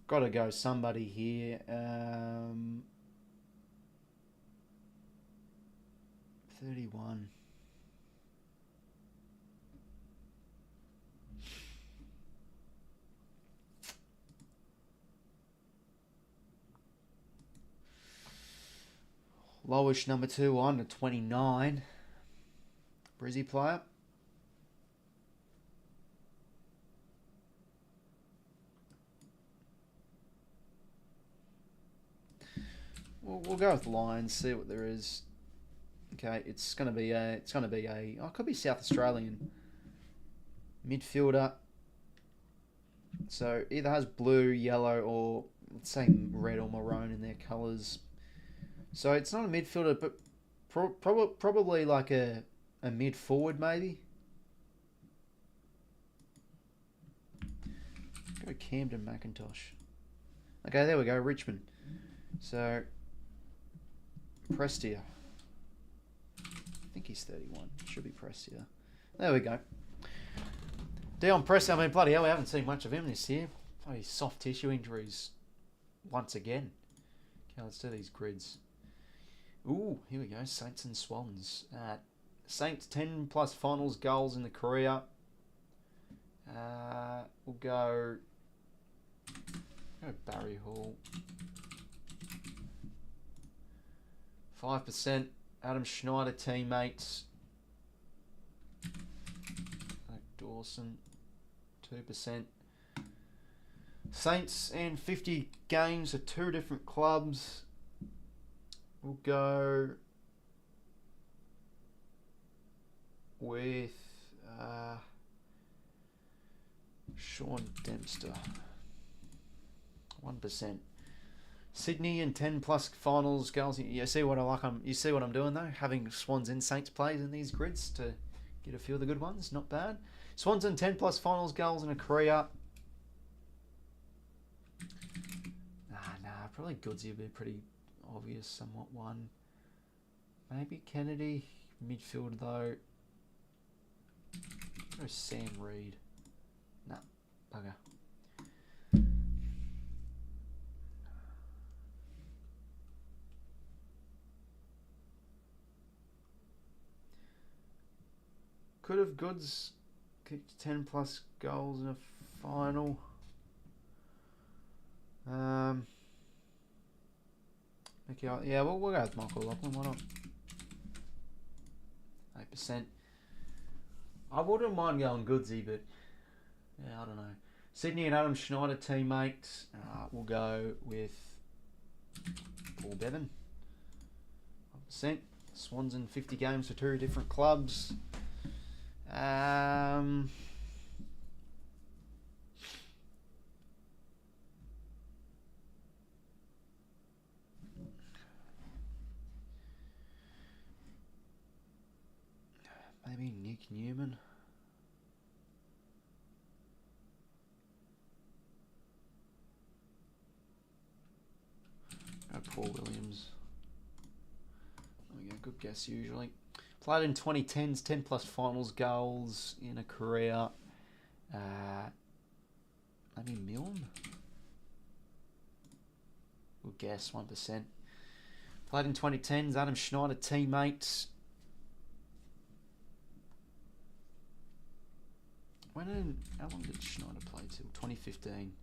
Got to go somebody here. 31. Lowish number 2 on to 29. Brizzy player. We'll go with Lions. See what there is. Okay, it's gonna be a. Oh, it could be South Australian midfielder. So either has blue, yellow, or let's say red or maroon in their colours. So it's not a midfielder, but probably like a mid forward maybe. Go Camden McIntosh. Okay, there we go, Richmond. So Prestia. I think he's 31. Should be Prestia. There we go. Dion Prestia, I mean, bloody hell, we haven't seen much of him this year. Bloody soft tissue injuries once again. Okay, let's do these grids. Ooh, here we go. Saints and Swans. Saints 10 plus finals goals in the career. We'll go Barry Hall. 5%. Adam Schneider teammates. Dawson. 2%. Saints and 50 games at 2 different clubs. We'll go with Sean Dempster. 1%. Sydney and 10 plus finals goals. You see what I like? You see what I'm doing though? Having Swans and Saints plays in these grids to get a few of the good ones. Not bad. Swans and 10 plus finals goals in a career. Nah. Probably 𝐓𝐡𝐞 would be pretty obvious, somewhat one. Maybe Kennedy. Midfield though. Go Sam Reid. Nah, bugger. Could have Goods kicked 10 plus goals in a final. Okay, yeah, we'll go with Michael Lachlan. Why not? 8%. I wouldn't mind going 𝐓𝐡𝐞, but yeah, I don't know. Sydney and Adam Schneider teammates. We'll go with Paul Bevan. 1%. Swans in 50 games for 2 different clubs. Maybe Nick Newman. Paul Williams. There we go, good guess usually. Played in 2010s, 10 plus finals goals in a career. Maybe Milne? Good guess, 1%. Played in 2010s, Adam Schneider teammate. How long did Schneider play till? 2015.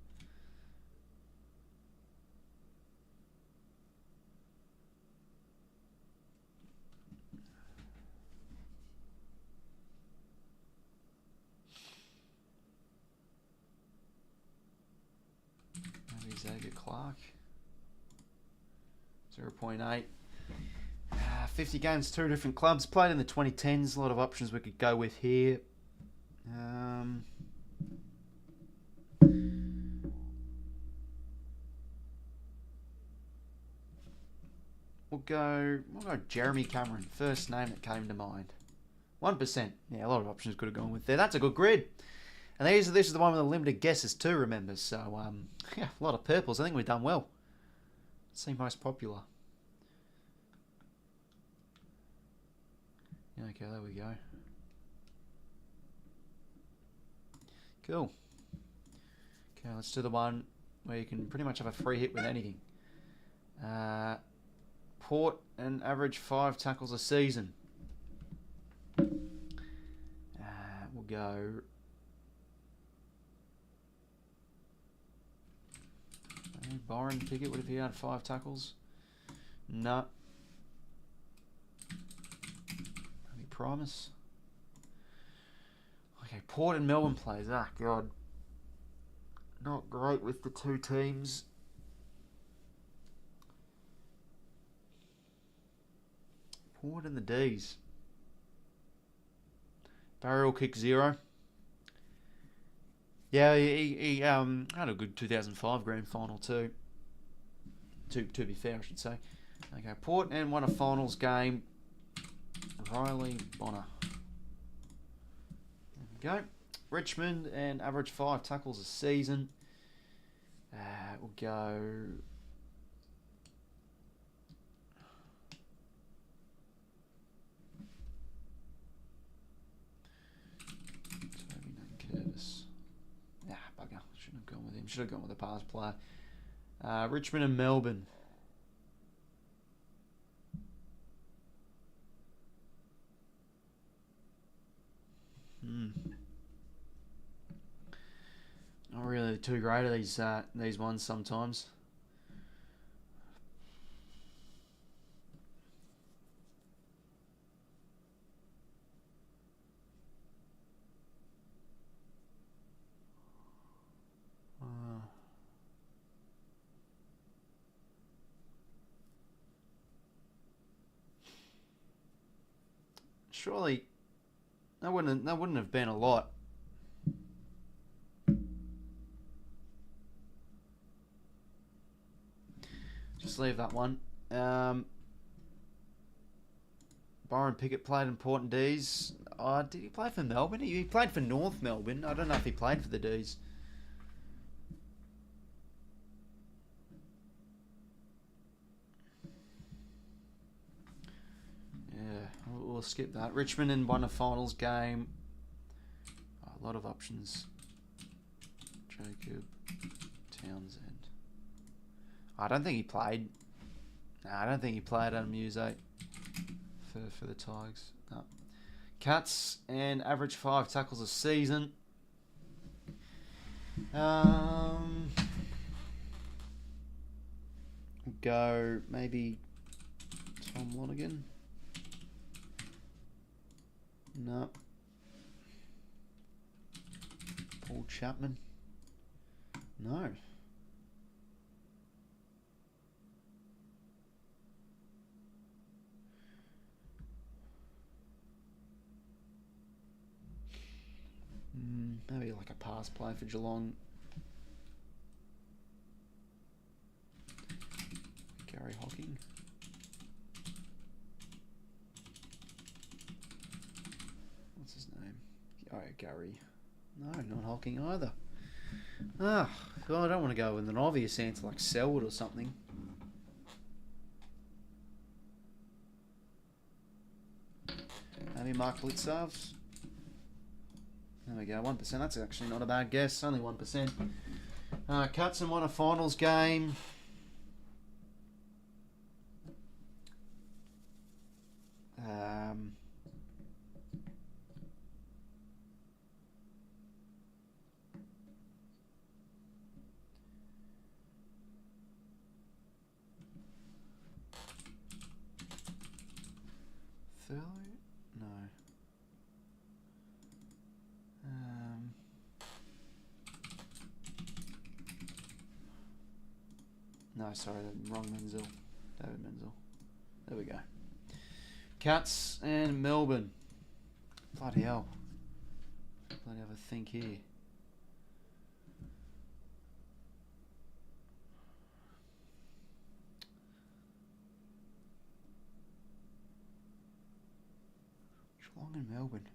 Maybe 𝐓𝐴𝐥𝐝 0.8. 50 games, 2 different clubs. Played in the 2010s. A lot of options we could go with here. We'll go Jeremy Cameron. First name that came to mind. 1%. Yeah, a lot of options could have gone with there. That's a good grid. And this is the one with the limited guesses too, remember. So, yeah, a lot of purples. I think we've done well. Seem most popular. Yeah, okay, there we go. Cool. Okay, let's do the one where you can pretty much have a free hit with anything. Port and average 5 tackles a season. We'll go... Byron Pickett, would have he had 5 tackles? No. Maybe Primus. Okay, Port and Melbourne plays. Ah, God. Not great with the two teams. Port and the D's. Barrel kick 0. Yeah, he had a good 2005 grand final too. To be fair, I should say. Okay, Port and won a finals game. Riley Bonner. There we go. Richmond and average 5 tackles a season. We'll go... Bugger. Shouldn't have gone with him. Should have gone with a past player. Richmond and Melbourne. Not really too great at these ones sometimes. Surely that wouldn't have been a lot. Just leave that one. Byron Pickett played in Port and D's. Did he play for Melbourne? He played for North Melbourne. I don't know if he played for the D's. Yeah, we'll skip that. Richmond and won a finals game. A lot of options. Jacob Townsend. I don't think he played. No, I don't think he played Adam 𝐓𝐴𝐥𝐝 for the Tigers. No. Cats and average 5 tackles a season. We'll go maybe Tom Lonergan. No. Paul Chapman. No. Maybe like a pass play for Geelong. Gary Hocking. What's his name? Oh, Gary. No, not Hocking either. Ah, God, I don't want to go with an obvious answer like Selwood or something. Maybe Mark Blitzarves. There we go, 1%. That's actually not a bad guess. Only 1%. Cuts and won a finals game. No, sorry, wrong Menzel. David Menzel. There we go. Cats and Melbourne. Bloody hell. Bloody have a think here. Geelong and Melbourne.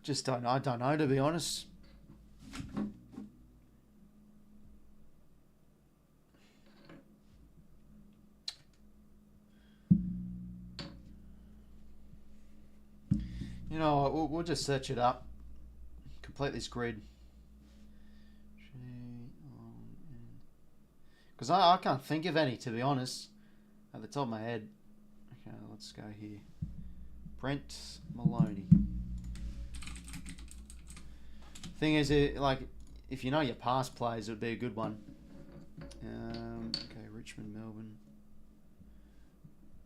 Just don't know. I don't know, to be honest. You know, we'll just search it up. Complete this grid. Because I can't think of any, to be honest, at the top of my head. Okay, let's go here. Brent Maloney. Thing is, like, if you know your past plays, it would be a good one. Okay, Richmond, Melbourne.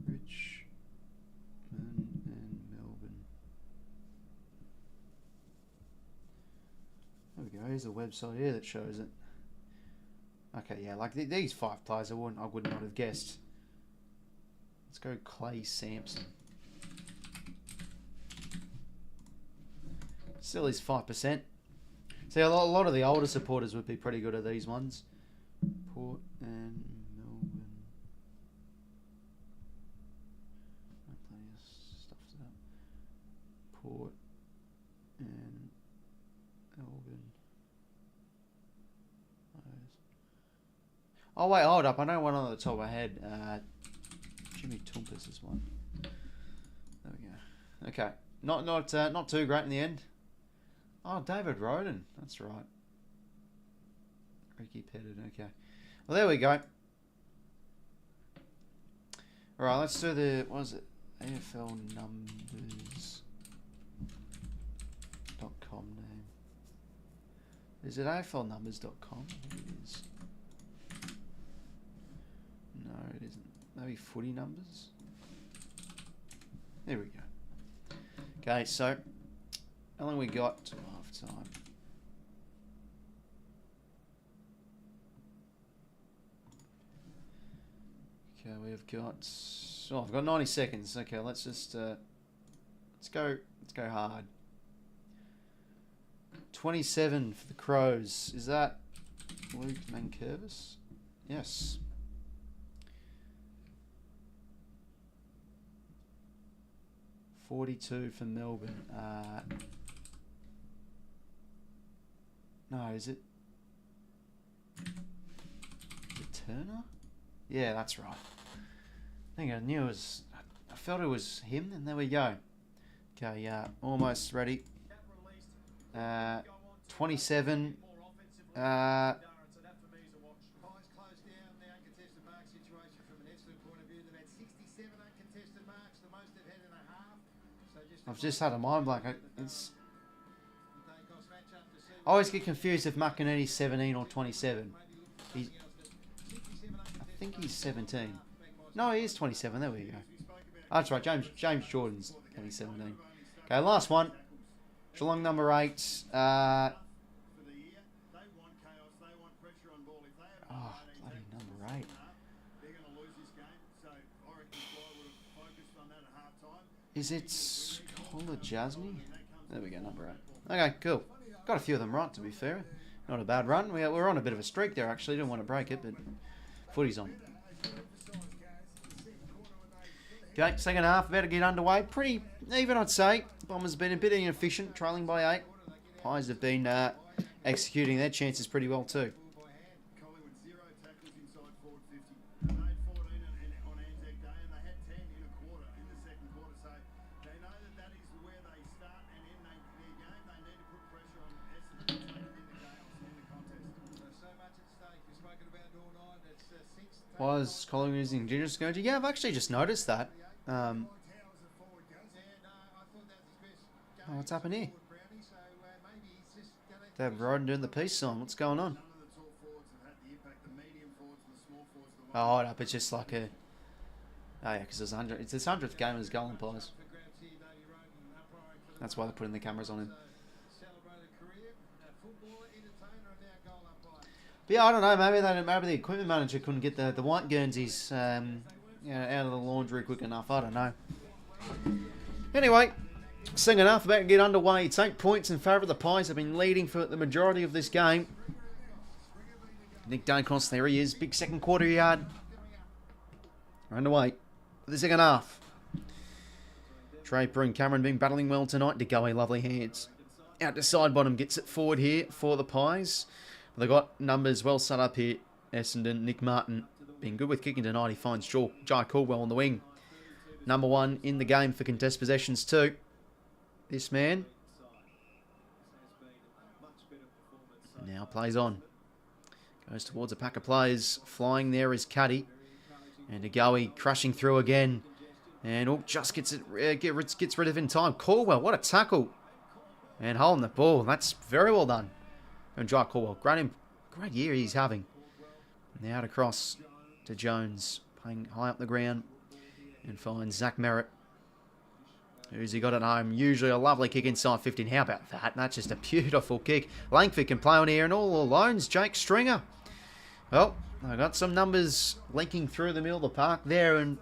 Richmond and Melbourne. There we go. Here's a website here that shows it. Okay, yeah, like these 5 players, I would not have guessed. Let's go Clay Sampson. Still is 5%. See, a lot of the older supporters would be pretty good at these ones. Port and Melbourne. Plenty of stuff to that. Port and Melbourne. Oh wait, hold up! I know one on the top of my head. Jimmy Toumpas is one. There we go. Okay, not too great in the end. Oh, David Roden. That's right. Ricky Pettit. Okay. Well, there we go. All right, let's do the. What is it? AFL numbers.com name. Is it AFLnumbers.com? It is. No, it isn't. Maybe footy numbers? There we go. Okay, so how long we got to half time? Okay, we've got. Oh, I've got 90 seconds. Okay, let's just let's go hard. 27 for the Crows. Is that Luke Mankervis? Yes. $42 for Melbourne. No, is it Turner? Yeah, that's right. I think I knew it was. I felt it was him, and there we go. Okay, yeah, almost ready. 27. I've just had a mind blank. I always get confused if McInerney's 17 or 27. I think he's 17. No, he is 27. There we go. Oh, that's right. James Jordan's only 17. Okay, last one. Geelong number 8. Oh, bloody number 8. Is it 𝐓𝐴 𝐿𝐴? There we go, number 8. Okay, cool. Got a few of them right, to be fair. Not a bad run. We're on a bit of a streak there, actually. Didn't want to break it, but footy's on. Okay, second half, about to get underway. Pretty even, I'd say. Bombers have been a bit inefficient, trailing by 8. Pies have been executing their chances pretty well, too. Collingwood 0 tackles inside forward 50. They had 14 on Anzac Day, and they had 10 in a quarter, in the second quarter. So they know that is where they start and end their game. They need to put pressure on Essendon to take it in the chaos and in the contest. So much at stake. We've spoken about all night. It's 6. Was Collingwood using Ginger Scourge? Yeah, I've actually just noticed that. Oh, what's happened here? David Roden doing the peace sign. What's going on? Oh, hold up. It's just like a... Oh, yeah, because it's his 100th game as goal implies. That's why they're putting the cameras on him. Celebrated career, footballer, entertainer, and now goal umpire. But yeah, I don't know. Maybe the equipment manager couldn't get the white Guernseys out of the laundry quick enough. I don't know. Anyway, saying enough about to get underway. It's 8 points in favour of the Pies. Have been leading for the majority of this game. Nick Dacos, there he is. Big second quarter yard. We're underway for the second half. Draper and Cameron been battling well tonight. 𝐼𝐴 lovely hands. Out to side bottom, gets it forward here for the Pies. They've got numbers well set up here. Essendon, Nick Martin, being good with kicking tonight. He finds 𝐴𝐿𝐿 𝐿𝐿 on the wing. Number 1 in the game for contest possessions too. This man now plays on. Goes towards a pack of players. Flying there is Caddy. And 𝐼𝐿𝐿 crashing through again. And just gets rid of it in time. 𝐿𝐿𝐿, what a tackle. And holding the ball. That's very well done. And 𝐼𝐿𝐿, great year he's having. Now out across to Jones. Playing high up the ground. And finds Zach Merritt. Who's he got at home? Usually a lovely kick inside 15. How about that? That's just a beautiful kick. Langford can play on here and all alone's Jake Stringer. Well, I got some numbers linking through the middle of the park there, and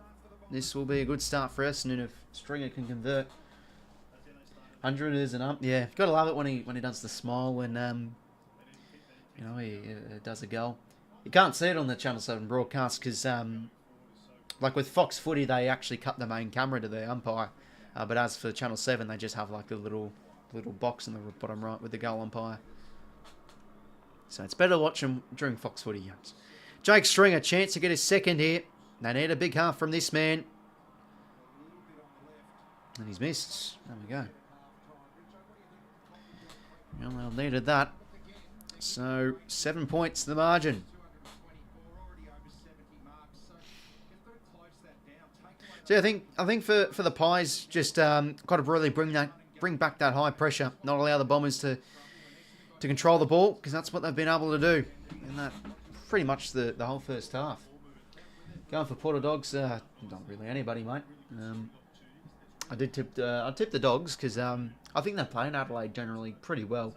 this will be a good start for Essendon if Stringer can convert. 100 is an up. Yeah, gotta love it when he does the smile when he does a goal. You can't see it on the Channel 7 broadcast because like with Fox Footy, they actually cut the main camera to the umpire. But as for Channel 7, they just have like the little box in the bottom right with the goal umpire. So it's better to watch them during Fox Footy games. Jake Stringer, chance to get his second here. They need a big half from this man. And he's missed. There we go. Well, they needed that. So 7 points the margin. So I think for the Pies, just got to really bring back that high pressure, not allow the Bombers to control the ball, because that's what they've been able to do in that pretty much the whole first half. Going for Porter Dogs, not really anybody, mate. I tipped the Dogs because I think they play in Adelaide generally pretty well,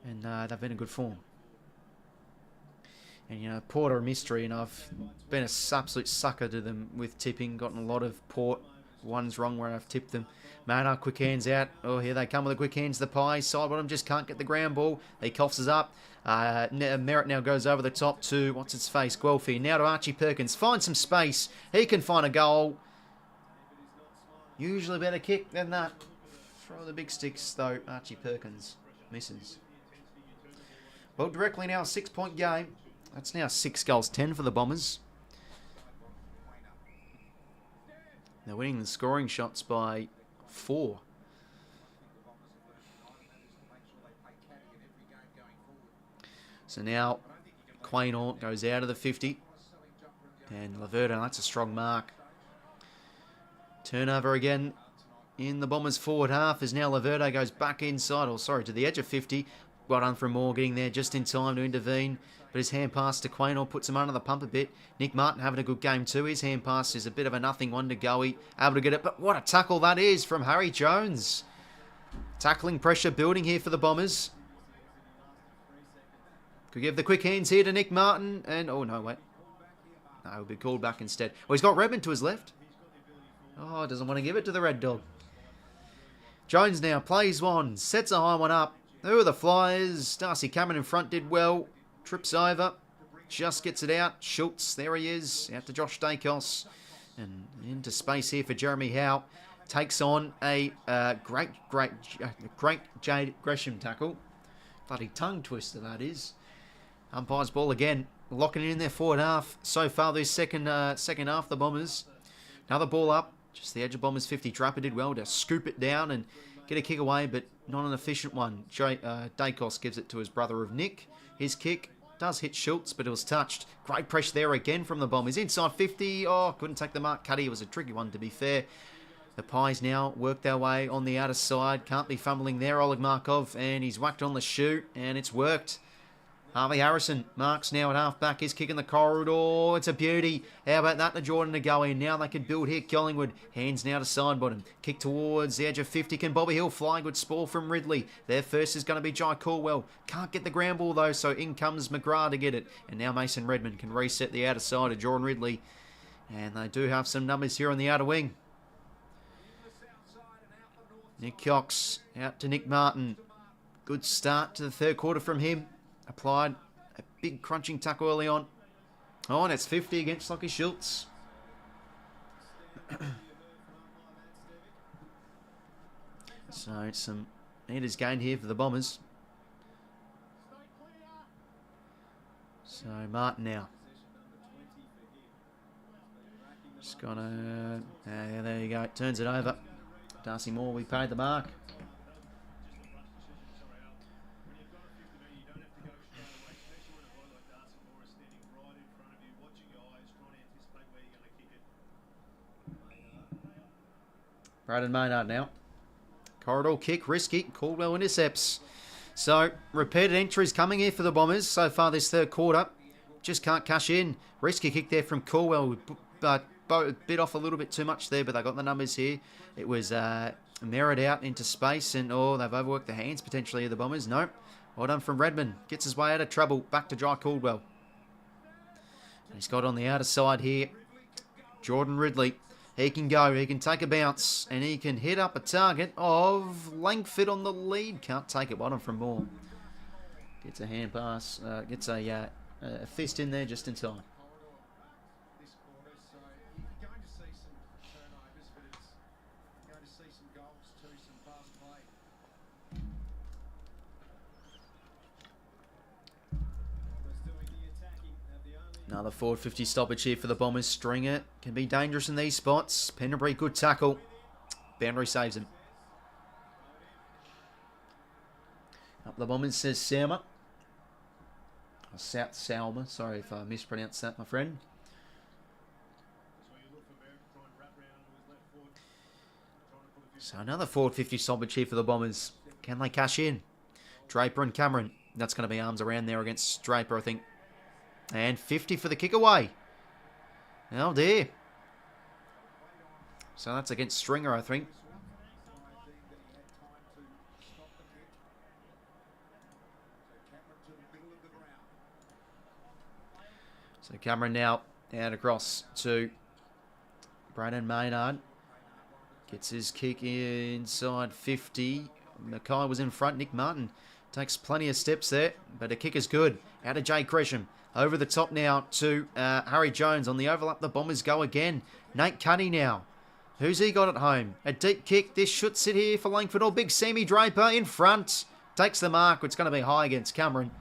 and they've been in good form. And, Port are a mystery, and I've been an absolute sucker to them with tipping. Gotten a lot of Port ones wrong where I've tipped them. Mana, quick hands out. Oh, here they come with the quick hands. The Pies. Side bottom just can't get the ground ball. He coughs us up. Merritt now goes over the top to, 𝐻𝐿𝐿𝐿. 𝐷𝐿𝐿𝐿. Now to 𝐼𝐴𝐿𝐿𝐿 Perkins. Finds some space. He can find a goal. Usually better kick than that. Throw the big sticks, though. 𝐼𝐴𝐿𝐿𝐿 Perkins misses. Well, directly now, 6-point game. That's now 6 goals, 10 for the Bombers. They're winning the scoring shots by 4. So now Kane Horn goes out of the 50. And 𝐼𝐿𝐿𝐿, that's a strong mark. Turnover again in the Bombers' forward half as now 𝐼𝐿𝐿𝐿 goes back inside, to the edge of 50. Well done from Moore, getting there just in time to intervene. But his hand pass to Kane Horn puts him under the pump a bit. Nick Martin having a good game too. His hand pass is a bit of a nothing one to 𝐼𝐿𝐿𝐿. Able to get it, but what a tackle that is from Harry Jones. Tackling pressure building here for the Bombers. Could give the quick hands here to Nick Martin. And, oh no, wait. No, he'll be called back instead. Well, he's got Redmond to his left. Oh, doesn't want to give it to the Red Dog. Jones now plays one. Sets a high one up. Who are the Flyers? Darcy Cameron in front did well. Trips over, just gets it out. 𝐓𝐿𝐿𝐿, there he is, out to Josh Dacos. And into space here for Jeremy Howe. Takes on a great 𝐼𝐴𝐿𝐿𝐿 tackle. Bloody tongue twister that is. Umpire's ball again, locking it in their forward half. So far this second half, the Bombers. Another ball up, just the edge of Bombers 50. Draper did well to scoop it down and get a kick away, but not an efficient one. Dacos gives it to his brother of Nick. His kick does hit 𝐓𝐿𝐿𝐿, but it was touched. Great pressure there again from the Bombers. Inside 50. Oh, couldn't take the mark. Cuddy, it was a tricky one to be fair. The Pies now work their way on the outer side. Can't be fumbling there, Oleg Markov. And he's whacked on the shoot, and it's worked. Harvey Harrison marks now at half-back. He's kicking the corridor. It's a beauty. How about that to Jordan to go in? Now they can build here. Collingwood. Hands now to Sidebottom. Kick towards the edge of 50. Can Bobby Hill fly? Good spoil from Ridley. Their first is going to be 𝐼𝐿𝐴 𝐸𝐿. Can't get the ground ball though, so in comes McGrath to get it. And now Mason Redmond can reset the outer side of Jordan Ridley. And they do have some numbers here on the outer wing. Nick Cox out to Nick Martin. Good start to the third quarter from him. Applied a big crunching tackle early on. Oh, and it's 50 against 𝐼𝐿𝐴 𝐸𝐿. So some meters gained here for the Bombers. So Martin now. Just gonna... yeah, there you go. Turns it over. Darcy Moore, we paid the mark. Braden Maynard now. Corridor kick, risky. 𝐸𝐿𝐴 intercepts. So, repeated entries coming here for the Bombers so far this third quarter. Just can't cash in. Risky kick there from 𝐸𝐿𝐴. But bit off a little bit too much there, but they got the numbers here. It was mirrored out into space, and they've overworked the hands potentially of the Bombers. Nope. Well done from Redmond. Gets his way out of trouble. Back to 𝐼𝐿𝐴 𝐸𝐿𝐴. And he's got on the outer side here Jordan Ridley. He can go, he can take a bounce, and he can hit up a target of Langford on the lead. Can't take it, bottom from Moore. Gets a hand pass, gets a fist in there just in time. Another forward 50 stoppage here for the Bombers. Stringer can be dangerous in these spots. Pendlebury, good tackle. Boundary saves him. Up the Bombers says 𝐷𝐶𝐿𝐴. South 𝐷𝐶𝐿𝐴. Sorry if I mispronounced that, my friend. So another forward 50 stoppage here for the Bombers. Can they cash in? Draper and Cameron. That's going to be arms around there against Draper, I think. And 50 for the kick away. Oh dear. So that's against Stringer, I think. So Cameron now out across to Braden Maynard. Gets his kick inside 50. Mackay was in front. Nick Martin takes plenty of steps there, but the kick is good. Out of Jay Gresham. Over the top now to Harry Jones. On the overlap, the Bombers go again. Nate Cuddy now. Who's he got at home? A deep kick. This should sit here for Langford. Or big Semi Draper in front. Takes the mark. It's going to be high against Cameron.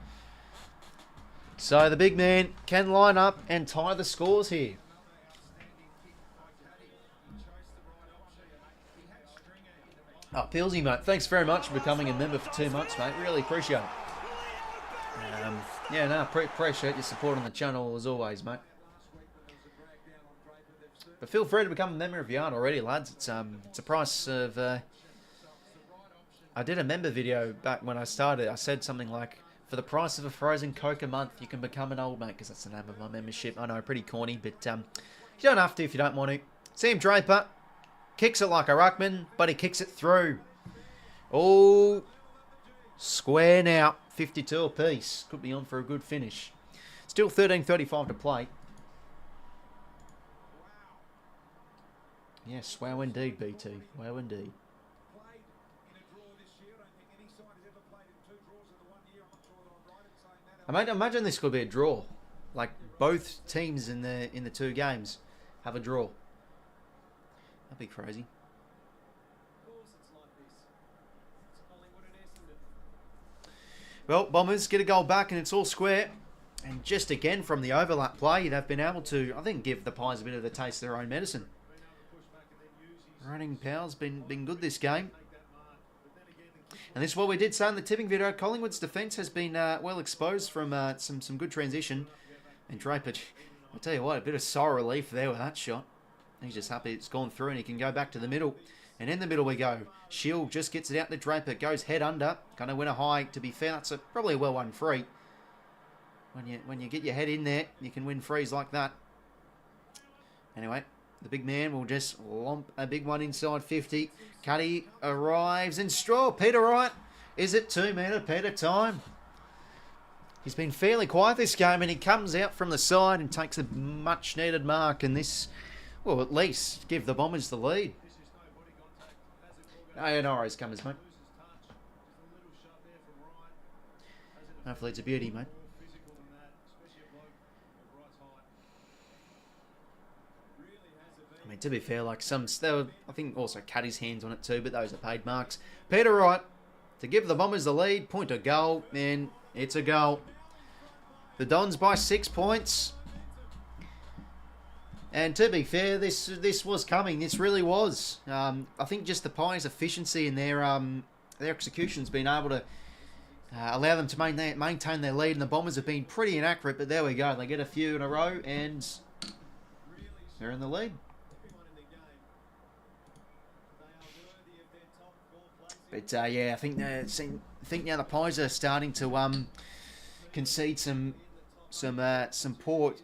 So the big man can line up and tie the scores here. Oh, 𝐸𝐿𝐴, mate. Thanks very much for becoming a member for 2 months, mate. Really appreciate it. Yeah, no, appreciate your support on the channel as always, mate. But feel free to become a member if you aren't already, lads. It's a price of... I did a member video back when I started. I said something like, for the price of a frozen Coke a month, you can become an old mate, because that's the name of my membership. I know, pretty corny, but you don't have to if you don't want to. Sam Draper kicks it like a ruckman, but he kicks it through. Oh, square now. 52 apiece. Could be on for a good finish. Still 13:35 to play. Yes, wow indeed, BT. Wow indeed. Imagine this could be a draw. Like both teams in the 2 games have a draw. That'd be crazy. Well, Bombers get a goal back and it's all square. And just again from the overlap play, they've been able to, I think, give the Pies a bit of a taste of their own medicine. Running power's been good this game. And this is what we did say in the tipping video. Collingwood's defence has been well exposed from some good transition. And Draper, I'll tell you what, a bit of sorrow relief there with that shot. He's just happy it's gone through and he can go back to the middle. And in the middle we go. Shield just gets it out to Draper. Goes head under. Going to win a high. To be fair, that's probably a well-won free. When you get your head in there, you can win frees like that. Anyway, the big man will just lump a big one inside 50. Cuddy arrives in straw. Peter Wright. Is it 2 metre Peter time? He's been fairly quiet this game, and he comes out from the side and takes a much needed mark, and this will at least give the Bombers the lead. No worries, comers, mate. Hopefully it's a beauty, mate. I mean, to be fair, like I think also Cuddy's hands on it too, but those are paid marks. Peter Wright to give the Bombers the lead, point to goal, and it's a goal. The Dons by 6 points. And to be fair, this was coming. This really was. I think just the Pies' efficiency and their execution's been able to allow them to maintain their lead, and the Bombers have been pretty inaccurate, but there we go. They get a few in a row, and they're in the lead. But yeah, I think now the Pies are starting to concede some poor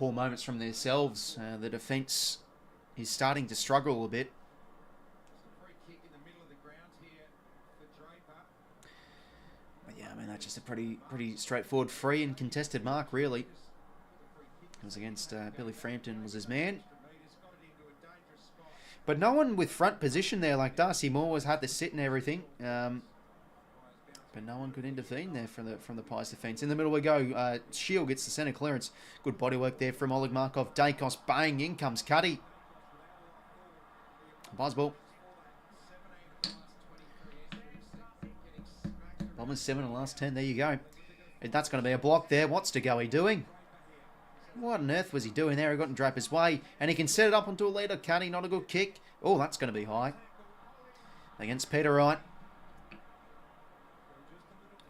moments from themselves. The defence is starting to struggle a bit. But yeah, I mean that's just a pretty straightforward free and contested mark, really. It was against Billy Frampton was his man. But no one with front position there, like Darcy Moore was had to sit and everything. But no one could intervene there from the Pies defence. In the middle we go. 𝐓𝐡𝐞 gets the centre clearance. Good body work there from Oleg Markov. Dacos, bang, in comes Cuddy. Pies ball. Bombers 7 in the last 10. There you go. And that's going to be a block there. What's 𝐬𝐿𝐼 doing? What on earth was he doing there? He got in Draper's way. And he can set it up onto a leader. Cuddy, not a good kick. Oh, that's going to be high. Against Peter Wright.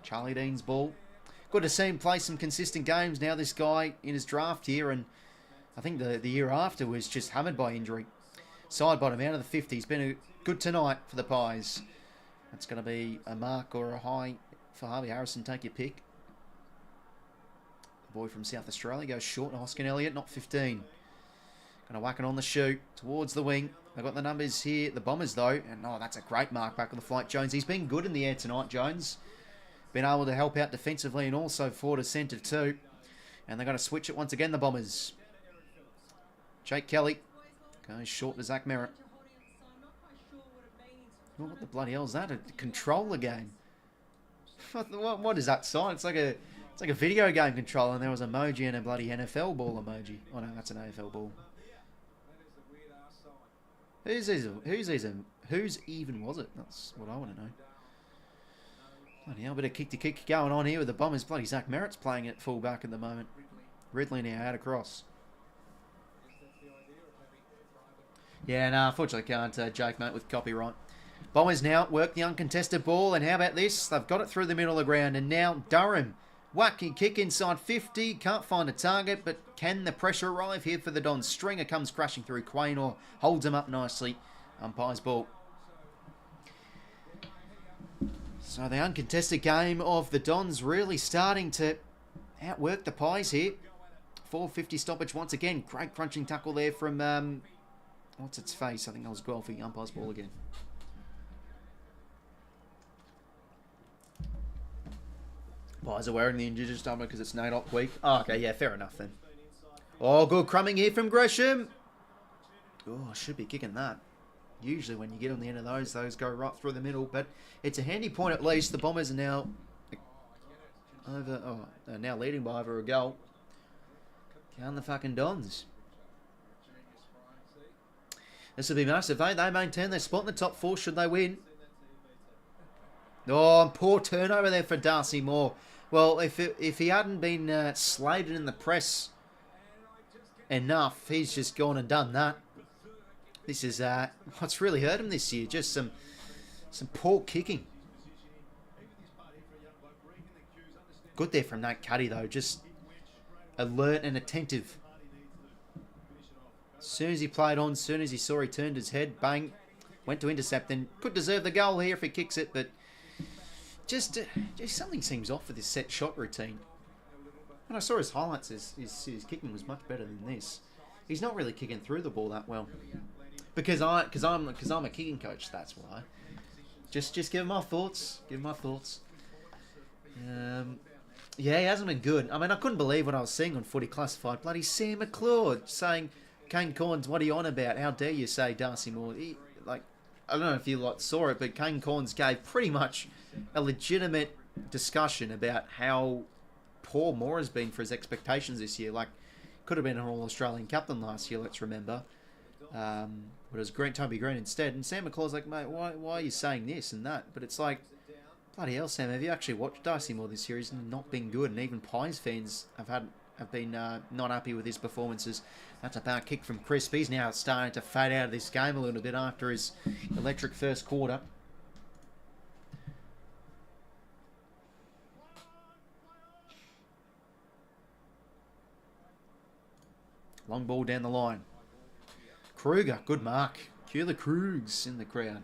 Charlie Dean's ball. Good to see him play some consistent games now, this guy in his draft here. And I think the year after was just hammered by injury. Side bottom out of the 50. He's been a good tonight for the Pies. That's going to be a mark or a high for Harvey Harrison. Take your pick. Boy from South Australia goes short. 𝐼𝐻𝐿𝐼, Elliott, not 15. Going to whack it on the shoot towards the wing. They've got the numbers here. The Bombers, though. And, oh, that's a great mark back on the flight, Jones. He's been good in the air tonight, Jones. Been able to help out defensively and also forward to centre, too. And they're going to switch it once again, the Bombers. Jake Kelly goes short to Zach Merritt. Oh, what the bloody hell is that? A controller game. What is that sign? It's like a video game controller, and there was an emoji and a bloody NFL ball emoji. Oh no, that's an AFL ball. Whose even was it? That's what I want to know. Bloody hell, a bit of kick-to-kick going on here with the Bombers. Bloody Zach Merritt's playing at full-back at the moment. Ridley now out across. Yeah, no, unfortunately can't joke, mate, with copyright. Bombers now work the uncontested ball, and how about this? They've got it through the middle of the ground, and now Durham. Wacky kick inside 50. Can't find a target, but can the pressure arrive here for the Dons? Stringer comes crashing through. 𝐸𝐿𝐼 holds him up nicely. Umpire's ball. So the uncontested game of the Dons really starting to outwork the Pies here. 4:50 stoppage once again. Great crunching tackle there from, what's its face? I think that was 𝐸𝐿𝐼. Umpire's ball again. Pies are wearing the injured stomach because it's 𝐻𝐿𝐼 week. Oh, okay, yeah, fair enough then. Oh, good crumbing here from Gresham. Oh, should be kicking that. Usually when you get on the end of those go right through the middle. But it's a handy point at least. The Bombers are now now leading by over a goal. Count the fucking Dons. This will be massive. They maintain their spot in the top 4 should they win. Oh, poor turnover there for Darcy Moore. Well, if he hadn't been slated in the press enough, he's just gone and done that. This is what's really hurt him this year. Just some poor kicking. Good there from Nate Cuddy, though. Just alert and attentive. As soon as he played on, as soon as he saw he turned his head, bang, went to intercept and could deserve the goal here if he kicks it, but just something seems off with this set shot routine. When I saw his highlights, his kicking was much better than this. He's not really kicking through the ball that well. Because I'm a kicking coach. That's why. Just give him my thoughts. Give him my thoughts. Yeah, he hasn't been good. I mean, I couldn't believe what I was seeing on Footy Classified. Bloody Sam McClure saying, Kane Corns, what are you on about? How dare you say Darcy Moore? I don't know if you saw it, but Kane Corns gave pretty much a legitimate discussion about how poor Moore has been for his expectations this year. Like, could have been an All-Australian captain last year, let's remember. But it was Toby Green instead. And Sam McClure's like, mate, why are you saying this and that? But it's like, bloody hell, Sam, have you actually watched Darcy Moore this year? He's not been good. And even Pies fans have been not happy with his performances. That's a power kick from Crisp. He's now starting to fade out of this game a little bit after his electric first quarter. Long ball down the line. Kruger, good mark. Cue the Krugs in the crowd.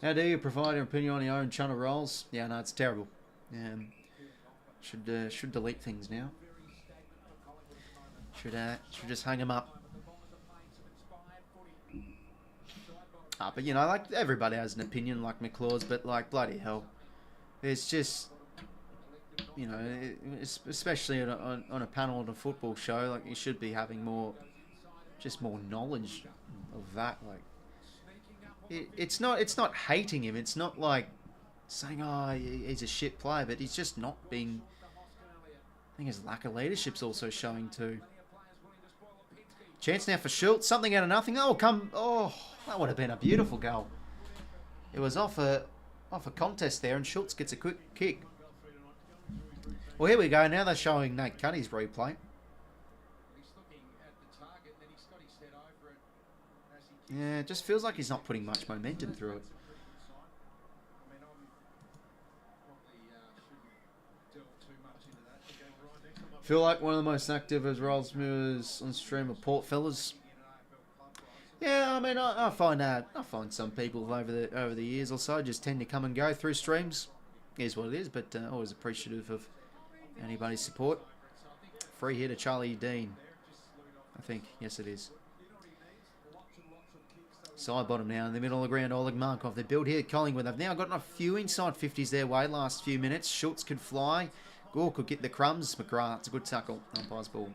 How dare you provide an opinion on your own channel roles? Yeah, no, it's terrible. Should delete things now. Should just hang them up. But you know, like everybody has an opinion, like McClure's, but like bloody hell, it's just, you know, especially on a panel on a football show, like you should be having more knowledge of that. Like, it's not hating him. It's not like saying, oh, he's a shit player, but he's just not being. I think his lack of leadership's also showing too. Chance now for 𝐓𝐡𝐞. Something out of nothing. Oh, that would have been a beautiful goal. It was off a contest there, and 𝐓𝐡𝐞 gets a quick kick. Well, here we go. Now they're showing Nate Cuddy's replay. Yeah, it just feels like he's not putting much momentum through it. Feel like one of the most active as roles movers on stream of Port fellas. Yeah, I mean, I find some people over the years or so just tend to come and go through streams. Is what it is, but always appreciative of anybody's support. Free hit to Charlie Dean, I think. Yes, it is. Side bottom now in the middle of the ground. 𝐼𝐗𝐿𝐴𝐺 They build here at Collingwood. They've now gotten a few inside 50s their way last few minutes. 𝐓𝐡𝐞 could fly. Gore could get the crumbs. McGrath, it's a good tackle. Umpire's ball.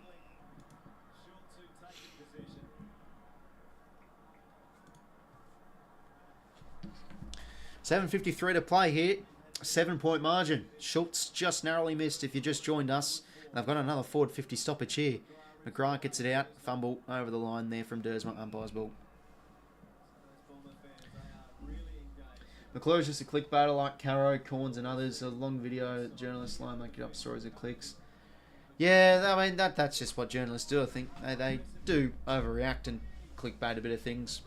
$7.53 to play here. 7-point margin. 𝐓𝐡𝐞 just narrowly missed if you just joined us. They've got another forward 50 stoppage here. McGrath gets it out. Fumble over the line there from 𝐷𝐸𝐺. Umpire's ball. McClure's just a clickbaiter like Caro, Corns and others. A long video, journalists lie making up stories of clicks. Yeah, I mean, that's just what journalists do, I think. They do overreact and clickbait a bit of things.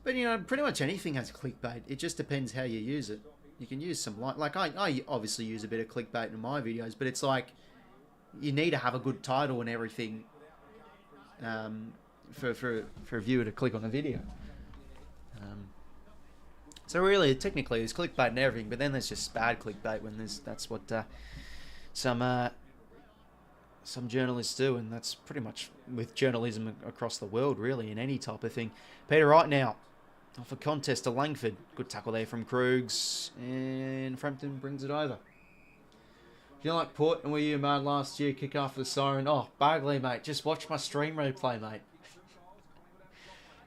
But, you know, pretty much anything has clickbait. It just depends how you use it. You can use some, like I obviously use a bit of clickbait in my videos, but it's like, you need to have a good title and everything for a viewer to click on a video. So really, technically, there's clickbait and everything, but then there's just bad clickbait when that's what some journalists do, and that's pretty much with journalism across the world, really, in any type of thing. Peter Wright now, off a contest to Langford. Good tackle there from Krugs, and Frampton brings it over. You know, like Port and were you mad last year, kick after the siren? Oh, Bagley, mate, just watch my stream replay, mate.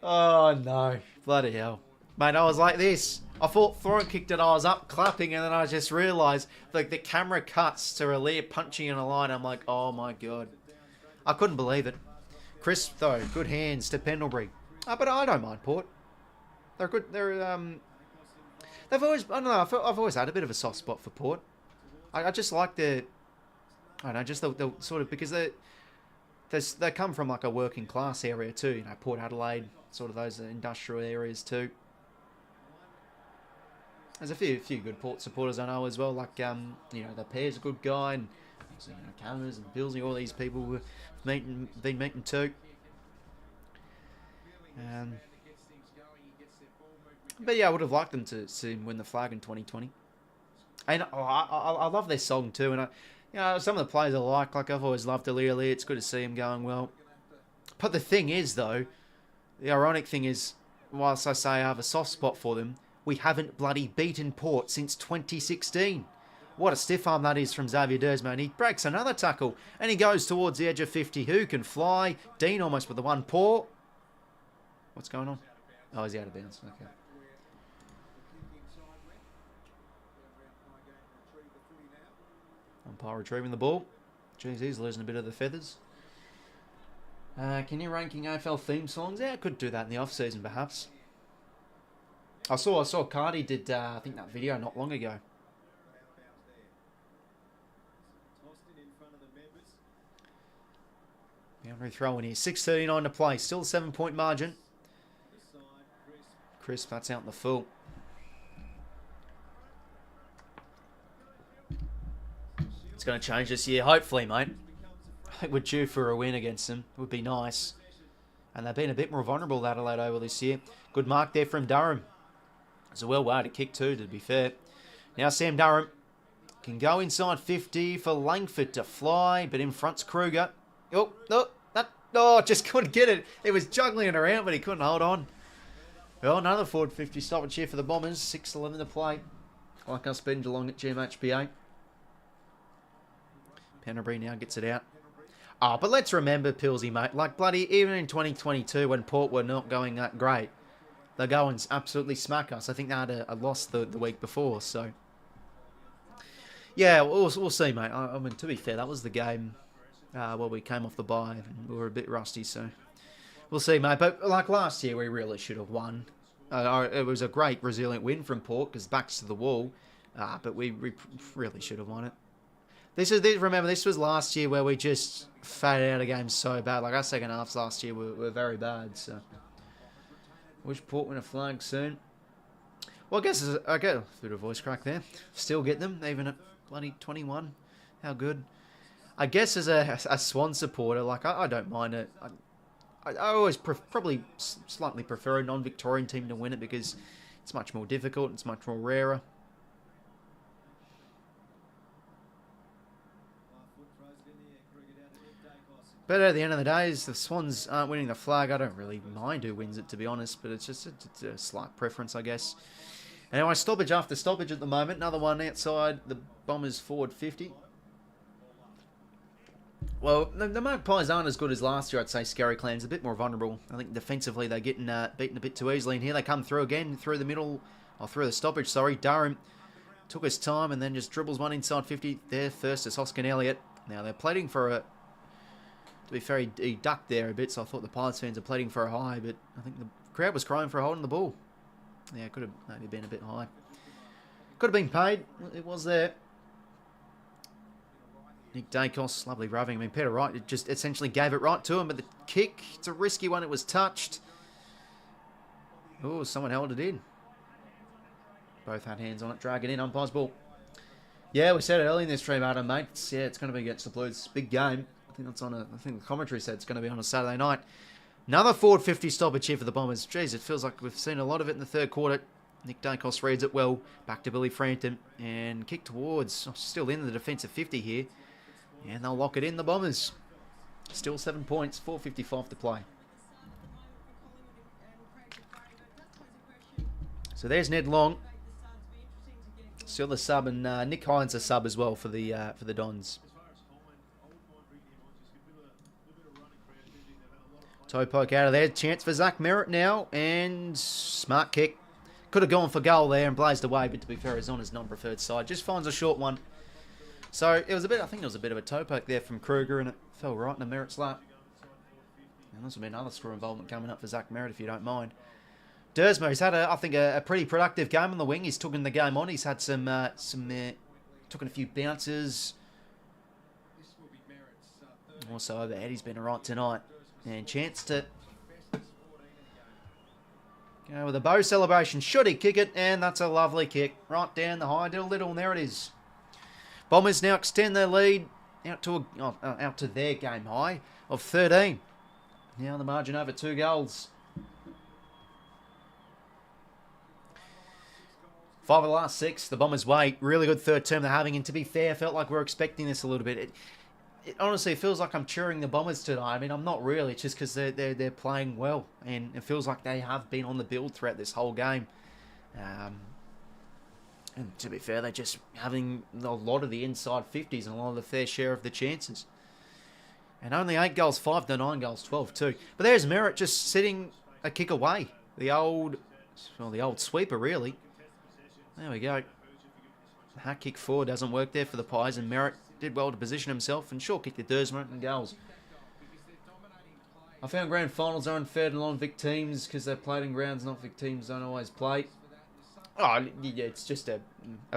Oh, no. Bloody hell. Mate, I was like this. I thought Thorin kicked it, I was up clapping, and then I just realised, like, the camera cuts to Relier punching in a line. I'm like, oh my god. I couldn't believe it. Crisp, though, good hands to Pendlebury. But I don't mind Port. They're good. They've always, I don't know, I've always had a bit of a soft spot for Port. I just like the, I don't know, just the sort of, because they come from like a working class area too, you know, Port Adelaide, sort of those industrial areas too. There's a few good Port supporters I know as well, like, you know, the Pear's a good guy, and, you know, Cameras and Billsy, all these people who've been meeting too. But yeah, I would have liked them to see him win the flag in 2020. And I love their song too. And some of the players I like I've always loved 𝐼𝐻𝐿𝐼. It's good to see him going well. But the thing is, though, the ironic thing is, whilst I say I have a soft spot for them, we haven't bloody beaten Port since 2016. What a stiff arm that is from Xavier Dersma. And he breaks another tackle. And he goes towards the edge of 50. Who can fly? Dean almost with the one paw. What's going on? Oh, is he out of bounds? Okay. Umpire retrieving the ball. Jeez, he's losing a bit of the feathers. Can you ranking AFL theme songs? Yeah, I could do that in the off-season, perhaps. I saw Cardi did, I think, that video not long ago. Boundary throw in here. 6:39 to play. Still a 7-point margin. Crisp, that's out in the full. It's going to change this year, hopefully, mate. I think we're due for a win against them. It would be nice. And they've been a bit more vulnerable, Adelaide, over this year. Good mark there from Durham. It's a well-weighted kick too, to be fair. Now Sam Durham can go inside 50 for Langford to fly, but in front's Kruger. Just couldn't get it. It was juggling it around, but he couldn't hold on. Well, another forward 50 stoppage here for the Bombers. 6:11 to play. Like us beating Geelong at GMHBA. Penderbury now gets it out. But let's remember, Pilsy, mate, like bloody, even in 2022 when Port were not going that great, they're going absolutely smack us. I think they had a loss the week before, so. Yeah, we'll see, mate. I mean, to be fair, that was the game where we came off the bye and we were a bit rusty, so. We'll see, mate. But like last year, we really should have won. It was a great, resilient win from Port because backs to the wall, but we really should have won it. Remember, this was last year where we just faded out of games so bad. Like our second halves last year were very bad. So, wish Port win a flag soon. Well, I get a bit of voice crack there. Still get them, even at bloody 21. How good. I guess as a Swan supporter, like I don't mind it. I always probably slightly prefer a non-Victorian team to win it because it's much more difficult. It's much more rarer. But at the end of the day, as the Swans aren't winning the flag, I don't really mind who wins it, to be honest. But it's just a slight preference, I guess. Anyway, stoppage after stoppage at the moment. Another one outside the Bombers forward 50. Well, the Magpies aren't as good as last year, I'd say. Scary Clan's a bit more vulnerable. I think defensively they're getting beaten a bit too easily. And here they come through again, through the middle, or through the stoppage, sorry. Durham took his time and then just dribbles one inside 50. There first is 𝐓𝐶𝐞 𝐿𝐼. Now they're pleading for a... To be fair, he ducked there a bit, so I thought the Pies fans are pleading for a high, but I think the crowd was crying for holding the ball. Yeah, it could have maybe been a bit high. Could have been paid. It was there. Nick Dacos, lovely roving. I mean, Peter Wright just essentially gave it right to him, but the kick, it's a risky one. It was touched. Oh, someone held it in. Both had hands on it. Drag it in. Umpire's ball. Yeah, we said it early in this stream, Adam, mate. It's going to be against the Blues. Big game. I think the commentary said it's going to be on a Saturday night. Another forward 50 stoppage here for the Bombers. Jeez, it feels like we've seen a lot of it in the third quarter. Nick Dacos reads it well. Back to Billy Frampton. And kick towards. Still in the defensive 50 here. And they'll lock it in, the Bombers. Still 7 points. 4:55 to play. So there's Ned Long. Still the sub. And Nick Hines a sub as well for the Dons. Toe poke out of there. Chance for Zach Merritt now. And smart kick. Could have gone for goal there and blazed away. But to be fair, he's on his non-preferred side. Just finds a short one. So it was a bit, I think it was a bit of a toe poke there from Kruger. And it fell right in the Merritt's lap. And this will be another score involvement coming up for Zach Merritt if you don't mind. Dersma, he's had, I think, a pretty productive game on the wing. He's taken the game on. He's had taken a few bounces. Also overhead, he's been alright tonight. And chance to go with a bow celebration. Should he kick it? And that's a lovely kick. Right down the high diddle, and there it is. Bombers now extend their lead out to their game high of 13. Now the margin over 2 goals. 5 of the last 6, the Bombers' way. Really good third term they're having. And to be fair, I felt like we were expecting this a little bit. It honestly feels like I'm cheering the Bombers tonight. I mean, I'm not really. It's just because they're playing well. And it feels like they have been on the build throughout this whole game. And to be fair, they're just having a lot of the inside 50s and a lot of the fair share of the chances. And only 8 goals, 5 to 9 goals, 12 too. But there's Merritt just sitting a kick away. The old sweeper, really. There we go. Hat kick forward doesn't work there for the Pies, and Merritt did well to position himself and short kick the 𝐼𝐻𝐻𝐪 and goals. I found grand finals are unfair to non-Vic teams because they're played in grounds not-Vic teams don't always play. Oh, yeah, it's just a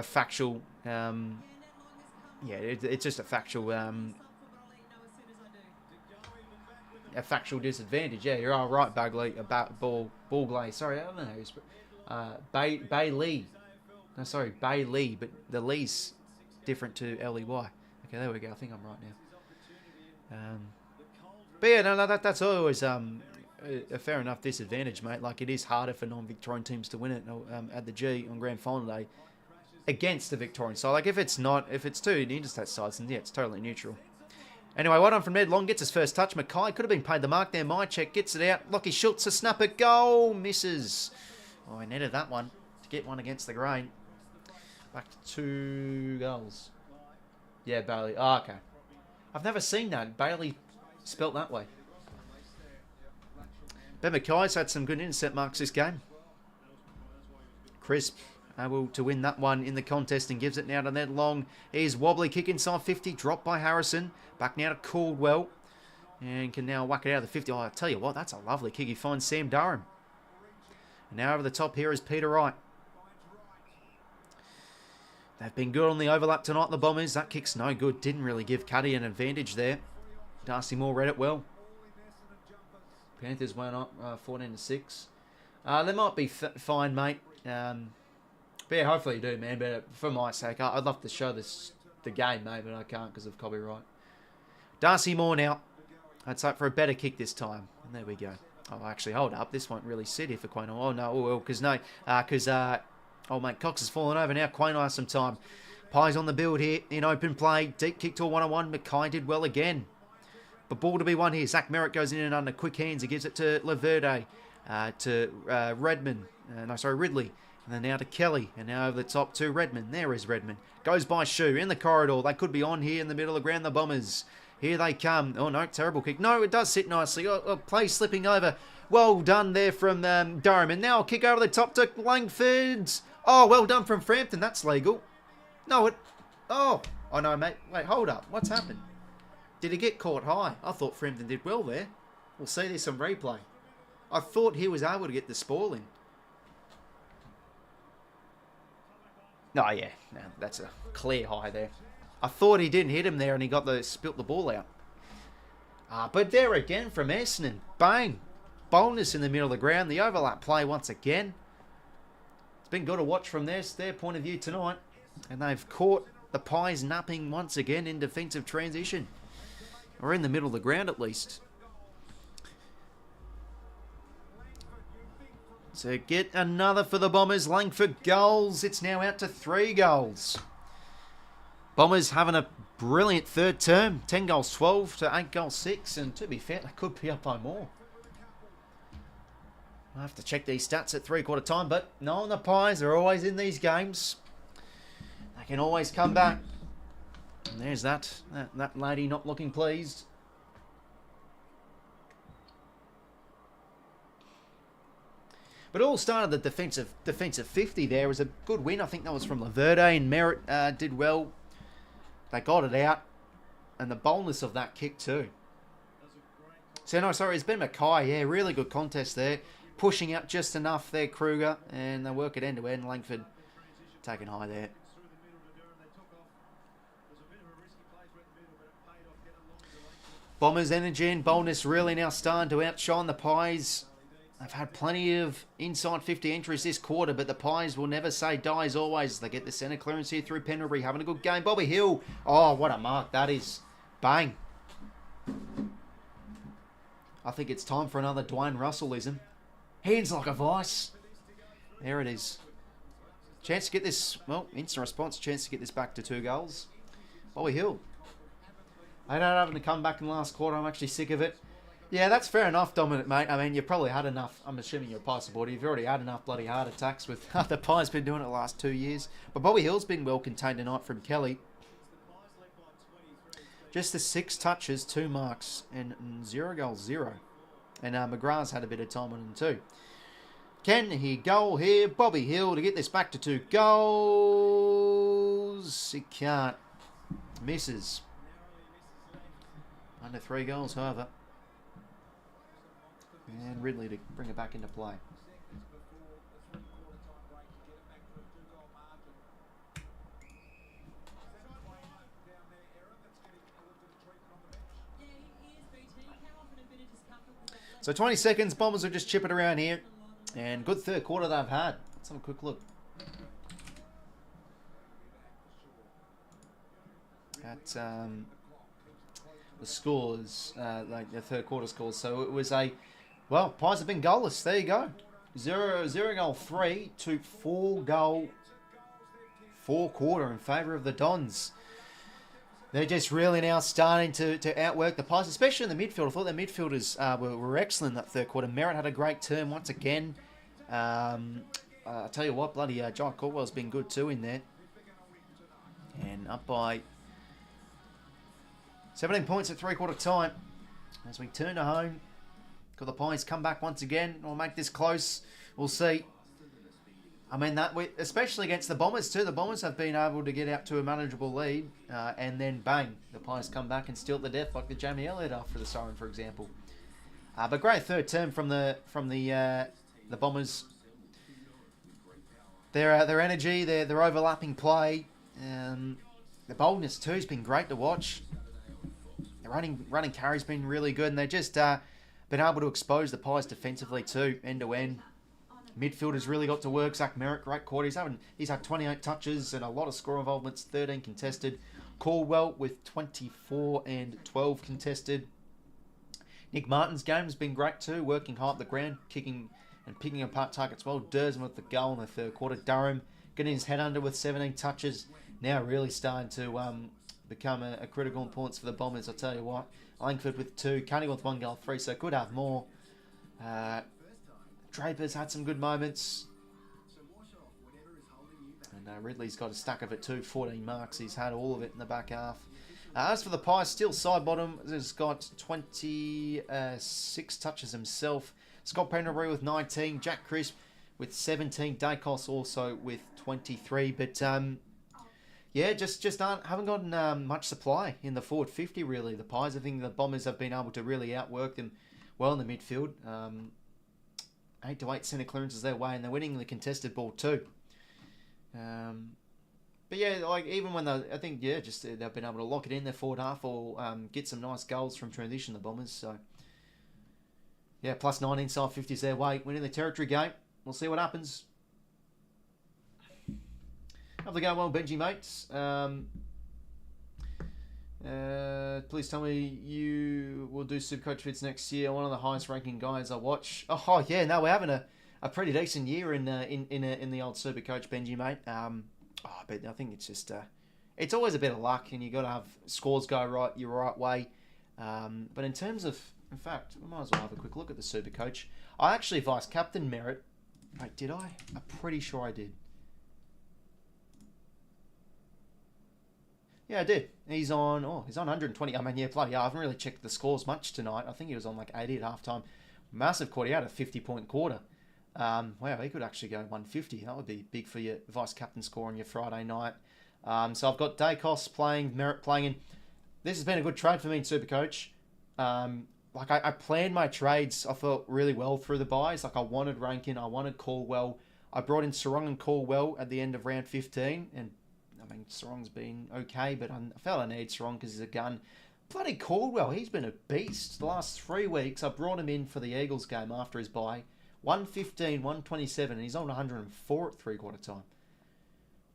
factual... it's just a factual... a factual disadvantage. Yeah, you're all right, Ball-Glay. Sorry, I don't know who's... Bailey. No, sorry, Bailey, but the Lee's different to L-E-Y. Okay, there we go. I think I'm right now. But yeah, no, that's always a fair enough disadvantage, mate. Like, it is harder for non-Victorian teams to win it at the G on grand final day against the Victorian side. Like, if it's two interstate sides, then yeah, it's totally neutral. Anyway, well done from Ned Long. Gets his first touch. 𝐸𝐼 could have been paid the mark there. 𝐸𝐼 gets it out. 𝐿ockie_�schultz, a snapper. Goal. Misses. Oh, I netted that one to get one against the grain. Back to 2 goals. Yeah, Bailey. Oh, okay. I've never seen that. Bailey spelt that way. Ben 𝐸𝐼's had some good intercept marks this game. Crisp able to win that one in the contest and gives it now to Ned Long. Here's wobbly kick inside 50. Dropped by Harrison. Back now to Caldwell. And can now whack it out of the 50. Oh, I tell you what, that's a lovely kick. He finds Sam Durham. And now over the top here is Peter Wright. They've been good on the overlap tonight, the Bombers. That kick's no good. Didn't really give Cuddy an advantage there. Darcy Moore read it well. Panthers went up 14-6. They might be fine, mate. But yeah, hopefully you do, man. But for my sake, I'd love to show the game, mate, but I can't because of copyright. Darcy Moore now. Let's hope for a better kick this time. And there we go. Oh, actually, hold up. This won't really sit here for 𝐸𝐼. Oh, no. Because old mate Cox has fallen over now. 𝐸𝐼 has some time. Pies on the build here in open play. Deep kick to a 1-on-1. 𝐸𝐼 did well again. But ball to be won here. Zach Merritt goes in and under quick hands. He gives it to Laverde, to Ridley. And then now to Kelly. And now over the top to Redmond. There is Redmond. Goes by Shoe in the corridor. They could be on here in the middle of the ground, the Bombers. Here they come. Oh, no, terrible kick. No, it does sit nicely. Play slipping over. Well done there from Durham. And now a kick over the top to Langford. Oh, well done from Frampton. That's legal. No, it... Oh no, mate. Wait, hold up. What's happened? Did he get caught high? I thought Frampton did well there. We'll see this on replay. I thought he was able to get the spoil in. Oh, yeah. No, that's a clear high there. I thought he didn't hit him there and he spilt the ball out. But there again from Essendon. Bang. Bonus in the middle of the ground. The overlap play once again. It's been good to watch from their point of view tonight. And they've caught the Pies napping once again in defensive transition. Or in the middle of the ground at least. So get another for the Bombers. Langford goals. It's now out to 3 goals. Bombers having a brilliant third term. 10 goals 12 to 8 goals 6. And to be fair, they could be up by more. I'll have to check these stats at 3/4 time. But no, the Pies are always in these games. They can always come back. And there's that lady not looking pleased. But it all started the defensive 50 there. It was a good win. I think that was from Laverde, and Merritt did well. They got it out. And the boldness of that kick too. So no, sorry, it's been 𝐸𝐼. Yeah, really good contest there. Pushing out just enough there, Kruger. And they work it end to end. Langford taking high there. Bombers' energy and boldness really now starting to outshine the Pies. They've had plenty of inside 50 entries this quarter, but the Pies will never say die as always. They get the centre clearance here through Pendlebury, having a good game. Bobby Hill. Oh, what a mark that is. Bang. I think it's time for another Dwayne Russell-ism. Hands like a vice. There it is. Chance to get this, well, instant response, chance to get this back to 2 goals. Bobby Hill. I don't having to come back in the last quarter. I'm actually sick of it. Yeah, that's fair enough, Dominant, mate. I mean, you've probably had enough. I'm assuming you're a Pie supporter. You've already had enough bloody heart attacks with the Pie's been doing it the last 2 years. But Bobby Hill's been well contained tonight from Kelly. Just the 6 touches, 2 marks, and 0 goals, 0. And McGrath's had a bit of time on him too. Can he goal here? Bobby Hill to get this back to 2 goals. He can't. Misses. Under 3 goals, however. And Ridley to bring it back into play. So 20 seconds, Bombers will just chip it around here. And good third quarter they've had. Let's have a quick look. At the scores, like the third quarter scores. So it was a, well, Pies have been goalless. There you go. 0 goal 3 to 4 goal 4 quarter in favour of the Dons. They're just really now starting to outwork the Pies, especially in the midfield. I thought the midfielders were excellent that third quarter. Merritt had a great turn once again. I'll tell you what, bloody John Caldwell's been good too in there. And up by 17 points at 3/4 time. As we turn to home, could the Pies come back once again or make this close? We'll see. I mean, especially against the Bombers too. The Bombers have been able to get out to a manageable lead, and then bang, the Pies come back and steal it to death, like the Jamie Elliott after the siren, for example. But great third term from the Bombers. Their energy, their overlapping play, the boldness too has been great to watch. The running carry's been really good, and they just been able to expose the Pies defensively too, end to end. Midfielders really got to work. Zach Merritt, great quarter. He's had 28 touches and a lot of score involvements, 13 contested. Caldwell with 24 and 12 contested. Nick Martin's game has been great too, working hard up the ground, kicking and picking apart targets well. Dursman with the goal in the third quarter. Durham getting his head under with 17 touches. Now really starting to become a critical importance for the Bombers. I'll tell you what. Langford with 2. Cunningham with 1 goal, 3. So could have more. Draper's had some good moments. And Ridley's got a stack of it too. 14 marks. He's had all of it in the back half. As for the Pies, still side bottom. Has got 26 touches himself. Scott Pendlebury with 19. Jack Crisp with 17. Dacos also with 23. But yeah, just haven't gotten much supply in the forward 50 really. The Pies, I think the Bombers have been able to really outwork them well in the midfield. 8 to 8 centre clearances their way, and they're winning the contested ball too. But yeah, like even when I think just they've been able to lock it in their forward half or get some nice goals from transition. The Bombers, so yeah, plus 9 inside 50s their way, winning the territory game. We'll see what happens. Have the go well, Benji mates. Please tell me you will do Supercoach Fits next year. One of the highest ranking guys I watch. Oh yeah, no, we're having a pretty decent year in the old Supercoach, Benji mate. But I think it's just it's always a bit of luck, and you got to have scores go right your right way. But in terms of, in fact, we might as well have a quick look at the Supercoach. I actually vice captain Merritt. Wait, did I? I'm pretty sure I did. Yeah, I did. He's on 120. I mean, yeah, bloody hell, I haven't really checked the scores much tonight. I think he was on like 80 at halftime. Massive quarter. He had a 50-point quarter. Wow, he could actually go 150. That would be big for your vice-captain score on your Friday night. So I've got Dacos playing, Merritt playing in. This has been a good trade for me in Supercoach. Like I planned my trades, I felt really well through the buys. Like I wanted Rankin, I wanted Caldwell. I brought in Sarong and Caldwell at the end of round 15, and I mean, Sarong's been okay, but I felt I need Sarong because he's a gun. Bloody Caldwell, he's been a beast. The last 3 weeks, I brought him in for the Eagles game after his bye. 115, 127, and he's on 104 at 3/4 time.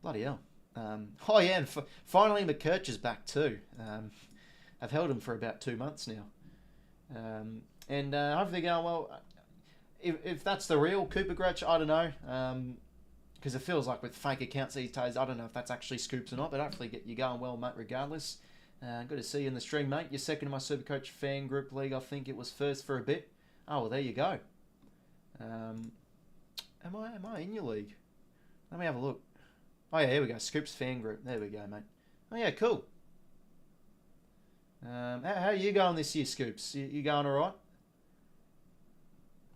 Bloody hell. Oh yeah, and finally 𝐼𝐿𝐼𝐻𝐿 is back too. I've held him for about 2 months now. And hopefully going well. If that's the real 𝐓𝐴𝐿 𝐼𝐻𝐿, I don't know. because it feels like with fake accounts these days, I don't know if that's actually scoops or not, but hopefully you're going well, mate, regardless. Good to see you in the stream, mate. You're second in my Supercoach fan group league. I think it was first for a bit. Oh, well, there you go. Am I in your league? Let me have a look. Oh, yeah, here we go. Scoops fan group. There we go, mate. Oh, yeah, cool. How are you going this year, Scoops? You going all right?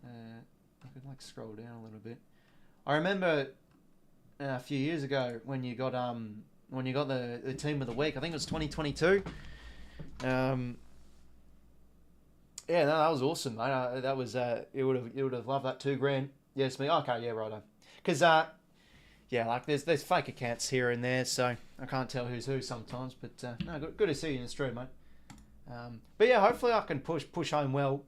I could like scroll down a little bit. I remember a few years ago when you got the team of the week. I think it was 2022. Yeah, no, that was awesome, mate. That was it would have loved that $2,000. Yes, me. Okay, yeah, righto. Because yeah, like there's fake accounts here and there, so I can't tell who's who sometimes. But no, good to see you in the stream, mate. But yeah, hopefully I can push home well.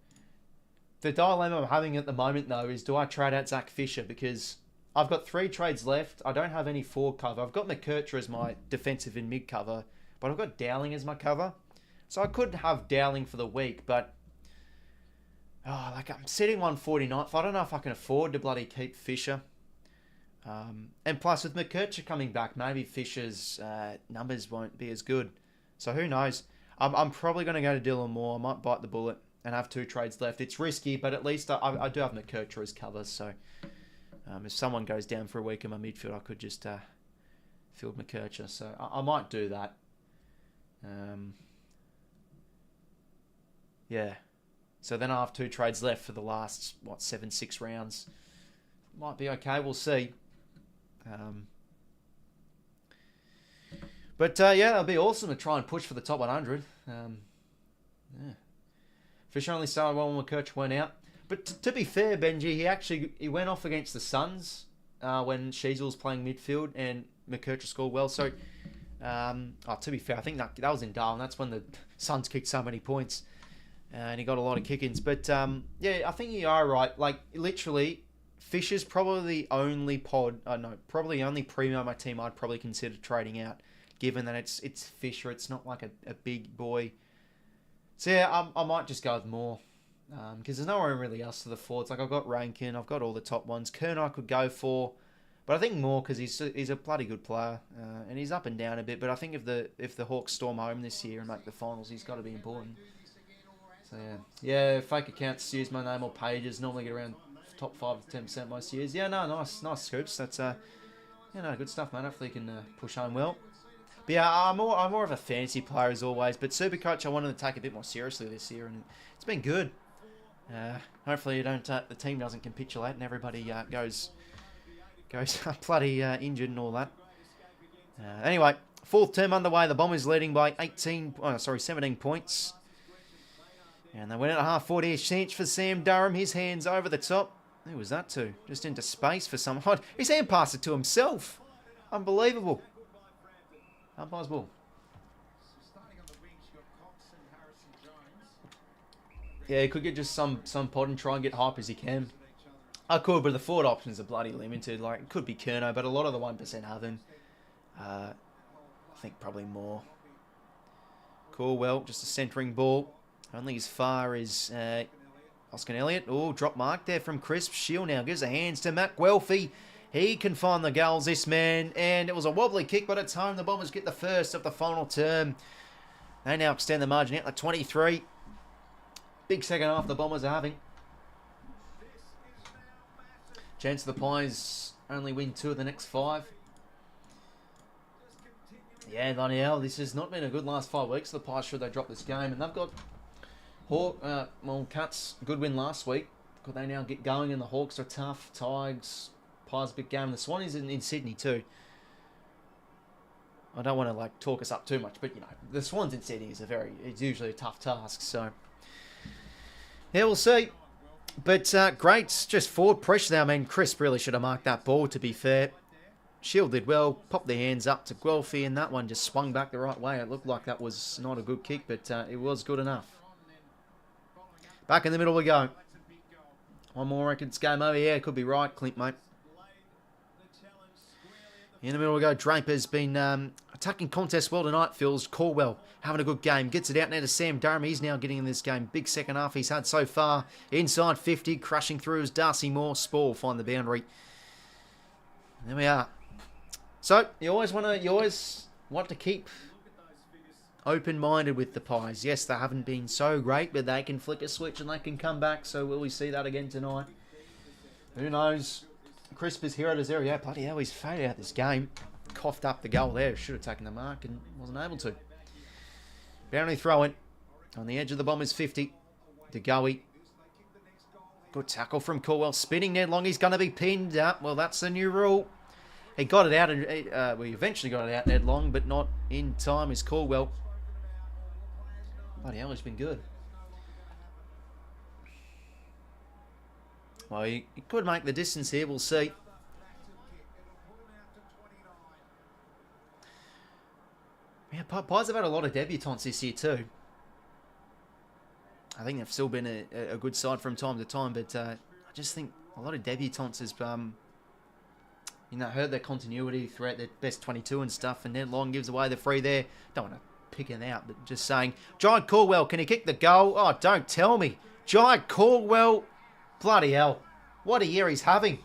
The dilemma I'm having at the moment, though, is do I trade out Zach Fisher? Because I've got 3 trades left. I don't have any forward cover. I've got 𝐸𝐿𝐼 as my defensive and mid cover, but I've got Dowling as my cover. So I could have Dowling for the week, but like I'm sitting 149th. I don't know if I can afford to bloody keep Fisher. And plus, with 𝐸𝐿𝐼 coming back, maybe Fisher's numbers won't be as good. So who knows? I'm probably going to go to Dylan Moore. I might bite the bullet and have 2 trades left. It's risky, but at least I do have 𝐸𝐿𝐼 as cover. So if someone goes down for a week in my midfield, I could just field 𝐸𝐿𝐼. So I might do that. Yeah. So then I have 2 trades left for the last, 7-6 rounds. Might be okay. We'll see. But yeah, that'll be awesome to try and push for the top 100. Yeah. Fisher only started well when 𝐸𝐿𝐼 went out. But to be fair, Benji, he went off against the Suns when 𝐓𝐡𝐞 was playing midfield and 𝐸𝐿𝐼 scored well. So, to be fair, I think that was in Darwin. That's when the Suns kicked so many points. And he got a lot of kick-ins. But yeah, I think you are right. Like, literally, Fisher's probably the only probably the only premium on my team I'd probably consider trading out, given that it's Fisher. It's not like a big boy. So yeah, I might just go with Moore. Because there's no one really else to the forwards. Like, I've got Rankin, I've got all the top ones. Kern I could go for, but I think Moore because he's a bloody good player, and he's up and down a bit. But I think if the Hawks storm home this year and make the finals, he's got to be important. So yeah, fake accounts use my name or pages. Normally get around top 5 to 10% most years. Yeah, no, nice scoops. That's good stuff, man. Hopefully you can push home well. But yeah, I'm more of a fantasy player as always. But Supercoach I wanted to take a bit more seriously this year, and it's been good. Hopefully you don't the team doesn't capitulate and everybody goes bloody injured and all that. Anyway, 4th term underway. The Bombers leading by 17 points. And they went out a half 40-ish inch for Sam Durham. His hands over the top. Who was that to? Just into space for someone. His hand passed it to himself. Unbelievable. Umpire's ball. Yeah, he could get just some pod and try and get hype as he can. I could, but the forward options are bloody limited. Like, it could be Curnow, but a lot of the 1% haven't. I think probably more. Caldwell, just a centering ball. Only as far as Oscar Elliott. Oh, drop mark there from Crisp. Shield now gives the hands to Matt Guelphy. He can find the goals, this man. And it was a wobbly kick, but it's home. The Bombers get the first of the final term. They now extend the margin out to 23. Big second half the Bombers are having. Chance of the Pies only win 2 of the next 5. Yeah, bloody hell, this has not been a good last 5 weeks. The Pies should they drop this game. And they've got Cats, good win last week. Could they now get going? And the Hawks are tough. Tigers, Pies, big game. The Swannies in Sydney too. I don't want to talk us up too much, but the Swans in Sydney is it's usually a tough task. So yeah, we'll see. But great, just forward pressure there. I mean, Crisp really should have marked that ball, to be fair. Shield did well, popped their hands up to Guelphy, and that one just swung back the right way. It looked like that was not a good kick, but it was good enough. Back in the middle we go. One more, reckon it's game over. Yeah, could be right, Clint, mate. In the middle we go. Draper's been attacking contest well tonight, feels. Caldwell having a good game. Gets it out now to Sam Durham. He's now getting in this game. Big second half he's had so far. Inside 50, crushing through as Darcy Moore. Spall find the boundary. There we are. So you always want to keep open-minded with the Pies. Yes, they haven't been so great, but they can flick a switch and they can come back. So will we see that again tonight? Who knows? Crisp is hero to 0. Yeah, bloody hell, he's faded out this game. Coughed up the goal there. Should have taken the mark and wasn't able to. Boundary throw in on the edge of the Bombers 50. 𝐴𝐥𝐼. Good tackle from 𝐸𝐿. Spinning Ned Long. He's going to be pinned up. Well, that's the new rule. He got it out, and we eventually got it out, Ned Long, but not in time. Is 𝐸𝐿. Bloody hell, he's been good. Well, he could make the distance here. We'll see. Yeah, Pies have had a lot of debutants this year too. I think they've still been a good side from time to time, but I just think a lot of debutants has hurt their continuity throughout their best 22 and stuff, and Ned Long gives away the free there. Don't want to pick him out, but just saying. Giant 𝐸𝐿, can he kick the goal? Oh, don't tell me. Giant 𝐸𝐿, bloody hell. What a year he's having.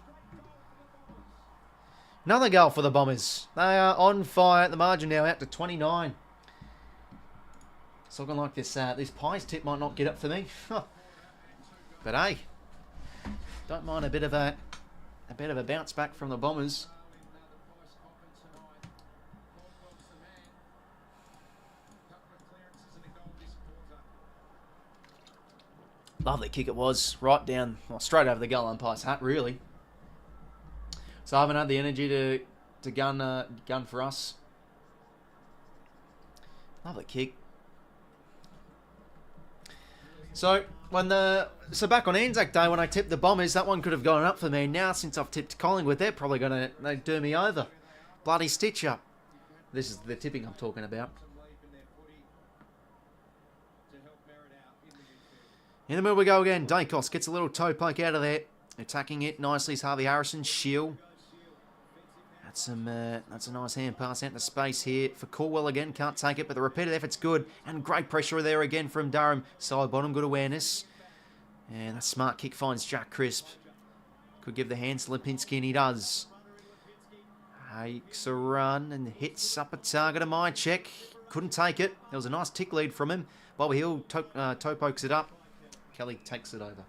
Another goal for the Bombers. They are on fire at the margin now, out to 29. It's looking like this Pies tip might not get up for me. But hey, don't mind a bit of a bounce back from the Bombers. Lovely kick it was, right down, well, straight over the goal umpire's hat, really. So I haven't had the energy to gun for us. Lovely kick. So back on Anzac Day when I tipped the Bombers, that one could have gone up for me. Now since I've tipped Collingwood, they're probably they do me over. Bloody stitch up. This is the tipping I'm talking about. In the middle we go again. Daicos gets a little toe poke out of there. Attacking it nicely is Harvey Harrison. 𝐴𝐿𝐿. That's a nice hand pass out to space here for 𝐸𝐿 again. Can't take it, but the repeated effort's good. And great pressure there again from Durham. Side bottom, good awareness. And that smart kick finds Jack Crisp. Could give the hands to Lipinski, and he does. Takes a run and hits up a target of 𝐼𝐿𝐿. Couldn't take it. There was a nice tick lead from him. Bobby Hill toe pokes it up. Kelly takes it over.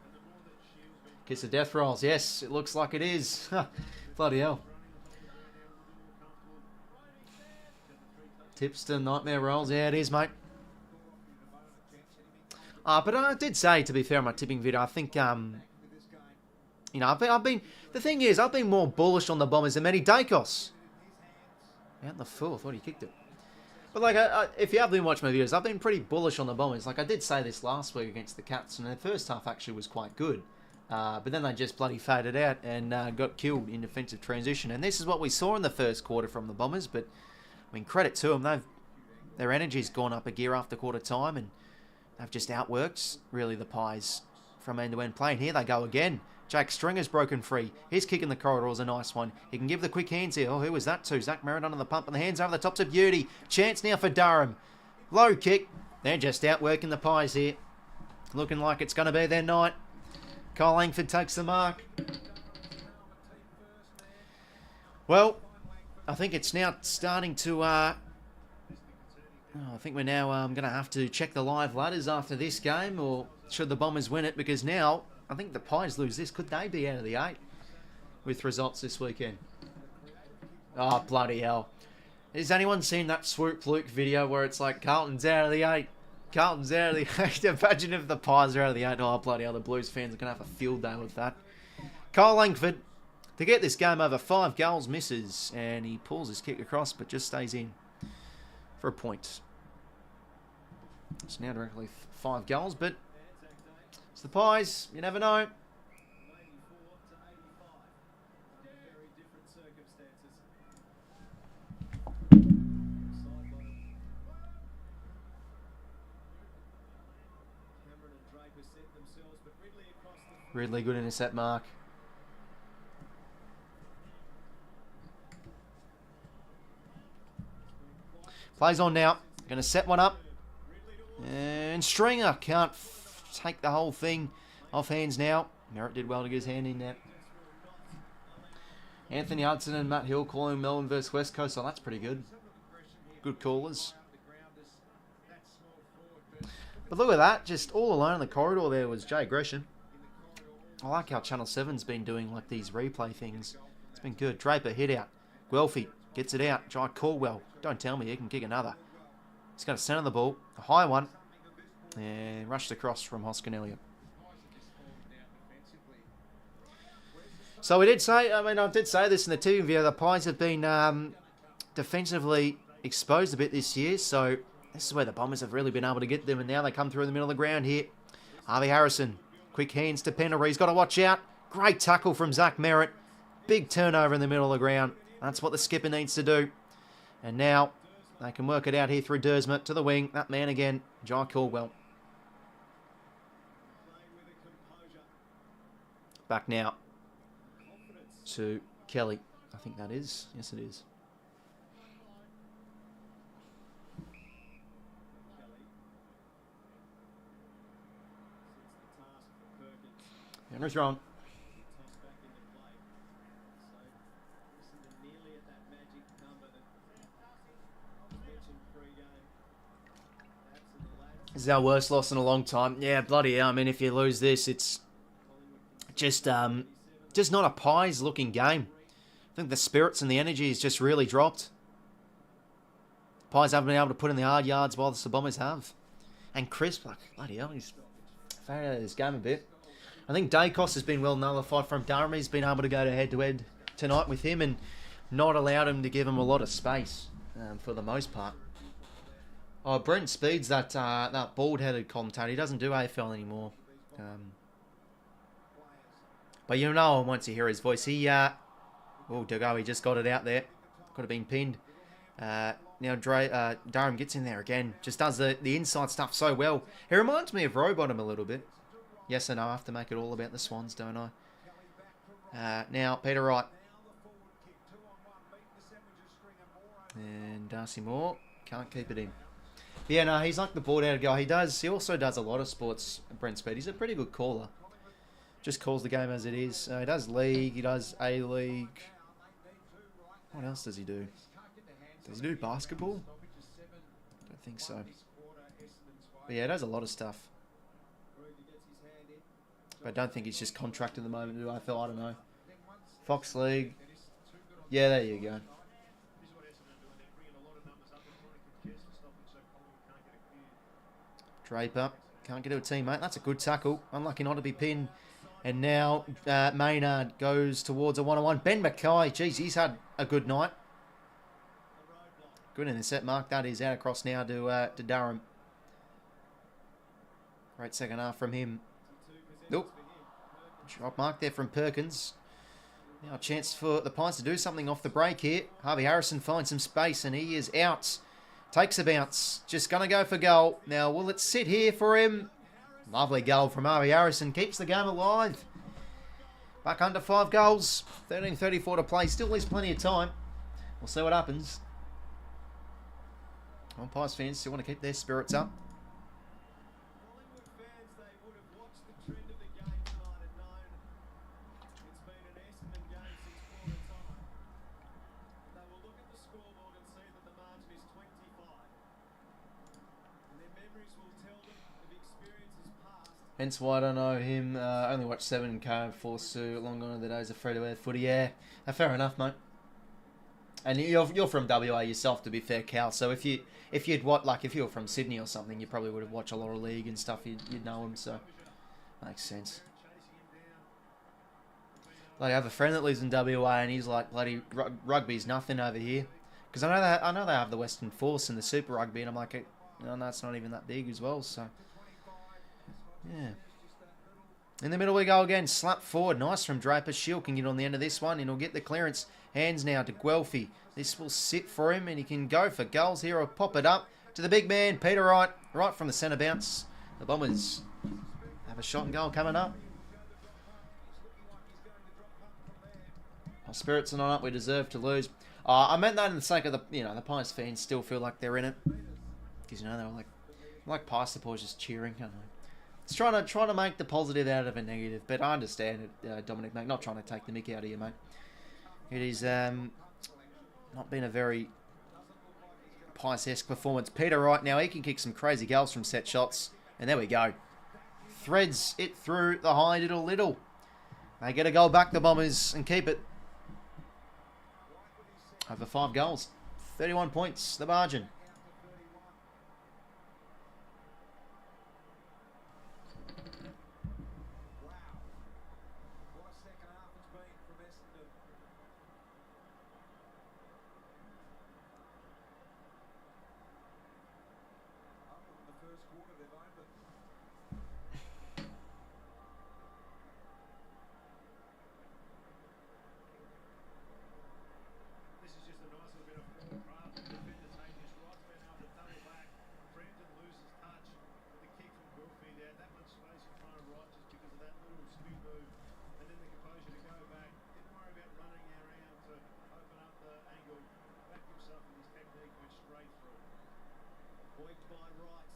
Kiss of death rolls. Yes, it looks like it is. Bloody hell. Tips to nightmare rolls. Yeah, it is, mate. But I did say, to be fair, in my tipping video, I think, I've been. The thing is, I've been more bullish on the Bombers than many. Daicos. Out in the full. I thought he kicked it. But like, if you have been watching my videos, I've been pretty bullish on the Bombers. Like I did say this last week against the Cats, and the first half actually was quite good. But then they just bloody faded out and got killed in defensive transition. And this is what we saw in the first quarter from the Bombers. But I mean, credit to them. Their energy's gone up a gear after quarter time, and they've just outworked, really, the Pies from end-to-end play. And here they go again. Jake Stringer's broken free. His kick in the corridor is a nice one. He can give the quick hands here. Oh, who was that to? Zach Merritt under the pump, and the hands over the tops of Beauty. Chance now for Durham. Low kick. They're just outworking the Pies here. Looking like it's going to be their night. Kyle Langford takes the mark. Well, I think it's now starting to... I think we're now going to have to check the live ladders after this game, or should the Bombers win it? Because now, I think the Pies lose this. Could they be out of the 8 with results this weekend? Oh, bloody hell. Has anyone seen that Swoop Luke video where it's like, Carlton's out of the 8? Carlton's out of the 8. Imagine if the Pies are out of the 8. Oh, bloody hell, the Blues fans are going to have a field day with that. Kyle Langford, to get this game over, 5 goals, misses. And he pulls his kick across, but just stays in for a point. It's now directly 5 goals, but it's the Pies. You never know. Ridley, good intercept mark. Plays on now. Going to set one up. And Stringer can't take the whole thing off hands now. Merritt did well to get his hand in there. Anthony Hudson and Matt Hill calling Melbourne versus West Coast. So that's pretty good. Good callers. But look at that. Just all alone in the corridor there was Jay Gresham. I like how Channel 7's been doing like these replay things. It's been good. Draper hit out. 𝐓𝐿𝐴 gets it out. Jai Caldwell. Don't tell me he can kick another. He's going to center the ball. A high one. And rushed across from 𝐼𝐻𝐞 𝐎𝐥𝐝. So we did say, I did say this in the TV video, the Pies have been defensively exposed a bit this year, so this is where the Bombers have really been able to get them, and now they come through in the middle of the ground here. Harvey Harrison, quick hands to Penderbury, he's got to watch out. Great tackle from Zach Merritt. Big turnover in the middle of the ground. That's what the skipper needs to do. And now they can work it out here through 𝐸𝐸𝐻𝐻 to the wing. That man again, Jai Caldwell. Back now to Kelly. I think that is. Yes, it is. Henry's wrong. This is our worst loss in a long time. Yeah, bloody hell. I mean, if you lose this, it's just not a Pies looking game. I think the spirits and the energy has just really dropped. Pies haven't been able to put in the hard yards while the Bombers have. And Crisp, like, bloody hell, he's faded out of this game a bit. I think Dacos has been well nullified from Durham. He's been able to go to head-to-head tonight with him and not allowed him to give him a lot of space for the most part. Oh, Brent Speed's that bald-headed commentator. He doesn't do AFL anymore. But you know, once you hear his voice, he he just got it out there. Could have been pinned. Now Durham gets in there again. Just does the inside stuff so well. He reminds me of Rowbottom a little bit. Yes and no, I have to make it all about the Swans, don't I? Now, Peter Wright. And Darcy Moore can't keep it in. Yeah, no, he's like the bald-headed guy. He also does a lot of sports, Brent Speed. He's a pretty good caller. Just calls the game as it is. He does league. He does A-League. What else does he do? Does he do basketball? I don't think so. But yeah, he does a lot of stuff. But I don't think he's just contracted at the moment to do AFL. I don't know. Fox League. Yeah, there you go. Draper. Can't get to a teammate. That's a good tackle. Unlucky not to be pinned. And now Maynard goes towards a one-on-one. Ben Mackay. Geez, he's had a good night. Good in the set mark. That is out across now to Durham. Great second half from him. Nope. Drop mark there from Perkins. Now a chance for the Pies to do something off the break here. Harvey Harrison finds some space and he is out. Takes a bounce. Just going to go for goal. Now, will it sit here for him? Lovely goal from Harvey Harrison. Keeps the game alive. Back under 5 goals. 13:34 to play. Still leaves plenty of time. We'll see what happens. Well, Pies fans still want to keep their spirits up. Collingwood fans, they would have watched the trend of the game tonight and known it's been an Essendon game since quarter time. They will look at the scoreboard and see that the margin is 25. And their memories will tell them of experiences past. Hence why I don't know him. Only watched 7K before Sue. Long gone are the days of free-to-air footy. Yeah, fair enough, mate. And you're from WA yourself, to be fair, Cal. So if you were from Sydney or something, you probably would have watched a lot of league and stuff. You'd know him, so makes sense. Like, I have a friend that lives in WA, and he's like, bloody rugby's nothing over here. Because I know they have the Western Force and the Super Rugby, and I'm like, no, it's not even that big as well. So yeah. In the middle we go again. Slap forward. Nice from Draper. Shield can get on the end of this one, and he'll get the clearance. Hands now to 𝐓𝐿𝐴. This will sit for him, and he can go for goals here or pop it up to the big man, Peter Wright. Right from the centre bounce. The Bombers have a shot and goal coming up. Our spirits are not up. We deserve to lose. I meant that in the sake of the Pies fans still feel like they're in it. Because, they're like Pies supporters just cheering. I don't know. It's trying to make the positive out of a negative, but I understand it, Dominic, mate. Not trying to take the mick out of you, mate. It is not been a very Pies-esque performance. Peter Wright now, he can kick some crazy goals from set shots. And there we go. Threads it through the high little. They get a goal back, the Bombers, and keep it. Over 5 goals. 31 points, the margin.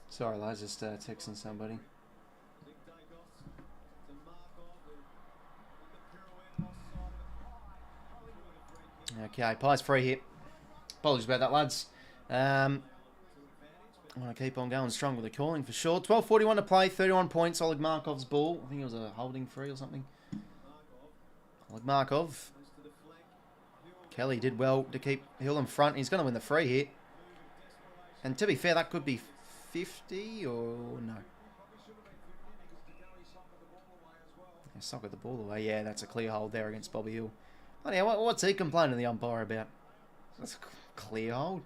Sorry, lads, just texting somebody. Okay, Pies free hit. Apologies about that, lads. I want to keep on going strong with the calling for sure. 12:41 to play, 31 points. Oleg Markov's ball. I think it was a holding free or something. Oleg Markov. Kelly did well to keep Hill in front. He's going to win the free hit. And to be fair, that could be 50 or no. Yeah, soccer the ball away. Yeah, that's a clear hold there against Bobby Hill. Bloody hell, what's he complaining to the umpire about? That's a clear hold.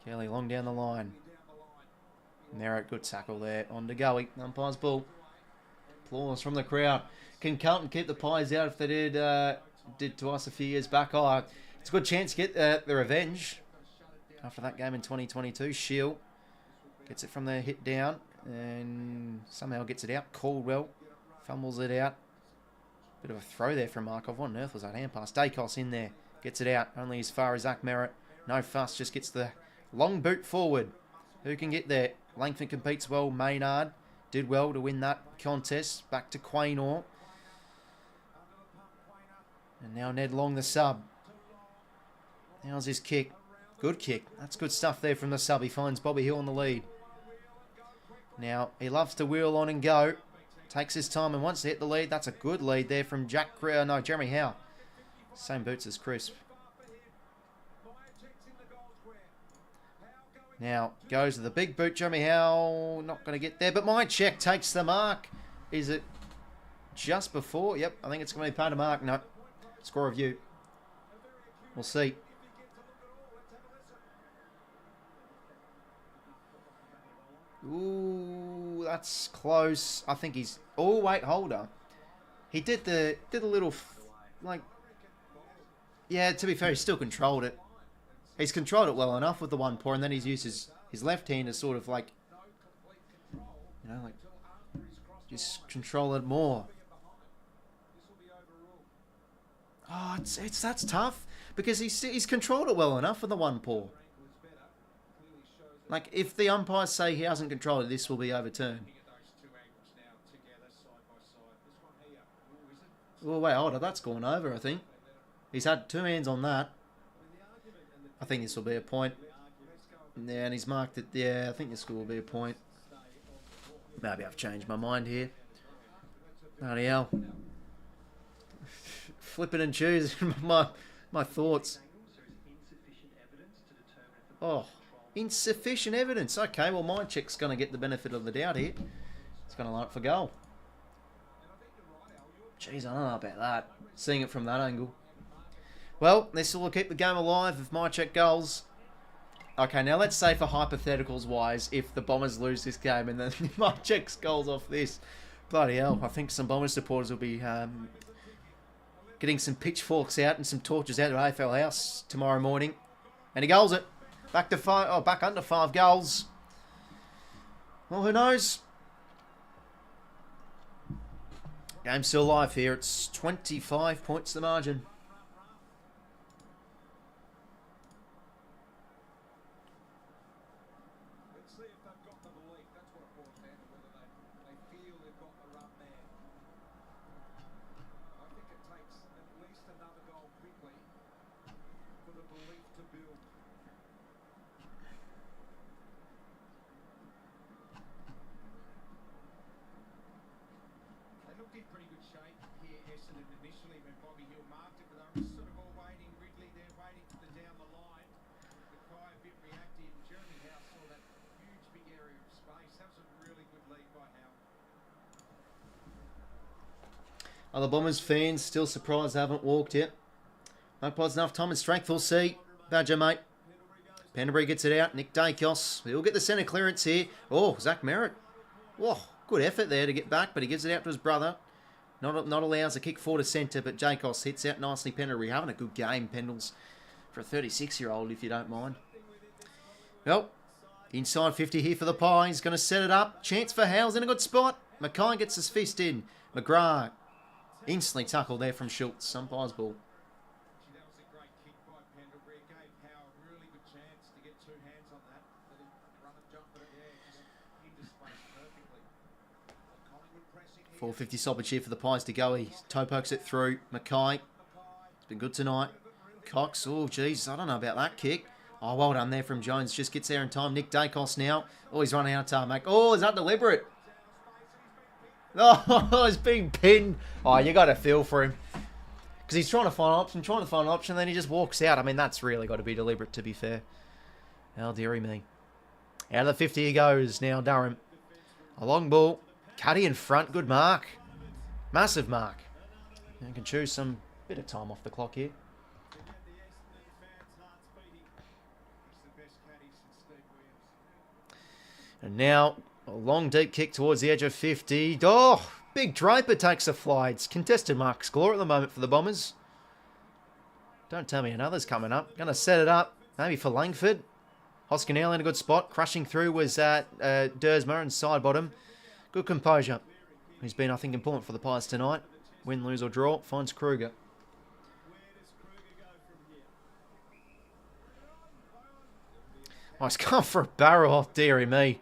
Kelly long down the line. Merritt, good tackle there. On to 𝐼𝐿𝐿. Umpire's ball. Applause from the crowd. Can Carlton keep the Pies out if they did to us a few years back? Oh, it's a good chance to get the revenge. After that game in 2022, 𝐓𝐡𝐞 gets it from the hit down and somehow gets it out. Caldwell fumbles it out. Bit of a throw there from Markov. What on earth was that hand pass? Dacos in there. Gets it out. Only as far as Zach Merritt. No fuss. Just gets the long boot forward. Who can get there? Langford competes well. Maynard did well to win that contest. Back to 𝐴𝐿𝐿. And now Ned Long, the sub. How's his kick? Good kick. That's good stuff there from the sub. He finds Bobby Hill in the lead. Now, he loves to wheel on and go. Takes his time and wants to hit the lead. That's a good lead there from Jeremy Howe. Same boots as Crisp. Now, goes to the big boot. Jeremy Howe not going to get there. But 𝐼𝐿𝐿 takes the mark. Is it just before? Yep, I think it's going to be part of mark. No. Score review. We'll see. Ooh, that's close. I think he's... Oh, wait, holder. He did the little, like... Yeah, to be fair, he still controlled it. He's controlled it well enough with the 1 paw, and then he's used his left hand to sort of like... You know, like... Just control it more. Oh, that's tough. Because he's controlled it well enough with the 1 paw. Like, if the umpires say he hasn't controlled it, this will be overturned. Well, wait, hold on. That's gone over, I think. He's had 2 hands on that. I think this will be a point. Yeah, and he's marked it. Yeah, I think this will be a point. Maybe I've changed my mind here. Bloody hell. Flipping and choosing my thoughts. Oh. Insufficient evidence. Okay, well, 𝐼𝐿𝐿's going to get the benefit of the doubt here. It's going to line up for goal. Jeez, I don't know about that. Seeing it from that angle. Well, this will keep the game alive if 𝐼𝐿𝐿 goals. Okay, now let's say for hypotheticals wise, if the Bombers lose this game and then 𝐼𝐿𝐿 goals off this. Bloody hell, I think some Bombers supporters will be getting some pitchforks out and some torches out of AFL House tomorrow morning. And he goals it. Back to 5. Oh, back under 5 goals. Well, who knows? Game's still live here. It's 25 points the margin. Let's see if they've got the belief. That's what it boils down to, whether they feel they've got the run there. I think for the belief to build. They looked in pretty good shape here, Essendon, initially when Bobby Hill marked it, but they were sort of all waiting, Ridley there, waiting for the down the line. Macca a bit reactive. Jeremy Howe saw that huge big area of space. That was a really good lead by Howe. Other Bombers fans still surprised they haven't walked yet. Magpies enough time and strength. We'll see. Badger, mate. Pendlebury gets it out. Nick Dacos. He'll get the centre clearance here. Oh, Zach Merritt. Whoa, good effort there to get back, but he gives it out to his brother. Not allows a kick forward to centre, but Dacos hits out nicely. Pendlebury having a good game, Pendles, for a 36-year-old, if you don't mind. Well, inside 50 here for the Pies. Going to set it up. Chance for Howell's in a good spot. Mackay gets his fist in. McGrath. Instantly tackled there from Schultz. Umpire's ball. That was a great kick by Pendlebury. It gave Howe a really good chance to get two hands on that. Let him run and jump, but yeah, just into space perfectly. Collingwood pressing here. 450 stoppage here for the Pies to go. He toe pokes it through. Mackay. It's been good tonight. Cox. Oh, geez. I don't know about that kick. Oh, well done there from Jones. Just gets there in time. Nick Dacos now. Oh, he's running out of tarmac. Oh, is that deliberate? Oh, he's being pinned. Oh, you got to feel for him. Because he's trying to find an option, then he just walks out. I mean, that's really got to be deliberate, to be fair. How dearie me. Out of the 50 he goes now, Durham. A long ball. Cuddy in front. Good mark. Massive mark. And can choose some bit of time off the clock here. And now, a long deep kick towards the edge of 50. Oh, big Draper takes a fly. It's contested mark score at the moment for the Bombers. Don't tell me another's coming up. Going to set it up, maybe for Langford. 𝐓𝐴𝐿 in a good spot. Crushing through was 𝐷𝐸𝐻𝐼𝐸 and side bottom. Good composure. He's been, I think, important for the Pies tonight. Win, lose or draw. Finds Kruger. Oh, he's gone for a barrel. Oh, dearie me.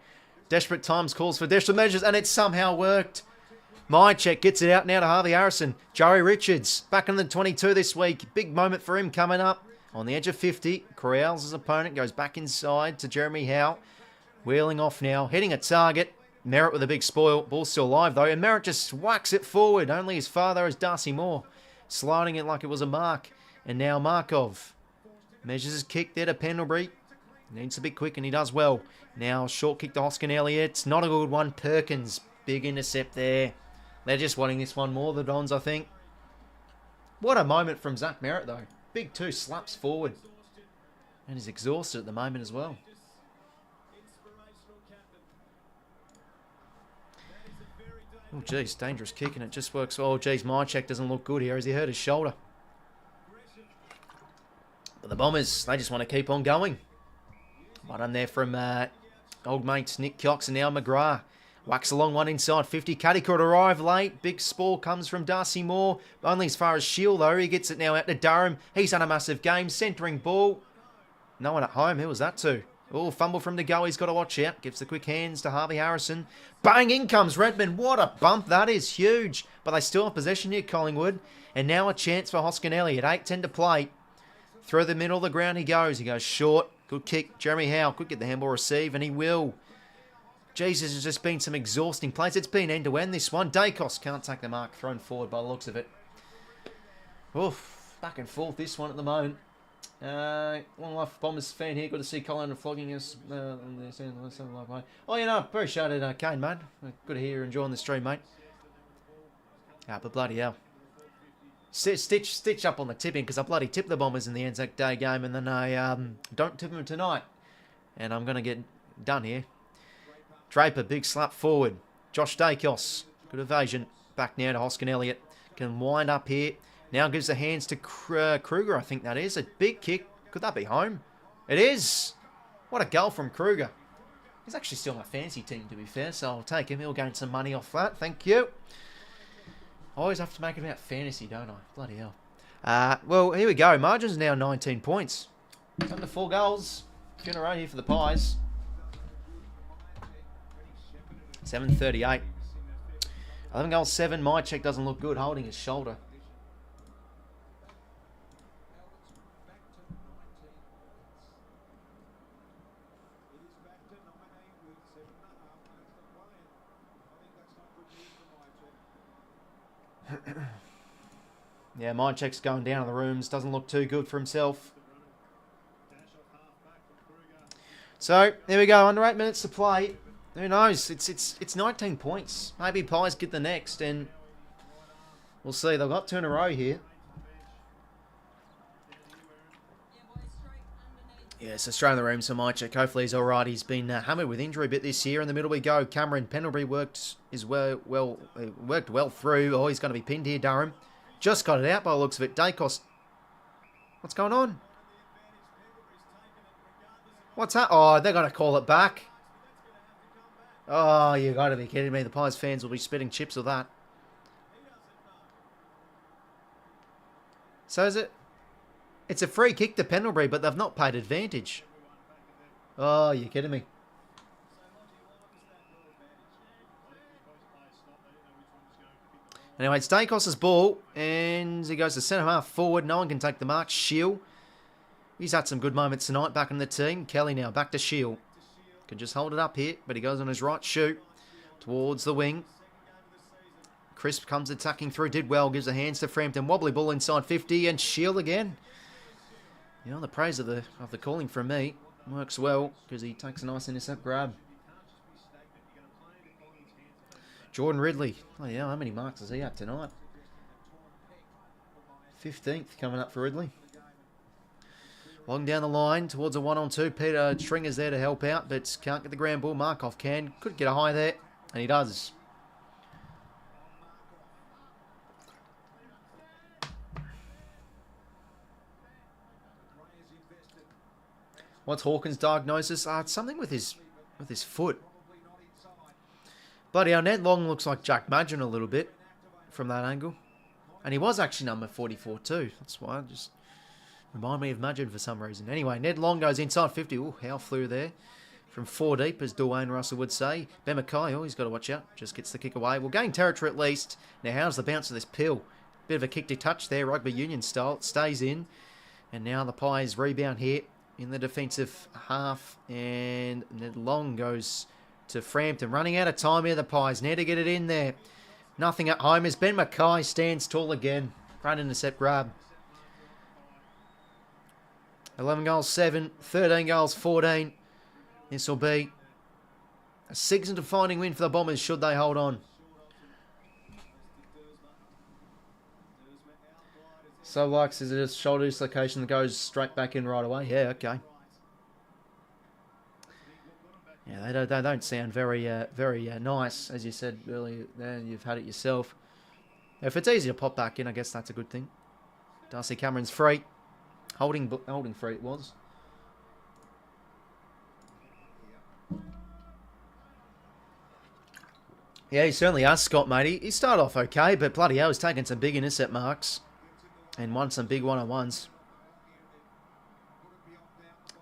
Desperate times calls for desperate measures, and it somehow worked. 𝐼𝐸𝐿 gets it out now to Harvey Harrison. Joey Richards, back in the 22 this week. Big moment for him coming up. On the edge of 50, corrals his opponent, goes back inside to Jeremy Howe. Wheeling off now, hitting a target. Merritt with a big spoil. Ball's still alive, though, and Merritt just whacks it forward. Only his father is 𝐷𝐸𝐿𝐼𝐸 Moore, sliding it like it was a mark. And now Markov measures his kick there to Pendlebury. Needs to be quick, and he does well. Now, short kick to 𝐓𝐴𝐿𝐼𝐸. It's not a good one. Perkins, big intercept there. They're just wanting this one more, the Dons, I think. What a moment from Zach Merritt, though. Big two slaps forward. And he's exhausted at the moment as well. Oh, geez, dangerous kick, and it just works well. Oh, geez, 𝐼𝐸𝐿 doesn't look good here as he hurt his shoulder. But the Bombers, they just want to keep on going. Well done there from old mates Nick Cox and now McGrath. Whacks a long one inside 50. Cuddy could arrive late. Big spore comes from 𝐷𝐸𝐿𝐼𝐸 Moore. Only as far as Shield, though. He gets it now out to Durham. He's done a massive game. Centering ball. No one at home. Who was that to? Oh, fumble from the go. He's got to watch out. Gives the quick hands to Harvey Harrison. Bang, in comes Redmond. What a bump. That is huge. But they still have possession here, Collingwood. And now a chance for 𝐓𝐴𝐿𝐼𝐸 at 8:10 to play. Through the middle of the ground he goes. He goes short. Good kick. Jeremy Howe could get the handball receive, and he will. Jesus, has just been some exhausting plays. It's been end-to-end, this one. Dacos can't take the mark. Thrown forward by the looks of it. Oof. Back and forth, this one at the moment. Long life Bombers fan here. Good to see Colin flogging us. Oh, you know, appreciate it, Kane, mate. Good to hear you enjoying the stream, mate. But bloody hell. Stitch up on the tipping, because I bloody tipped the Bombers in the Anzac Day game, and then I don't tip them tonight. And I'm going to get done here. Draper, big slap forward. Josh Dacos, good evasion. Back now to 𝐓𝐴𝐿𝐼𝐸. Can wind up here. Now gives the hands to Kruger, I think that is. A big kick. Could that be home? It is. What a goal from Kruger. He's actually still my fantasy team, to be fair, so I'll take him. He'll gain some money off that. Thank you. I always have to make it about fantasy, don't I? Bloody hell. Well, here we go. Margin's now 19 points. Under 4 goals. In a row here for the Pies. 7:38. 11 goals, 7. 𝐼𝐸𝐿𝐼𝐸 doesn't look good, holding his shoulder. Yeah, 𝐼𝐿𝐴𝐿𝐿's going down in the rooms. Doesn't look too good for himself. So, there we go. Under 8 minutes to play. Who knows? It's 19 points. Maybe Pies get the next, and we'll see. They've got 2 in a row here. Yeah, so straight in the room, so 𝐼𝐿𝐴𝐿𝐿. Hopefully he's alright. He's been hammered with injury a bit this year. In the middle we go. Cameron Pendlebury worked well through. Oh, he's going to be pinned here, Durham. Just got it out by the looks of it. 𝐷𝐿𝐴𝐿𝐿. What's going on? What's that? Oh, they're going to call it back. Oh, you got to be kidding me. The Pies fans will be spitting chips with that. So is it? It's a free kick to Pendlebury, but they've not paid advantage. Oh, you're kidding me. Anyway, it's 𝐷𝐿𝐴𝐿𝐿's ball, and he goes to centre half forward. No one can take the mark. 𝐼𝐿𝐴𝐿𝐿. He's had some good moments tonight back in the team. Kelly now back to 𝐼𝐿𝐴𝐿𝐿. Can just hold it up here, but he goes on his right shoot towards the wing. Crisp comes attacking through. Did well. Gives the hands to Frampton. Wobbly ball inside 50, and 𝐼𝐿𝐴𝐿𝐿 again. You know, the praise of the calling from me works well because he takes a nice intercept grab. Jordan Ridley. Oh yeah, how many marks does he have tonight? 15th coming up for Ridley. Long down the line towards a 1-on-2. Peter Stringer's there to help out, but can't get the ground ball. Markov can. Could get a high there, and he does. What's Hawkins' diagnosis? It's something with his foot. Bloody hell, Ned Long looks like Jack Madgen a little bit from that angle. And he was actually number 44 too. That's why it just remind me of Madgen for some reason. Anyway, Ned Long goes inside 50. Oh, how flew there. From 4 deep, as Dwayne Russell would say. Ben Mackay, oh, he's got to watch out. Just gets the kick away. We'll gain territory at least. Now, how's the bounce of this pill? Bit of a kick to touch there, rugby union style. It stays in. And now the Pies rebound here in the defensive half, and Ned Long goes to Frampton. Running out of time here, the Pies need to get it in there. Nothing at home as Ben Mackay stands tall again. Front intercept grab. 11 goals, 7. 13 goals, 14. This will be a season-defining win for the Bombers should they hold on. So, Lux, is it a shoulder dislocation that goes straight back in right away? Yeah, okay. Yeah, they don't sound very nice, as you said earlier. You've had it yourself. If it's easy to pop back in, I guess that's a good thing. Darcy Cameron's free. Holding free it was. Yeah, he certainly has, Scott, mate. He started off okay, but bloody hell, he's taken some big intercept marks. And won some big one-on-ones.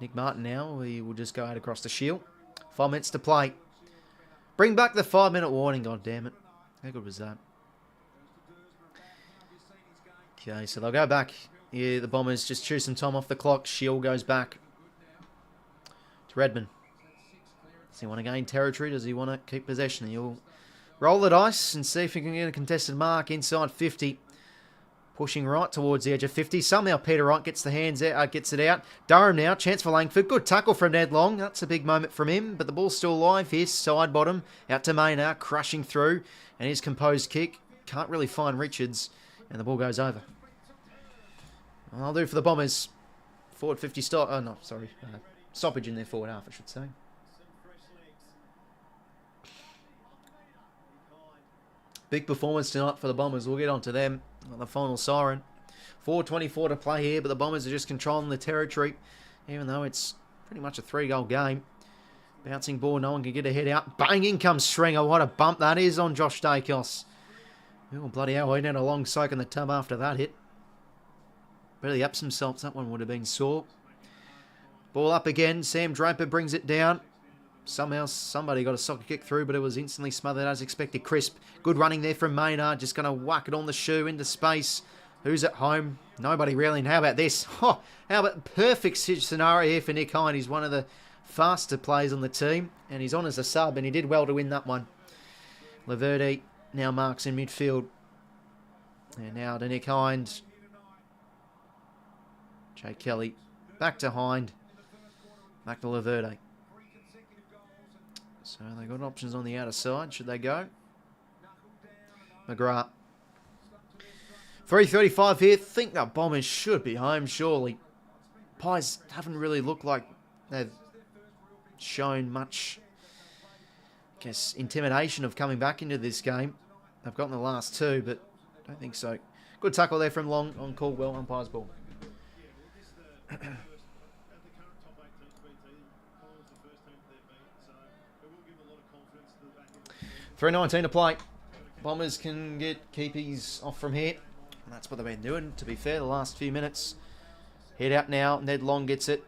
Nick Martin now. He will just go out across the shield. 5 minutes to play. Bring back the 5-minute warning, god damn it. How good was that? Okay, so they'll go back. Yeah, the Bombers just chew some time off the clock. 𝐼𝐿𝐴𝐿𝐿 goes back to Redmond. Does he want to gain territory? Does he want to keep possession? He'll roll the dice and see if he can get a contested mark inside 50. Pushing right towards the edge of 50. Somehow Peter Wright gets the hands out, gets it out. Durham now, chance for Langford. Good tackle from Ned Long. That's a big moment from him, but the ball's still alive here. Side bottom, out to Maynard, crushing through. And his composed kick. Can't really find Richards, and the ball goes over. Well, I'll do for the Bombers. Forward 50 stop. Oh, no, sorry. Stoppage in their forward half, I should say. Big performance tonight for the Bombers. We'll get on to them. The final siren. 4:24 to play here, but the Bombers are just controlling the territory, even though it's pretty much a 3-goal game. Bouncing ball, no one can get a head out. Bang, in comes Stringer. What a bump that is on Josh 𝐷𝐿𝐴𝐿𝐿. Oh, bloody hell, he had a long soak in the tub after that hit. Really ups himself. That one would have been sore. Ball up again. Sam Draper brings it down. Somehow somebody got a soccer kick through, but it was instantly smothered as expected. Crisp. Good running there from Maynard. Just going to whack it on the shoe into space. Who's at home? Nobody really. And how about this? Oh, how about perfect scenario here for Nick Hind. He's one of the faster players on the team. And he's on as a sub, and he did well to win that one. 𝐼𝐿𝐴𝐿𝐿 now marks in midfield. And now to Nick Hind. Jay Kelly back to Hind. Back to 𝐼𝙗𝐿𝐹𝐿𝐹. So they got options on the outer side. Should they go? McGrath. 3:35 here. Think the Bombers should be home, surely. Pies haven't really looked like they've shown much, I guess, intimidation of coming back into this game. They've gotten the last two, but I don't think so. Good tackle there from Long on Caldwell, umpire's ball. 3:19 to play. Bombers can get keepies off from here. And that's what they've been doing, to be fair, the last few minutes. Head out now. Ned Long gets it.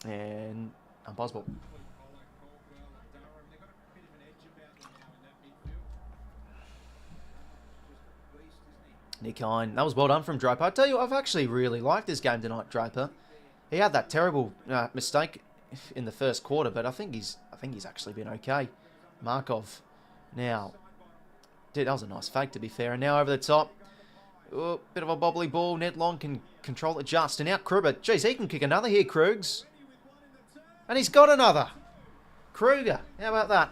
And umpire's ball. Nick Hind. That was well done from Draper. I tell you, I've actually really liked this game tonight, Draper. He had that terrible mistake in the first quarter, but I think he's actually been okay. Markov. Now, dude, that was a nice fake, to be fair. And now over the top. Oh, bit of a bobbly ball. Ned Long can control it just. And out Kruger. Jeez, he can kick another here, Krugs. And he's got another. Kruger. How about that?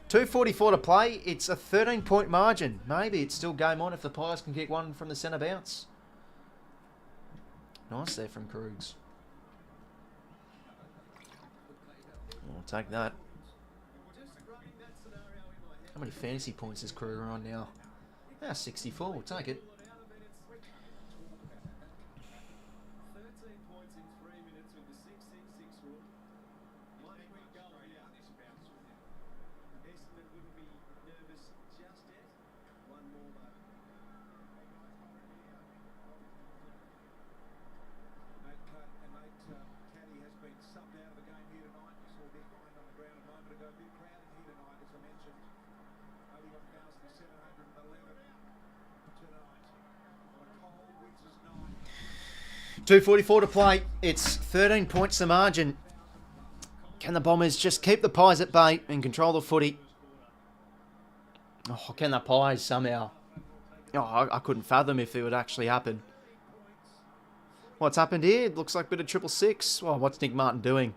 2:44 to play. It's a 13-point margin. Maybe it's still game on if the Pies can kick one from the centre bounce. Nice there from Krugs. I'll take that. How many fantasy points is Kruger on now? 64. We'll take it. .244 to play. It's 13 points the margin. Can the Bombers just keep the Pies at bay and control the footy? Oh, can the Pies somehow? Oh, I couldn't fathom if it would actually happen. What's happened here? It looks like a bit of 666. Well, what's Nick Martin doing?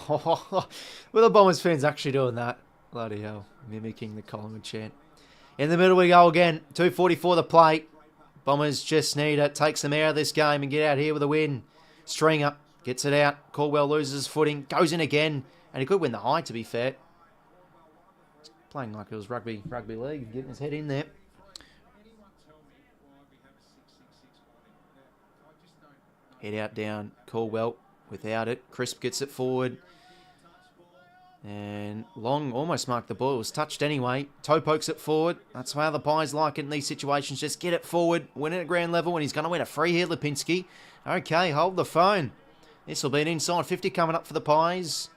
Well, the Bombers fans actually doing that. Bloody hell. Mimicking the Collingwood chant. In the middle we go again. 2:44 the play. Bombers just need it. Takes them out of this game and get out here with a win. Stringer gets it out. Caldwell loses his footing. Goes in again. And he could win the high, to be fair. He's playing like it was rugby league. Getting his head in there. Head out down. Caldwell without it. Crisp gets it forward. And Long almost marked the ball. It was touched anyway. Toe pokes it forward. That's how the Pies like it in these situations. Just get it forward. Win it at ground level. And he's going to win a free here, 𝐼𝙗𝐿𝐹𝐿𝐹. Okay, hold the phone. This will be an inside 50 coming up for the Pies.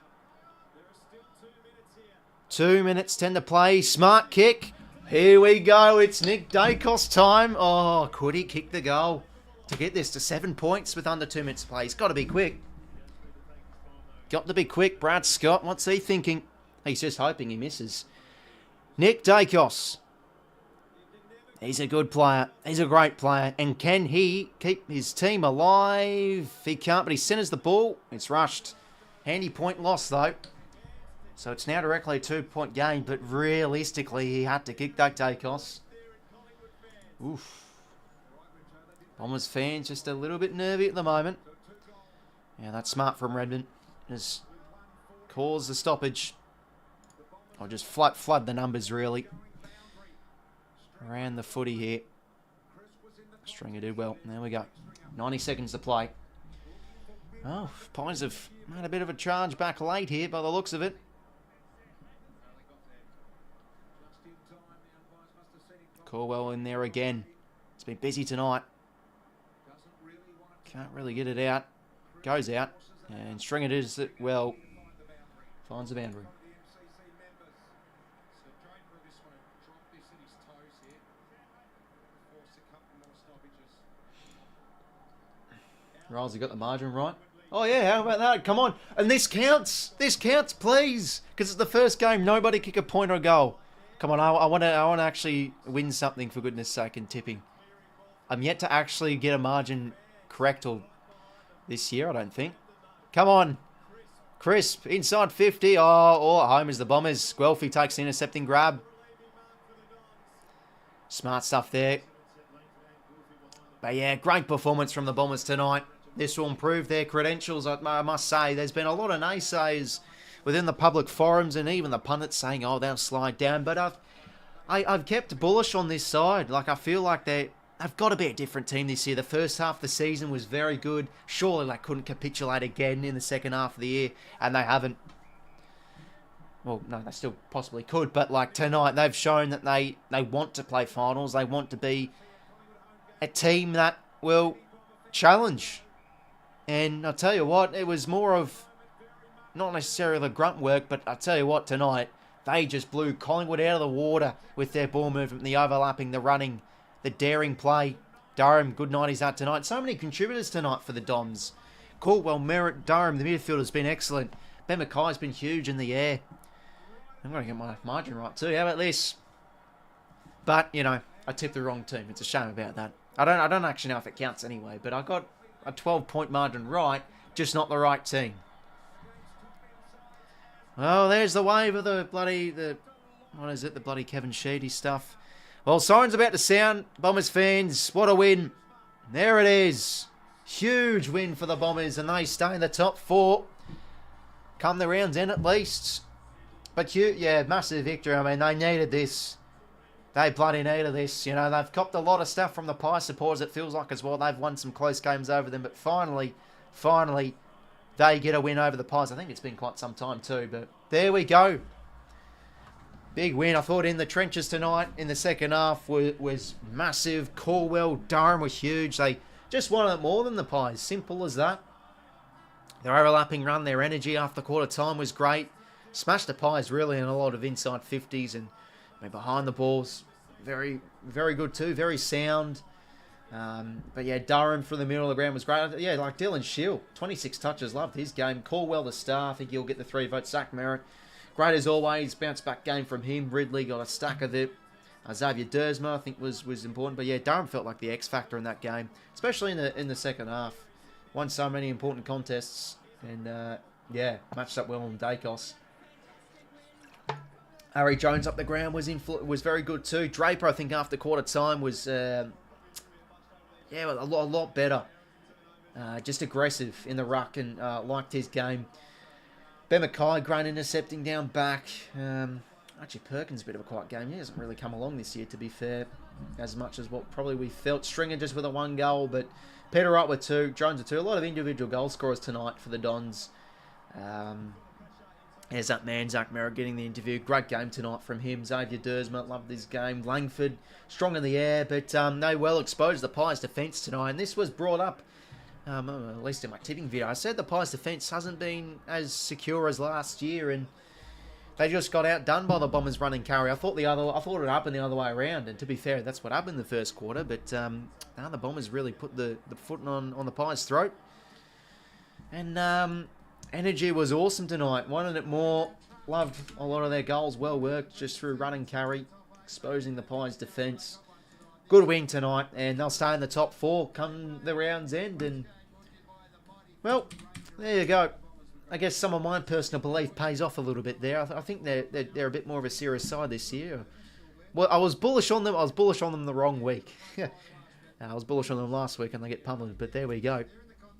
2 minutes, 10 to play. Smart kick. Here we go. It's Nick Daicos time. Oh, could he kick the goal to get this to 7 points with under 2 minutes to play? He's got to be quick. Got to be quick. Brad Scott, what's he thinking? He's just hoping he misses. Nick Daicos. He's a good player. He's a great player. And can he keep his team alive? He can't, but he centres the ball. It's rushed. Handy point loss, though. So it's now directly a 2-point game, but realistically, he had to kick that Daicos. Oof. Bombers fans just a little bit nervy at the moment. Yeah, that's smart from Redmond. Just cause the stoppage. Or just flood the numbers, really. Around the footy here. Stringer did well. There we go. 90 seconds to play. Oh, Pies have had a bit of a charge back late here by the looks of it. Caldwell in there again. It's been busy tonight. Can't really get it out. Goes out. And Stringer does it well. Finds the boundary. Riles, he got the margin right. Oh, yeah, how about that? Come on. And this counts. This counts, please. Because it's the first game. Nobody kick a point or a goal. Come on, I want to actually win something, for goodness sake, in tipping. I'm yet to actually get a margin correct this year, I don't think. Come on. Crisp, inside 50. Home is the Bombers. 𝐓𝐴𝐿𝐼 takes the intercepting grab. Smart stuff there. But yeah, great performance from the Bombers tonight. This will improve their credentials, I must say. There's been a lot of naysayers within the public forums and even the pundits saying, oh, they'll slide down. But I've kept bullish on this side. Like, I feel like they've got to be a different team this year. The first half of the season was very good. Surely they couldn't capitulate again in the second half of the year, and they haven't. Well, no, they still possibly could, but like tonight, they've shown that they want to play finals. They want to be a team that will challenge. And I'll tell you what, it was more of, not necessarily the grunt work, but I'll tell you what, tonight, they just blew Collingwood out of the water with their ball movement, the overlapping, the running, the daring play. Durham, good night he's at tonight. So many contributors tonight for the Doms. Caldwell, Merritt, Durham, the midfield has been excellent. Ben Mackay's been huge in the air. I'm going to get my margin right too. How about this? But, you know, I tipped the wrong team. It's a shame about that. I don't actually know if it counts anyway, but I got a 12-point margin right, just not the right team. Oh, there's the wave of the bloody Kevin Sheedy stuff. Well, siren's about to sound. Bombers fans, what a win. There it is. Huge win for the Bombers, and they stay in the top 4. Come the round's end at least. But yeah, massive victory. I mean, they needed this. They bloody needed this. You know, they've copped a lot of stuff from the Pie supporters, it feels like, as well. They've won some close games over them, but finally, they get a win over the Pies. I think it's been quite some time too, but there we go. Big win. I thought in the trenches tonight in the second half was massive. Caldwell, Durham were huge. They just wanted it more than the Pies. Simple as that. Their overlapping run, their energy after quarter time was great. Smashed the Pies really in a lot of inside 50s and behind the balls. Very, very good too. Very sound. But yeah, Durham from the middle of the ground was great. Yeah, like Dylan Shield, 26 touches. Loved his game. Caldwell the star. I think he'll get the 3 votes. Zach Merritt, great as always. Bounce back game from him. Ridley got a stack of it. Xavier Dersma, I think, was important. But yeah, Durham felt like the X factor in that game, especially in the second half. Won so many important contests, and yeah, matched up well on Dacos. Harry Jones up the ground was very good too. Draper, I think, after quarter time was a lot better. Just aggressive in the ruck and liked his game. Ben Mackay, great intercepting down back. Actually, Perkins, a bit of a quiet game. He hasn't really come along this year, to be fair, as much as what probably we felt. Stringer just with a 1 goal, but Peter Wright with 2, Jones with 2. A lot of individual goal scorers tonight for the Dons. There's that man, Zach Merritt, getting the interview. Great game tonight from him. Xavier Dersma, loved his game. Langford, strong in the air, but they well exposed the Pies' defence tonight. And this was brought up, at least in my tipping video. I said the Pies' defence hasn't been as secure as last year, and they just got outdone by the Bombers running carry. I thought it happened the other way around, and to be fair, that's what happened in the first quarter. But now the Bombers really put the foot on the Pies' throat. And energy was awesome tonight. Wanted it more. Loved a lot of their goals. Well worked just through run and carry, exposing the Pies' defence. Good win tonight, and they'll stay in the top 4 come the round's end. And well, there you go. I guess some of my personal belief pays off a little bit there. I think they're a bit more of a serious side this year. Well, I was bullish on them. I was bullish on them the wrong week. I was bullish on them last week, and they get pummeled. But there we go.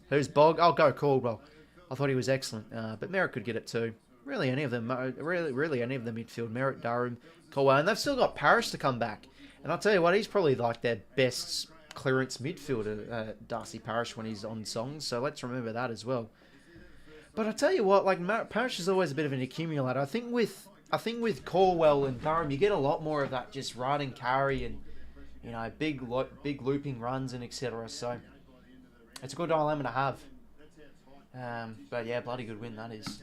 Who's Bog? I'll go Caldwell. I thought he was excellent, but Merritt could get it too. Really, any of them. Really, any of the midfield. Merritt, Durham, Caldwell, and they've still got Parrish to come back. And I'll tell you what, he's probably like their best clearance midfielder, Darcy Parrish, when he's on songs. So let's remember that as well. But I'll tell you what, like Parrish is always a bit of an accumulator. I think with Caldwell and Durham, you get a lot more of that just ride and carry and, you know, big looping runs and etc. So it's a good dilemma to have. But yeah, bloody good win that is.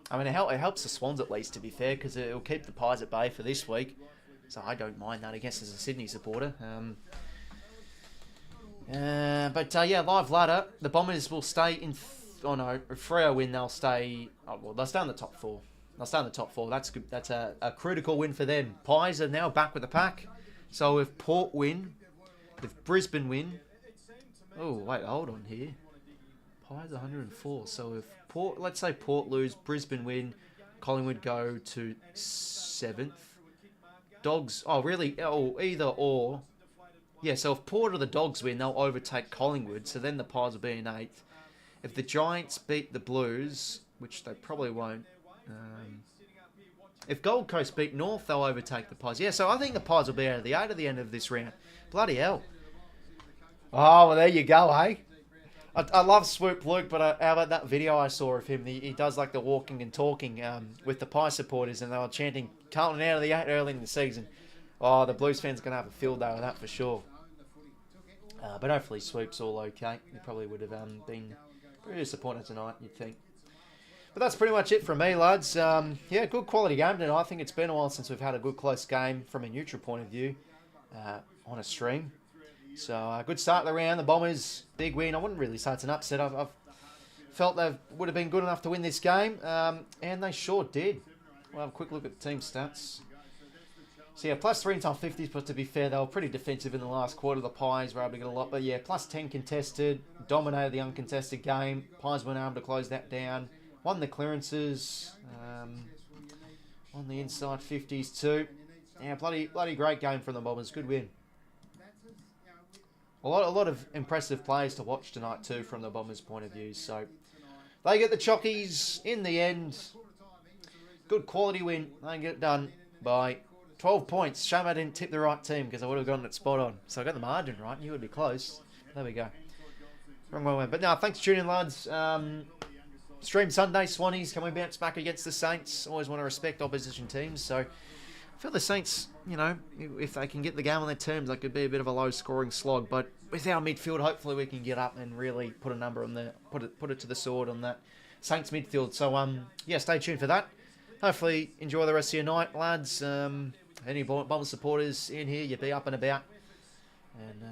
I mean, it helps the Swans at least, to be fair, because it'll keep the Pies at bay for this week. So I don't mind that, I guess, as a Sydney supporter. Yeah, live ladder. The Bombers will stay in. Oh no, if Freo win, they'll stay. Oh well, they'll stay in the top 4. They'll stay in the top 4. That's good. That's a critical win for them. Pies are now back with the pack. So if Port win, if Brisbane win. Oh wait, hold on here. Pies 104. So if Port, let's say Port lose, Brisbane win, Collingwood go to 7th. Dogs. Oh really? Oh either or. Yeah, so if Port or the Dogs win, they'll overtake Collingwood, so then the Pies will be in 8th. If the Giants beat the Blues, which they probably won't, if Gold Coast beat North, they'll overtake the Pies. Yeah, so I think the Pies will be out of the 8 at the end of this round. Bloody hell. Oh, well, there you go, hey? I love Swoop Luke, but how about that video I saw of him? He does like the walking and talking with the Pie supporters, and they were chanting, Carlton out of the 8 early in the season. Oh, the Blues fans are going to have a field day with that for sure. But hopefully Swoop's all okay. He probably would have been pretty disappointed tonight, you'd think. But that's pretty much it from me, lads. Yeah, good quality game tonight. I think it's been a while since we've had a good close game from a neutral point of view on a stream. So, good start of the round. The Bombers, big win. I wouldn't really say it's an upset. I've felt they would have been good enough to win this game, and they sure did. We'll have a quick look at the team stats. So yeah, plus 3 in top 50s, but to be fair, they were pretty defensive in the last quarter. The Pies were able to get a lot, but yeah, plus 10 contested, dominated the uncontested game. Pies weren't able to close that down. Won the clearances, on the inside 50s too. Yeah, bloody great game from the Bombers. Good win. A lot of impressive players to watch tonight too from the Bombers' point of view. So they get the chockies in the end. Good quality win. They get it done by 12 points. Shame I didn't tip the right team because I would have gotten it spot on. So I got the margin right. You would be close. There we go. Wrong way went. But no, thanks for tuning in, lads. Stream Sunday, Swannies. Can we bounce back against the Saints? Always want to respect opposition teams. So I feel the Saints, you know, if they can get the game on their terms, that could be a bit of a low-scoring slog. But with our midfield, hopefully we can get up and really put a number on the put it to the sword on that Saints midfield. So yeah, stay tuned for that. Hopefully enjoy the rest of your night, lads. Any Bomber supporters in here, you'll be up and about. And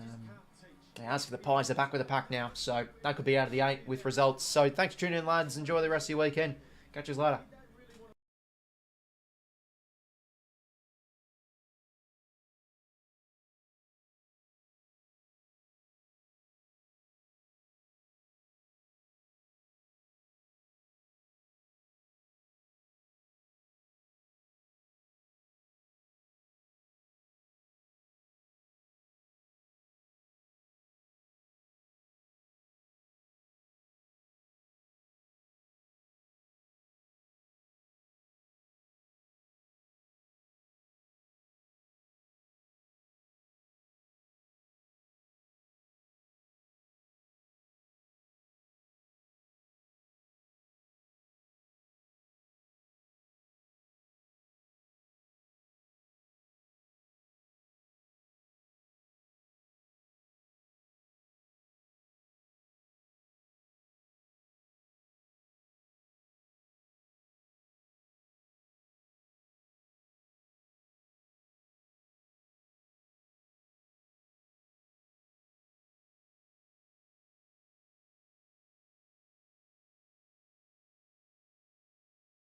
as for the Pies, they're back with the pack now. So they could be out of the 8 with results. So thanks for tuning in, lads. Enjoy the rest of your weekend. Catch you later.